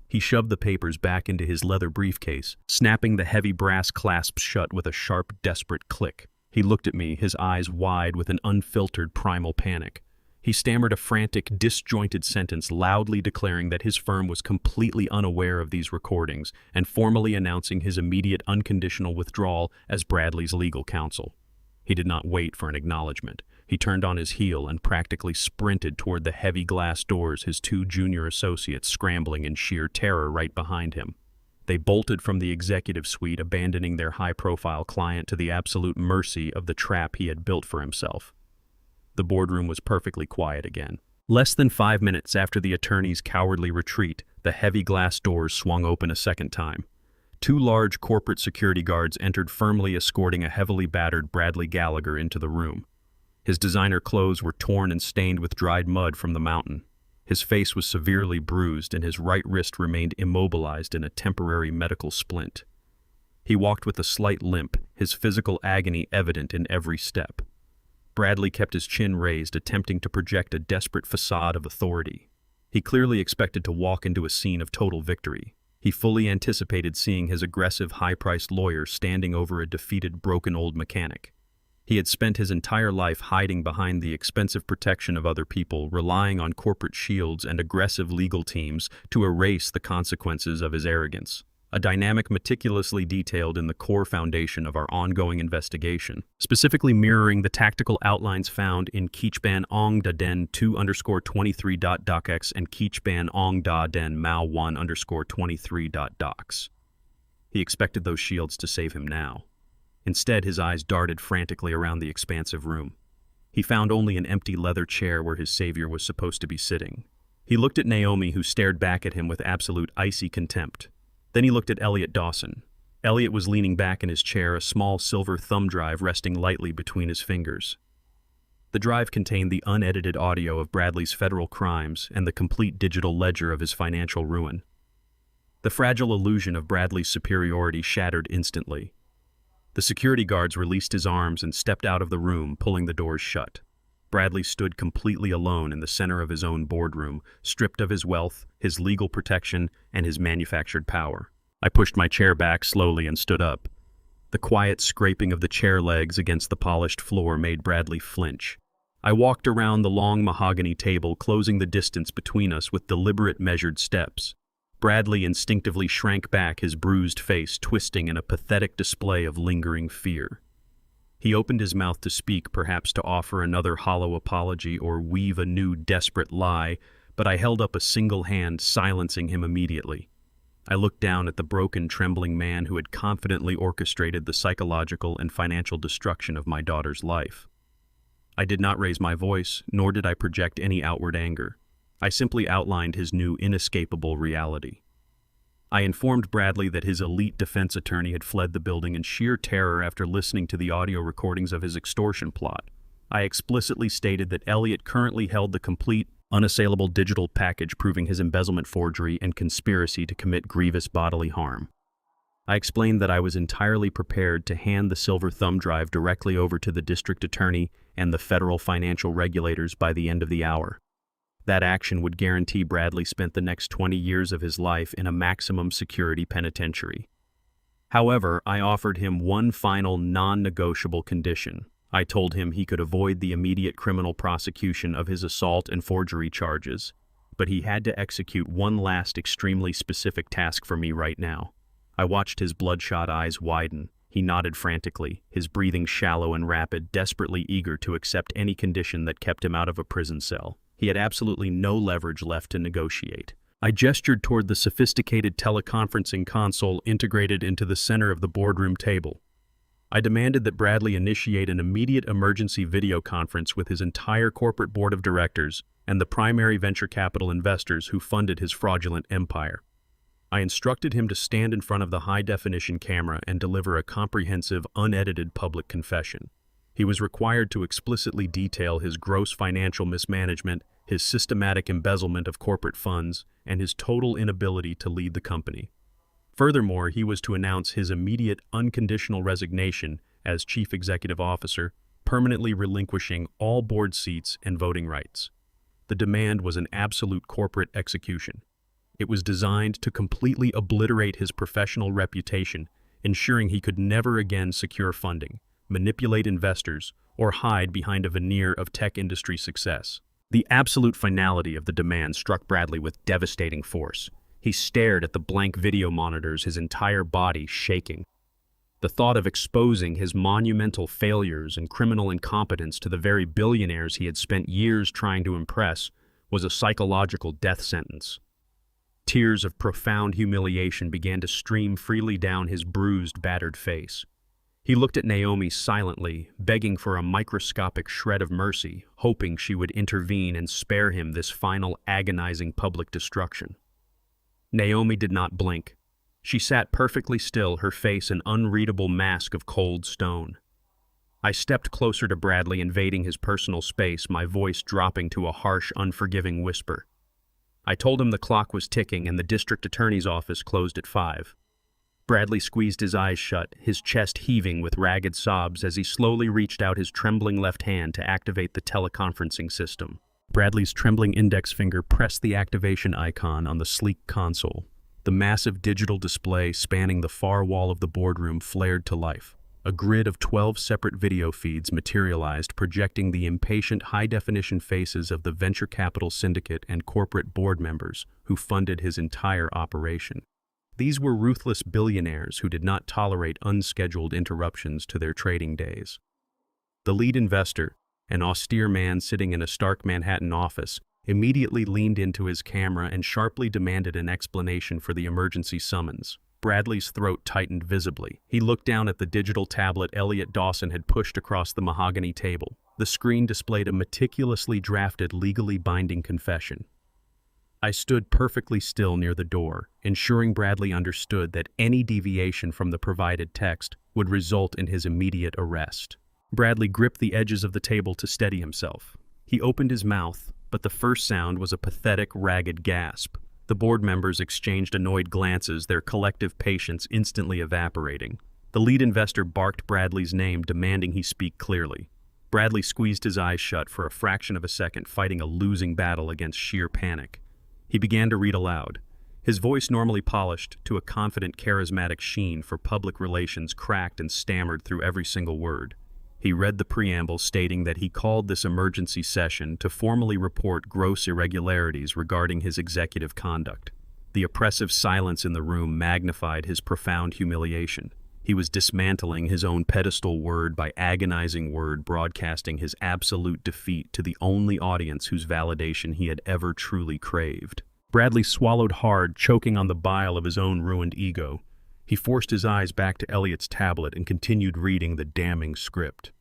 He shoved the papers back into his leather briefcase, snapping the heavy brass clasps shut with a sharp, desperate click. He looked at me, his eyes wide with an unfiltered primal panic. He stammered a frantic, disjointed sentence, loudly declaring that his firm was completely unaware of these recordings and formally announcing his immediate unconditional withdrawal as Bradley's legal counsel. He did not wait for an acknowledgement. He turned on his heel and practically sprinted toward the heavy glass doors, his two junior associates scrambling in sheer terror right behind him. They bolted from the executive suite, abandoning their high-profile client to the absolute mercy of the trap he had built for himself. The boardroom was perfectly quiet again. Less than 5 minutes after the attorney's cowardly retreat, the heavy glass doors swung open a second time. Two large corporate security guards entered, firmly escorting a heavily battered Bradley Gallagher into the room. His designer clothes were torn and stained with dried mud from the mountain. His face was severely bruised, and his right wrist remained immobilized in a temporary medical splint. He walked with a slight limp, his physical agony evident in every step. Bradley kept his chin raised, attempting to project a desperate facade of authority. He clearly expected to walk into a scene of total victory. He fully anticipated seeing his aggressive, high-priced lawyer standing over a defeated, broken old mechanic. He had spent his entire life hiding behind the expensive protection of other people, relying on corporate shields and aggressive legal teams to erase the consequences of his arrogance. A dynamic meticulously detailed in the core foundation of our ongoing investigation, specifically mirroring the tactical outlines found in Kichban Ong Da Den 2_23.docx and Kichban Ong Da Den Mao 1_23.docs. He expected those shields to save him now. Instead, his eyes darted frantically around the expansive room. He found only an empty leather chair where his savior was supposed to be sitting. He looked at Naomi, who stared back at him with absolute icy contempt. Then he looked at Elliot Dawson. Elliot was leaning back in his chair, a small silver thumb drive resting lightly between his fingers. The drive contained the unedited audio of Bradley's federal crimes and the complete digital ledger of his financial ruin. The fragile illusion of Bradley's superiority shattered instantly. The security guards released his arms and stepped out of the room, pulling the doors shut. Bradley stood completely alone in the center of his own boardroom, stripped of his wealth, his legal protection, and his manufactured power. I pushed my chair back slowly and stood up. The quiet scraping of the chair legs against the polished floor made Bradley flinch. I walked around the long mahogany table, closing the distance between us with deliberate, measured steps. Bradley instinctively shrank back, his bruised face twisting in a pathetic display of lingering fear. He opened his mouth to speak, perhaps to offer another hollow apology or weave a new desperate lie, but I held up a single hand, silencing him immediately. I looked down at the broken, trembling man who had confidently orchestrated the psychological and financial destruction of my daughter's life. I did not raise my voice, nor did I project any outward anger. I simply outlined his new, inescapable reality. I informed Bradley that his elite defense attorney had fled the building in sheer terror after listening to the audio recordings of his extortion plot. I explicitly stated that Elliot currently held the complete, unassailable digital package proving his embezzlement, forgery, and conspiracy to commit grievous bodily harm. I explained that I was entirely prepared to hand the silver thumb drive directly over to the district attorney and the federal financial regulators by the end of the hour. That action would guarantee Bradley spent the next 20 years of his life in a maximum security penitentiary. However, I offered him one final non-negotiable condition. I told him he could avoid the immediate criminal prosecution of his assault and forgery charges, but he had to execute one last extremely specific task for me right now. I watched his bloodshot eyes widen. He nodded frantically, his breathing shallow and rapid, desperately eager to accept any condition that kept him out of a prison cell. He had absolutely no leverage left to negotiate. I gestured toward the sophisticated teleconferencing console integrated into the center of the boardroom table. I demanded that Bradley initiate an immediate emergency video conference with his entire corporate board of directors and the primary venture capital investors who funded his fraudulent empire. I instructed him to stand in front of the high-definition camera and deliver a comprehensive, unedited public confession. He was required to explicitly detail his gross financial mismanagement, his systematic embezzlement of corporate funds, and his total inability to lead the company. Furthermore, he was to announce his immediate, unconditional resignation as chief executive officer, permanently relinquishing all board seats and voting rights. The demand was an absolute corporate execution. It was designed to completely obliterate his professional reputation, ensuring he could never again secure funding, manipulate investors, or hide behind a veneer of tech industry success. The absolute finality of the demand struck Bradley with devastating force. He stared at the blank video monitors, his entire body shaking. The thought of exposing his monumental failures and criminal incompetence to the very billionaires he had spent years trying to impress was a psychological death sentence. Tears of profound humiliation began to stream freely down his bruised, battered face. He looked at Naomi silently, begging for a microscopic shred of mercy, hoping she would intervene and spare him this final agonizing public destruction. Naomi did not blink. She sat perfectly still, her face an unreadable mask of cold stone. I stepped closer to Bradley, invading his personal space, my voice dropping to a harsh, unforgiving whisper. I told him the clock was ticking and the district attorney's office closed at 5. Bradley squeezed his eyes shut, his chest heaving with ragged sobs as he slowly reached out his trembling left hand to activate the teleconferencing system. Bradley's trembling index finger pressed the activation icon on the sleek console. The massive digital display spanning the far wall of the boardroom flared to life. A grid of 12 separate video feeds materialized, projecting the impatient high-definition faces of the venture capital syndicate and corporate board members who funded his entire operation. These were ruthless billionaires who did not tolerate unscheduled interruptions to their trading days. The lead investor, an austere man sitting in a stark Manhattan office, immediately leaned into his camera and sharply demanded an explanation for the emergency summons. Bradley's throat tightened visibly. He looked down at the digital tablet Elliot Dawson had pushed across the mahogany table. The screen displayed a meticulously drafted, legally binding confession. I stood perfectly still near the door, ensuring Bradley understood that any deviation from the provided text would result in his immediate arrest. Bradley gripped the edges of the table to steady himself. He opened his mouth, but the first sound was a pathetic, ragged gasp. The board members exchanged annoyed glances, their collective patience instantly evaporating. The lead investor barked Bradley's name, demanding he speak clearly. Bradley squeezed his eyes shut for a fraction of a second, fighting a losing battle against sheer panic. He began to read aloud. His voice, normally polished to a confident, charismatic sheen for public relations, cracked and stammered through every single word. He read the preamble stating that he called this emergency session to formally report gross irregularities regarding his executive conduct. The oppressive silence in the room magnified his profound humiliation. He was dismantling his own pedestal word by agonizing word, broadcasting his absolute defeat to the only audience whose validation he had ever truly craved. Bradley swallowed hard, choking on the bile of his own ruined ego. He forced his eyes back to Elliot's tablet and continued reading the damning script.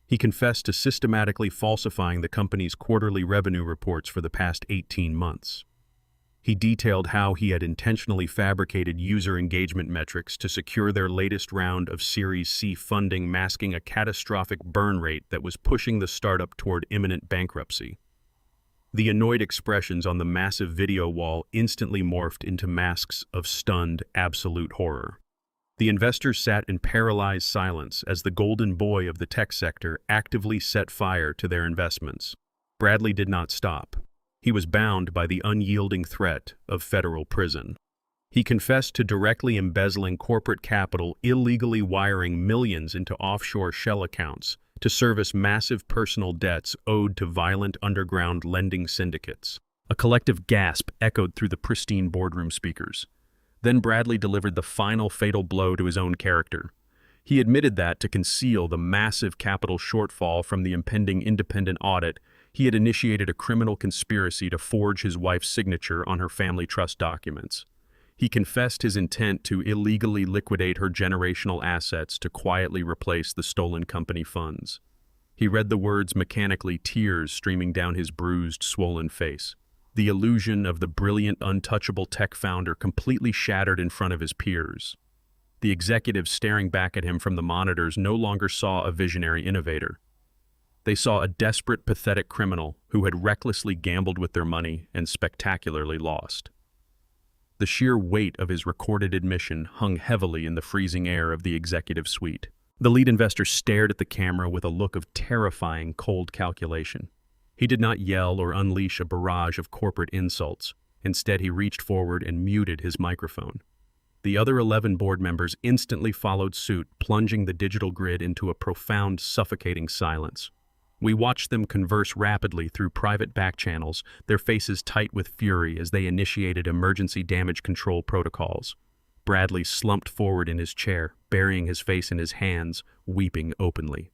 He confessed to systematically falsifying the company's quarterly revenue reports for the past 18 months. He detailed how he had intentionally fabricated user engagement metrics to secure their latest round of Series C funding, masking a catastrophic burn rate that was pushing the startup toward imminent bankruptcy. The annoyed expressions on the massive video wall instantly morphed into masks of stunned, absolute horror. The investors sat in paralyzed silence as the golden boy of the tech sector actively set fire to their investments. Bradley did not stop. He was bound by the unyielding threat of federal prison. He confessed to directly embezzling corporate capital, illegally wiring millions into offshore shell accounts to service massive personal debts owed to violent underground lending syndicates. A collective gasp echoed through the pristine boardroom speakers. Then Bradley delivered the final fatal blow to his own character. He admitted that, to conceal the massive capital shortfall from the impending independent audit, he had initiated a criminal conspiracy to forge his wife's signature on her family trust documents. He confessed his intent to illegally liquidate her generational assets to quietly replace the stolen company funds. He read the words mechanically, tears streaming down his bruised, swollen face. The illusion of the brilliant, untouchable tech founder completely shattered in front of his peers. The executives staring back at him from the monitors no longer saw a visionary innovator. They saw a desperate, pathetic criminal who had recklessly gambled with their money and spectacularly lost. The sheer weight of his recorded admission hung heavily in the freezing air of the executive suite. The lead investor stared at the camera with a look of terrifying, cold calculation. He did not yell or unleash a barrage of corporate insults. Instead, he reached forward and muted his microphone. The other 11 board members instantly followed suit, plunging the digital grid into a profound, suffocating silence. We watched them converse rapidly through private back channels, their faces tight with fury as they initiated emergency damage control protocols. Bradley slumped forward in his chair, burying his face in his hands, weeping openly.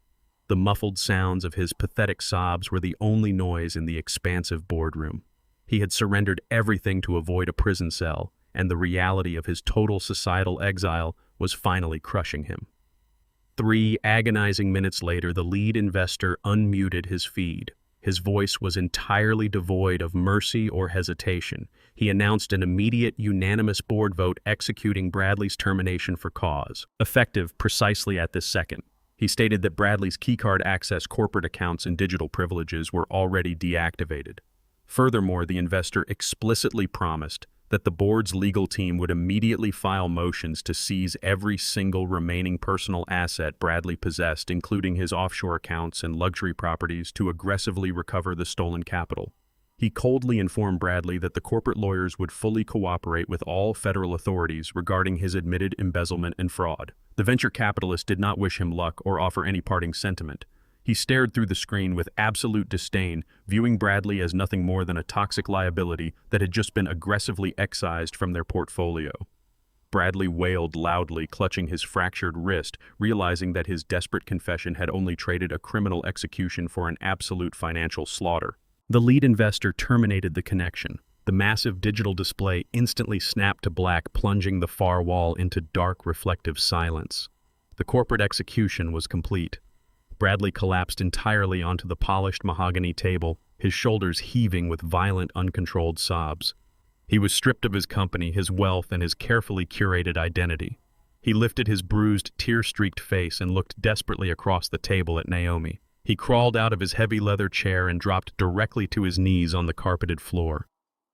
The muffled sounds of his pathetic sobs were the only noise in the expansive boardroom. He had surrendered everything to avoid a prison cell, and the reality of his total societal exile was finally crushing him. 3 agonizing minutes later, the lead investor unmuted his feed. His voice was entirely devoid of mercy or hesitation. He announced an immediate, unanimous board vote executing Bradley's termination for cause, effective precisely at this second. He stated that Bradley's keycard access corporate accounts and digital privileges were already deactivated. Furthermore, the investor explicitly promised that the board's legal team would immediately file motions to seize every single remaining personal asset Bradley possessed, including his offshore accounts and luxury properties, to aggressively recover the stolen capital. He coldly informed Bradley that the corporate lawyers would fully cooperate with all federal authorities regarding his admitted embezzlement and fraud. The venture capitalist did not wish him luck or offer any parting sentiment. He stared through the screen with absolute disdain, viewing Bradley as nothing more than a toxic liability that had just been aggressively excised from their portfolio. Bradley wailed loudly, clutching his fractured wrist, realizing that his desperate confession had only traded a criminal execution for an absolute financial slaughter. The lead investor terminated the connection. The massive digital display instantly snapped to black, plunging the far wall into dark, reflective silence. The corporate execution was complete. Bradley collapsed entirely onto the polished mahogany table, his shoulders heaving with violent, uncontrolled sobs. He was stripped of his company, his wealth, and his carefully curated identity. He lifted his bruised, tear-streaked face and looked desperately across the table at Naomi. He crawled out of his heavy leather chair and dropped directly to his knees on the carpeted floor.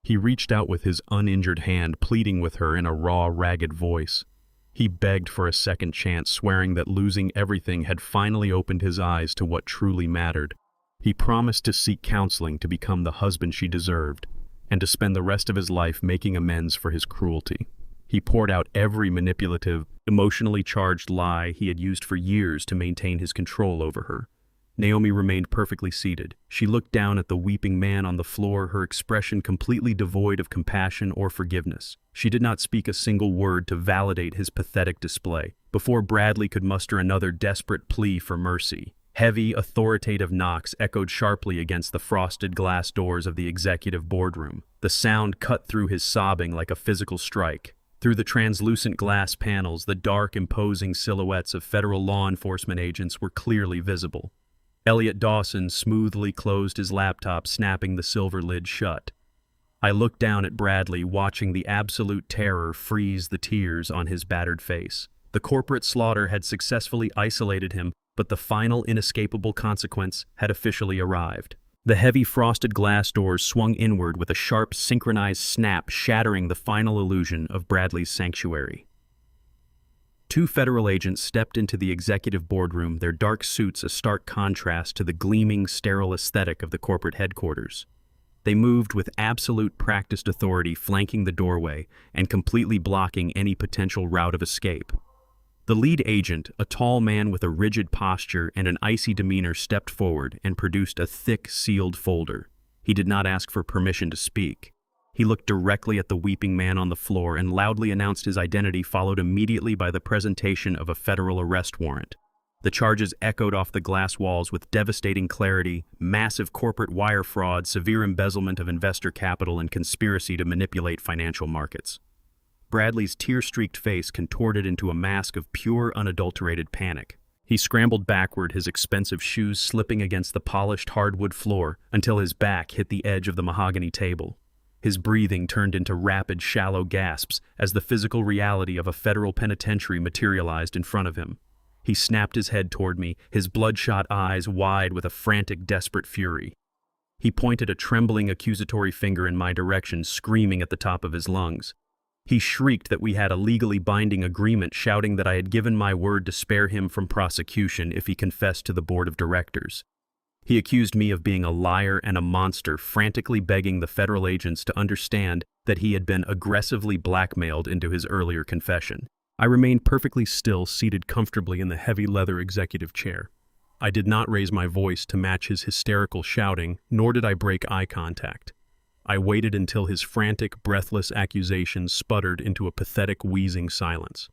He reached out with his uninjured hand, pleading with her in a raw, ragged voice. He begged for a second chance, swearing that losing everything had finally opened his eyes to what truly mattered. He promised to seek counseling to become the husband she deserved, and to spend the rest of his life making amends for his cruelty. He poured out every manipulative, emotionally charged lie he had used for years to maintain his control over her. Naomi remained perfectly seated. She looked down at the weeping man on the floor, her expression completely devoid of compassion or forgiveness. She did not speak a single word to validate his pathetic display. Before Bradley could muster another desperate plea for mercy, heavy, authoritative knocks echoed sharply against the frosted glass doors of the executive boardroom. The sound cut through his sobbing like a physical strike. Through the translucent glass panels, the dark, imposing silhouettes of federal law enforcement agents were clearly visible. Elliot Dawson smoothly closed his laptop, snapping the silver lid shut. I looked down at Bradley, watching the absolute terror freeze the tears on his battered face. The corporate slaughter had successfully isolated him, but the final inescapable consequence had officially arrived. The heavy frosted glass doors swung inward with a sharp, synchronized snap, shattering the final illusion of Bradley's sanctuary. 2 federal agents stepped into the executive boardroom, their dark suits a stark contrast to the gleaming, sterile aesthetic of the corporate headquarters. They moved with absolute practiced authority, flanking the doorway and completely blocking any potential route of escape. The lead agent, a tall man with a rigid posture and an icy demeanor, stepped forward and produced a thick, sealed folder. He did not ask for permission to speak. He looked directly at the weeping man on the floor and loudly announced his identity, followed immediately by the presentation of a federal arrest warrant. The charges echoed off the glass walls with devastating clarity: massive corporate wire fraud, severe embezzlement of investor capital, and conspiracy to manipulate financial markets. Bradley's tear-streaked face contorted into a mask of pure, unadulterated panic. He scrambled backward, his expensive shoes slipping against the polished hardwood floor until his back hit the edge of the mahogany table. His breathing turned into rapid, shallow gasps as the physical reality of a federal penitentiary materialized in front of him. He snapped his head toward me, his bloodshot eyes wide with a frantic, desperate fury. He pointed a trembling, accusatory finger in my direction, screaming at the top of his lungs. He shrieked that we had a legally binding agreement, shouting that I had given my word to spare him from prosecution if he confessed to the board of directors. He accused me of being a liar and a monster, frantically begging the federal agents to understand that he had been aggressively blackmailed into his earlier confession. I remained perfectly still, seated comfortably in the heavy leather executive chair. I did not raise my voice to match his hysterical shouting, nor did I break eye contact. I waited until his frantic, breathless accusations sputtered into a pathetic, wheezing silence.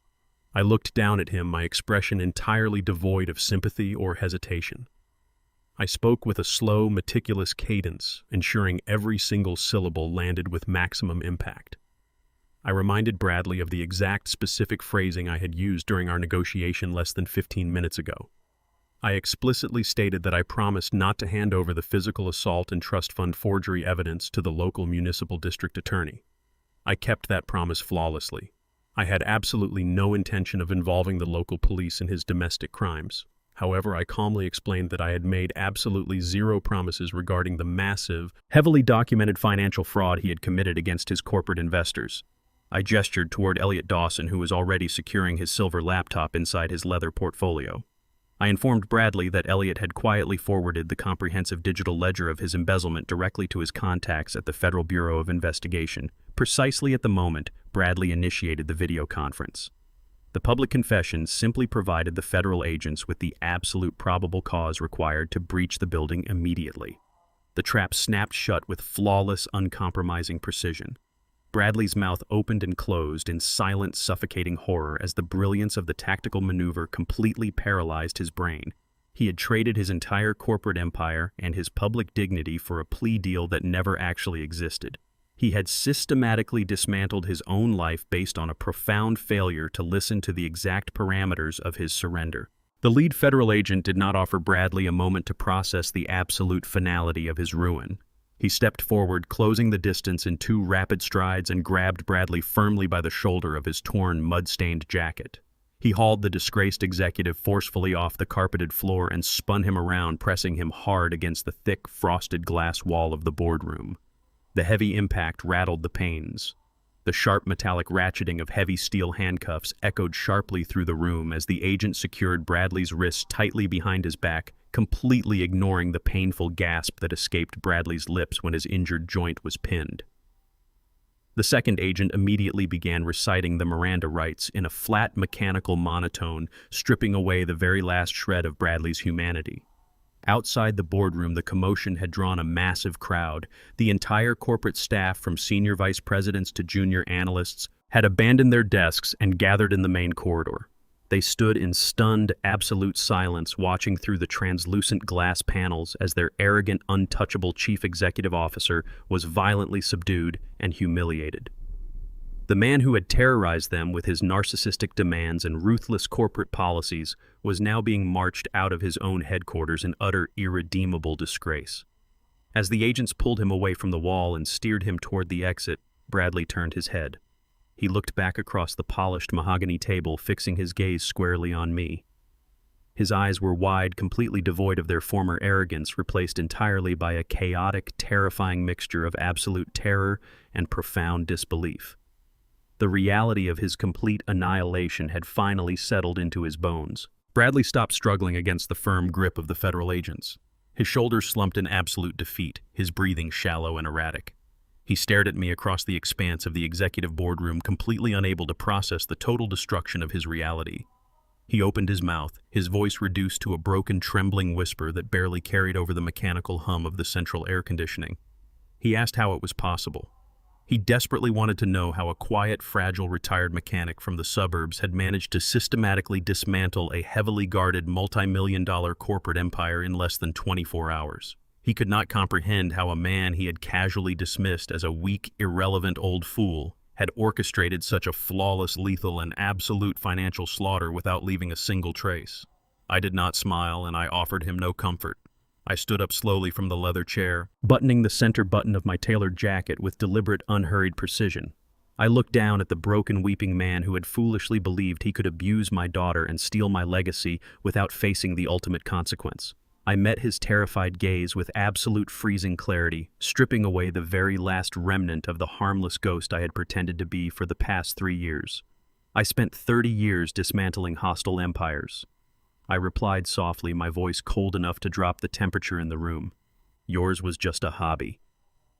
I looked down at him, my expression entirely devoid of sympathy or hesitation. I spoke with a slow, meticulous cadence, ensuring every single syllable landed with maximum impact. I reminded Bradley of the exact specific phrasing I had used during our negotiation less than 15 minutes ago. I explicitly stated that I promised not to hand over the physical assault and trust fund forgery evidence to the local municipal district attorney. I kept that promise flawlessly. I had absolutely no intention of involving the local police in his domestic crimes. However, I calmly explained that I had made absolutely zero promises regarding the massive, heavily documented financial fraud he had committed against his corporate investors. I gestured toward Elliot Dawson, who was already securing his silver laptop inside his leather portfolio. I informed Bradley that Elliot had quietly forwarded the comprehensive digital ledger of his embezzlement directly to his contacts at the Federal Bureau of Investigation. Precisely at the moment Bradley initiated the video conference. The public confession simply provided the federal agents with the absolute probable cause required to breach the building immediately. The trap snapped shut with flawless, uncompromising precision. Bradley's mouth opened and closed in silent, suffocating horror as the brilliance of the tactical maneuver completely paralyzed his brain. He had traded his entire corporate empire and his public dignity for a plea deal that never actually existed. He had systematically dismantled his own life based on a profound failure to listen to the exact parameters of his surrender. The lead federal agent did not offer Bradley a moment to process the absolute finality of his ruin. He stepped forward, closing the distance in 2 rapid strides, and grabbed Bradley firmly by the shoulder of his torn, mud-stained jacket. He hauled the disgraced executive forcefully off the carpeted floor and spun him around, pressing him hard against the thick, frosted glass wall of the boardroom. The heavy impact rattled the panes. The sharp metallic ratcheting of heavy steel handcuffs echoed sharply through the room as the agent secured Bradley's wrists tightly behind his back, completely ignoring the painful gasp that escaped Bradley's lips when his injured joint was pinned. The second agent immediately began reciting the Miranda rights in a flat, mechanical monotone, stripping away the very last shred of Bradley's humanity. Outside the boardroom, the commotion had drawn a massive crowd. The entire corporate staff, from senior vice presidents to junior analysts, had abandoned their desks and gathered in the main corridor. They stood in stunned, absolute silence, watching through the translucent glass panels as their arrogant, untouchable chief executive officer was violently subdued and humiliated. The man who had terrorized them with his narcissistic demands and ruthless corporate policies was now being marched out of his own headquarters in utter, irredeemable disgrace. As the agents pulled him away from the wall and steered him toward the exit, Bradley turned his head. He looked back across the polished mahogany table, fixing his gaze squarely on me. His eyes were wide, completely devoid of their former arrogance, replaced entirely by a chaotic, terrifying mixture of absolute terror and profound disbelief. The reality of his complete annihilation had finally settled into his bones. Bradley stopped struggling against the firm grip of the federal agents. His shoulders slumped in absolute defeat, his breathing shallow and erratic. He stared at me across the expanse of the executive boardroom, completely unable to process the total destruction of his reality. He opened his mouth, his voice reduced to a broken, trembling whisper that barely carried over the mechanical hum of the central air conditioning. He asked how it was possible. He desperately wanted to know how a quiet, fragile, retired mechanic from the suburbs had managed to systematically dismantle a heavily guarded, multi-million-dollar corporate empire in less than 24 hours. He could not comprehend how a man he had casually dismissed as a weak, irrelevant old fool had orchestrated such a flawless, lethal, and absolute financial slaughter without leaving a single trace. I did not smile, and I offered him no comfort. I stood up slowly from the leather chair, buttoning the center button of my tailored jacket with deliberate, unhurried precision. I looked down at the broken, weeping man who had foolishly believed he could abuse my daughter and steal my legacy without facing the ultimate consequence. I met his terrified gaze with absolute freezing clarity, stripping away the very last remnant of the harmless ghost I had pretended to be for the past 3 years. I spent 30 years dismantling hostile empires. I replied softly, my voice cold enough to drop the temperature in the room. Yours was just a hobby.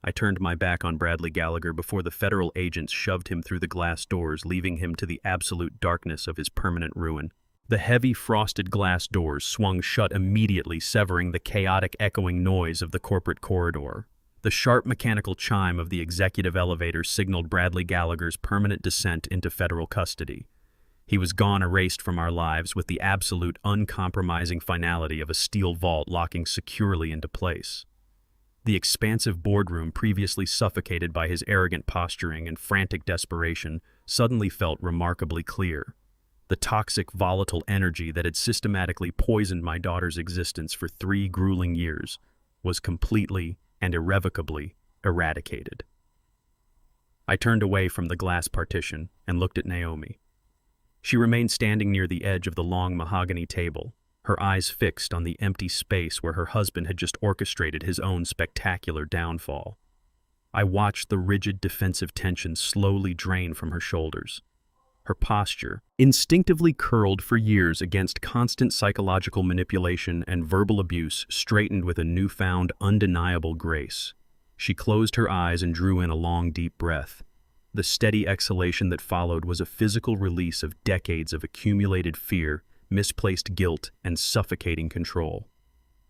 I turned my back on Bradley Gallagher before the federal agents shoved him through the glass doors, leaving him to the absolute darkness of his permanent ruin. The heavy frosted glass doors swung shut immediately, severing the chaotic echoing noise of the corporate corridor. The sharp mechanical chime of the executive elevator signaled Bradley Gallagher's permanent descent into federal custody. He was gone, erased from our lives with the absolute, uncompromising finality of a steel vault locking securely into place. The expansive boardroom, previously suffocated by his arrogant posturing and frantic desperation, suddenly felt remarkably clear. The toxic, volatile energy that had systematically poisoned my daughter's existence for 3 grueling years was completely and irrevocably eradicated. I turned away from the glass partition and looked at Naomi. She remained standing near the edge of the long mahogany table, her eyes fixed on the empty space where her husband had just orchestrated his own spectacular downfall. I watched the rigid defensive tension slowly drain from her shoulders. Her posture, instinctively curled for years against constant psychological manipulation and verbal abuse, straightened with a newfound, undeniable grace. She closed her eyes and drew in a long, deep breath. The steady exhalation that followed was a physical release of decades of accumulated fear, misplaced guilt, and suffocating control.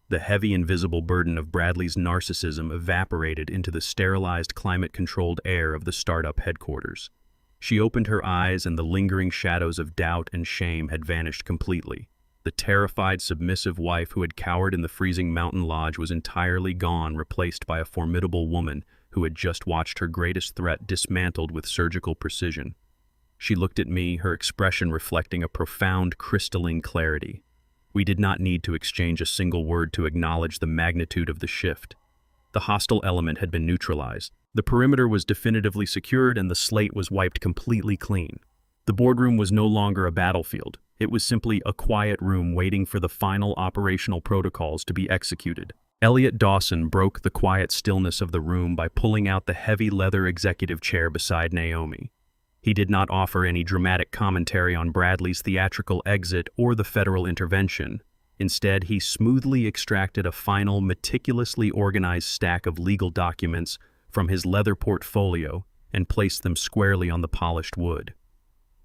The heavy, invisible burden of Bradley's narcissism evaporated into the sterilized, climate-controlled air of the startup headquarters. She opened her eyes, and the lingering shadows of doubt and shame had vanished completely. The terrified, submissive wife who had cowered in the freezing mountain lodge was entirely gone, replaced by a formidable woman who had just watched her greatest threat dismantled with surgical precision. She looked at me, her expression reflecting a profound, crystalline clarity. We did not need to exchange a single word to acknowledge the magnitude of the shift. The hostile element had been neutralized. The perimeter was definitively secured, and the slate was wiped completely clean. The boardroom was no longer a battlefield. It was simply a quiet room waiting for the final operational protocols to be executed. Elliot Dawson broke the quiet stillness of the room by pulling out the heavy leather executive chair beside Naomi. He did not offer any dramatic commentary on Bradley's theatrical exit or the federal intervention. Instead, he smoothly extracted a final, meticulously organized stack of legal documents from his leather portfolio and placed them squarely on the polished wood.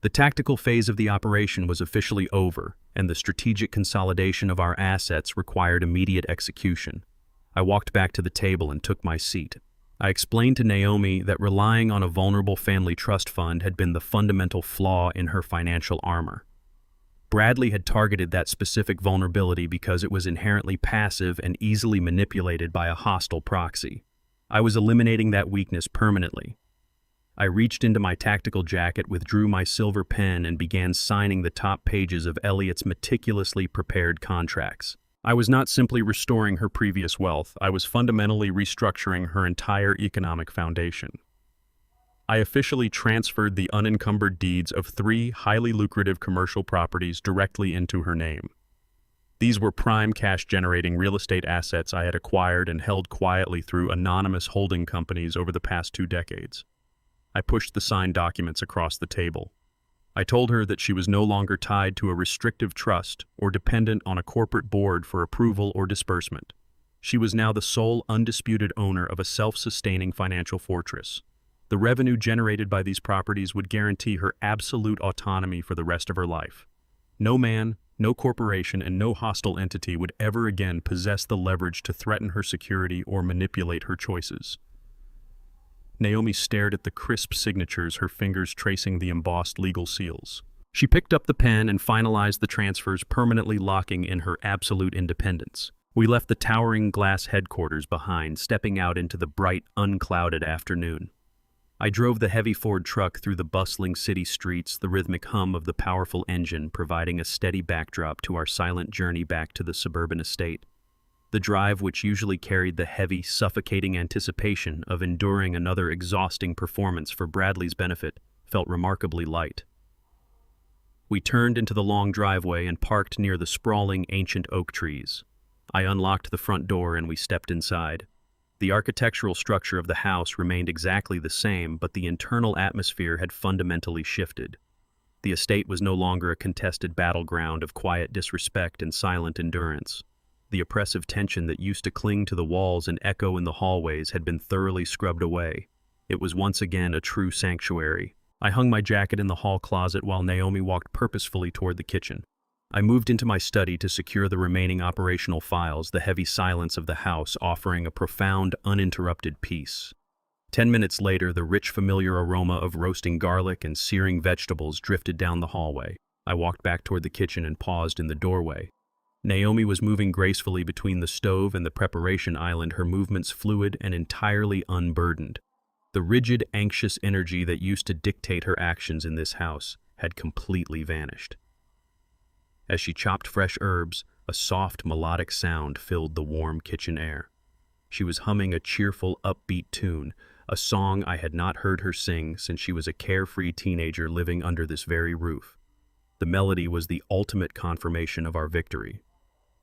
The tactical phase of the operation was officially over, and the strategic consolidation of our assets required immediate execution. I walked back to the table and took my seat. I explained to Naomi that relying on a vulnerable family trust fund had been the fundamental flaw in her financial armor. Bradley had targeted that specific vulnerability because it was inherently passive and easily manipulated by a hostile proxy. I was eliminating that weakness permanently. I reached into my tactical jacket, withdrew my silver pen, and began signing the top pages of Elliot's meticulously prepared contracts. I was not simply restoring her previous wealth, I was fundamentally restructuring her entire economic foundation. I officially transferred the unencumbered deeds of 3 highly lucrative commercial properties directly into her name. These were prime cash-generating real estate assets I had acquired and held quietly through anonymous holding companies over the past 2 decades. I pushed the signed documents across the table. I told her that she was no longer tied to a restrictive trust or dependent on a corporate board for approval or disbursement. She was now the sole undisputed owner of a self-sustaining financial fortress. The revenue generated by these properties would guarantee her absolute autonomy for the rest of her life. No man, no corporation, and no hostile entity would ever again possess the leverage to threaten her security or manipulate her choices. Naomi stared at the crisp signatures, her fingers tracing the embossed legal seals. She picked up the pen and finalized the transfers, permanently locking in her absolute independence. We left the towering glass headquarters behind, stepping out into the bright, unclouded afternoon. I drove the heavy Ford truck through the bustling city streets, the rhythmic hum of the powerful engine providing a steady backdrop to our silent journey back to the suburban estate. The drive, which usually carried the heavy, suffocating anticipation of enduring another exhausting performance for Bradley's benefit, felt remarkably light. We turned into the long driveway and parked near the sprawling, ancient oak trees. I unlocked the front door and we stepped inside. The architectural structure of the house remained exactly the same, but the internal atmosphere had fundamentally shifted. The estate was no longer a contested battleground of quiet disrespect and silent endurance. The oppressive tension that used to cling to the walls and echo in the hallways had been thoroughly scrubbed away. It was once again a true sanctuary. I hung my jacket in the hall closet while Naomi walked purposefully toward the kitchen. I moved into my study to secure the remaining operational files, the heavy silence of the house offering a profound, uninterrupted peace. 10 minutes later, the rich, familiar aroma of roasting garlic and searing vegetables drifted down the hallway. I walked back toward the kitchen and paused in the doorway. Naomi was moving gracefully between the stove and the preparation island, her movements fluid and entirely unburdened. The rigid, anxious energy that used to dictate her actions in this house had completely vanished. As she chopped fresh herbs, a soft, melodic sound filled the warm kitchen air. She was humming a cheerful, upbeat tune, a song I had not heard her sing since she was a carefree teenager living under this very roof. The melody was the ultimate confirmation of our victory.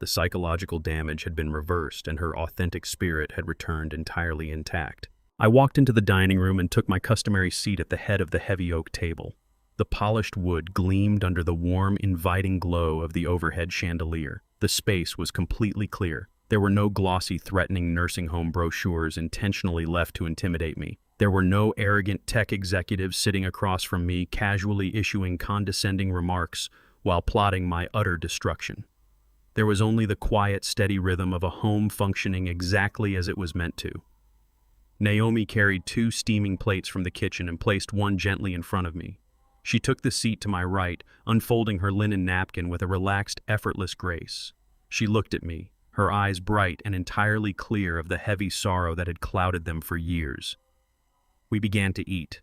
The psychological damage had been reversed and her authentic spirit had returned entirely intact. I walked into the dining room and took my customary seat at the head of the heavy oak table. The polished wood gleamed under the warm, inviting glow of the overhead chandelier. The space was completely clear. There were no glossy, threatening nursing home brochures intentionally left to intimidate me. There were no arrogant tech executives sitting across from me, casually issuing condescending remarks while plotting my utter destruction. There was only the quiet, steady rhythm of a home functioning exactly as it was meant to. Naomi carried 2 steaming plates from the kitchen and placed one gently in front of me. She took the seat to my right, unfolding her linen napkin with a relaxed, effortless grace. She looked at me, her eyes bright and entirely clear of the heavy sorrow that had clouded them for years. We began to eat.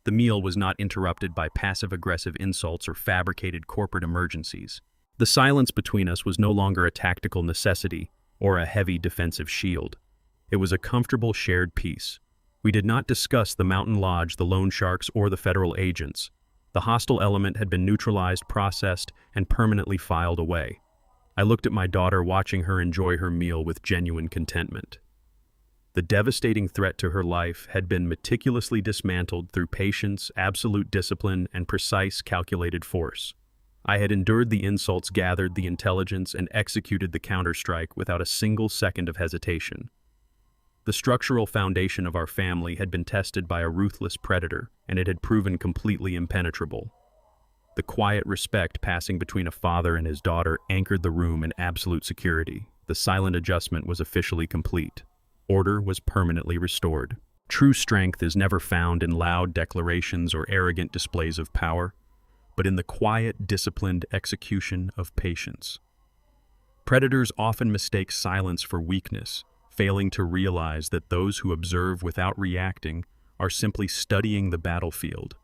The meal was not interrupted by passive-aggressive insults or fabricated corporate emergencies. The silence between us was no longer a tactical necessity or a heavy defensive shield. It was a comfortable shared peace. We did not discuss the mountain lodge, the loan sharks, or the federal agents. The hostile element had been neutralized, processed, and permanently filed away. I looked at my daughter, watching her enjoy her meal with genuine contentment. The devastating threat to her life had been meticulously dismantled through patience, absolute discipline, and precise, calculated force. I had endured the insults, gathered the intelligence, and executed the counterstrike without a single second of hesitation. The structural foundation of our family had been tested by a ruthless predator, and it had proven completely impenetrable. The quiet respect passing between a father and his daughter anchored the room in absolute security. The silent adjustment was officially complete. Order was permanently restored. True strength is never found in loud declarations or arrogant displays of power, but in the quiet, disciplined execution of patience. Predators often mistake silence for weakness, failing to realize that those who observe without reacting are simply studying the battlefield.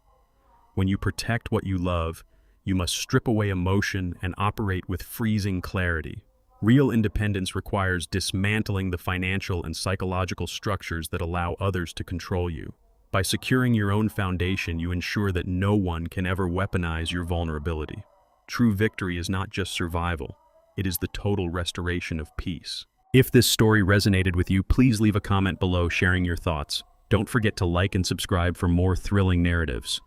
When you protect what you love, you must strip away emotion and operate with freezing clarity. Real independence requires dismantling the financial and psychological structures that allow others to control you. By securing your own foundation, you ensure that no one can ever weaponize your vulnerability. True victory is not just survival, it is the total restoration of peace. If this story resonated with you, please leave a comment below sharing your thoughts. Don't forget to like and subscribe for more thrilling narratives.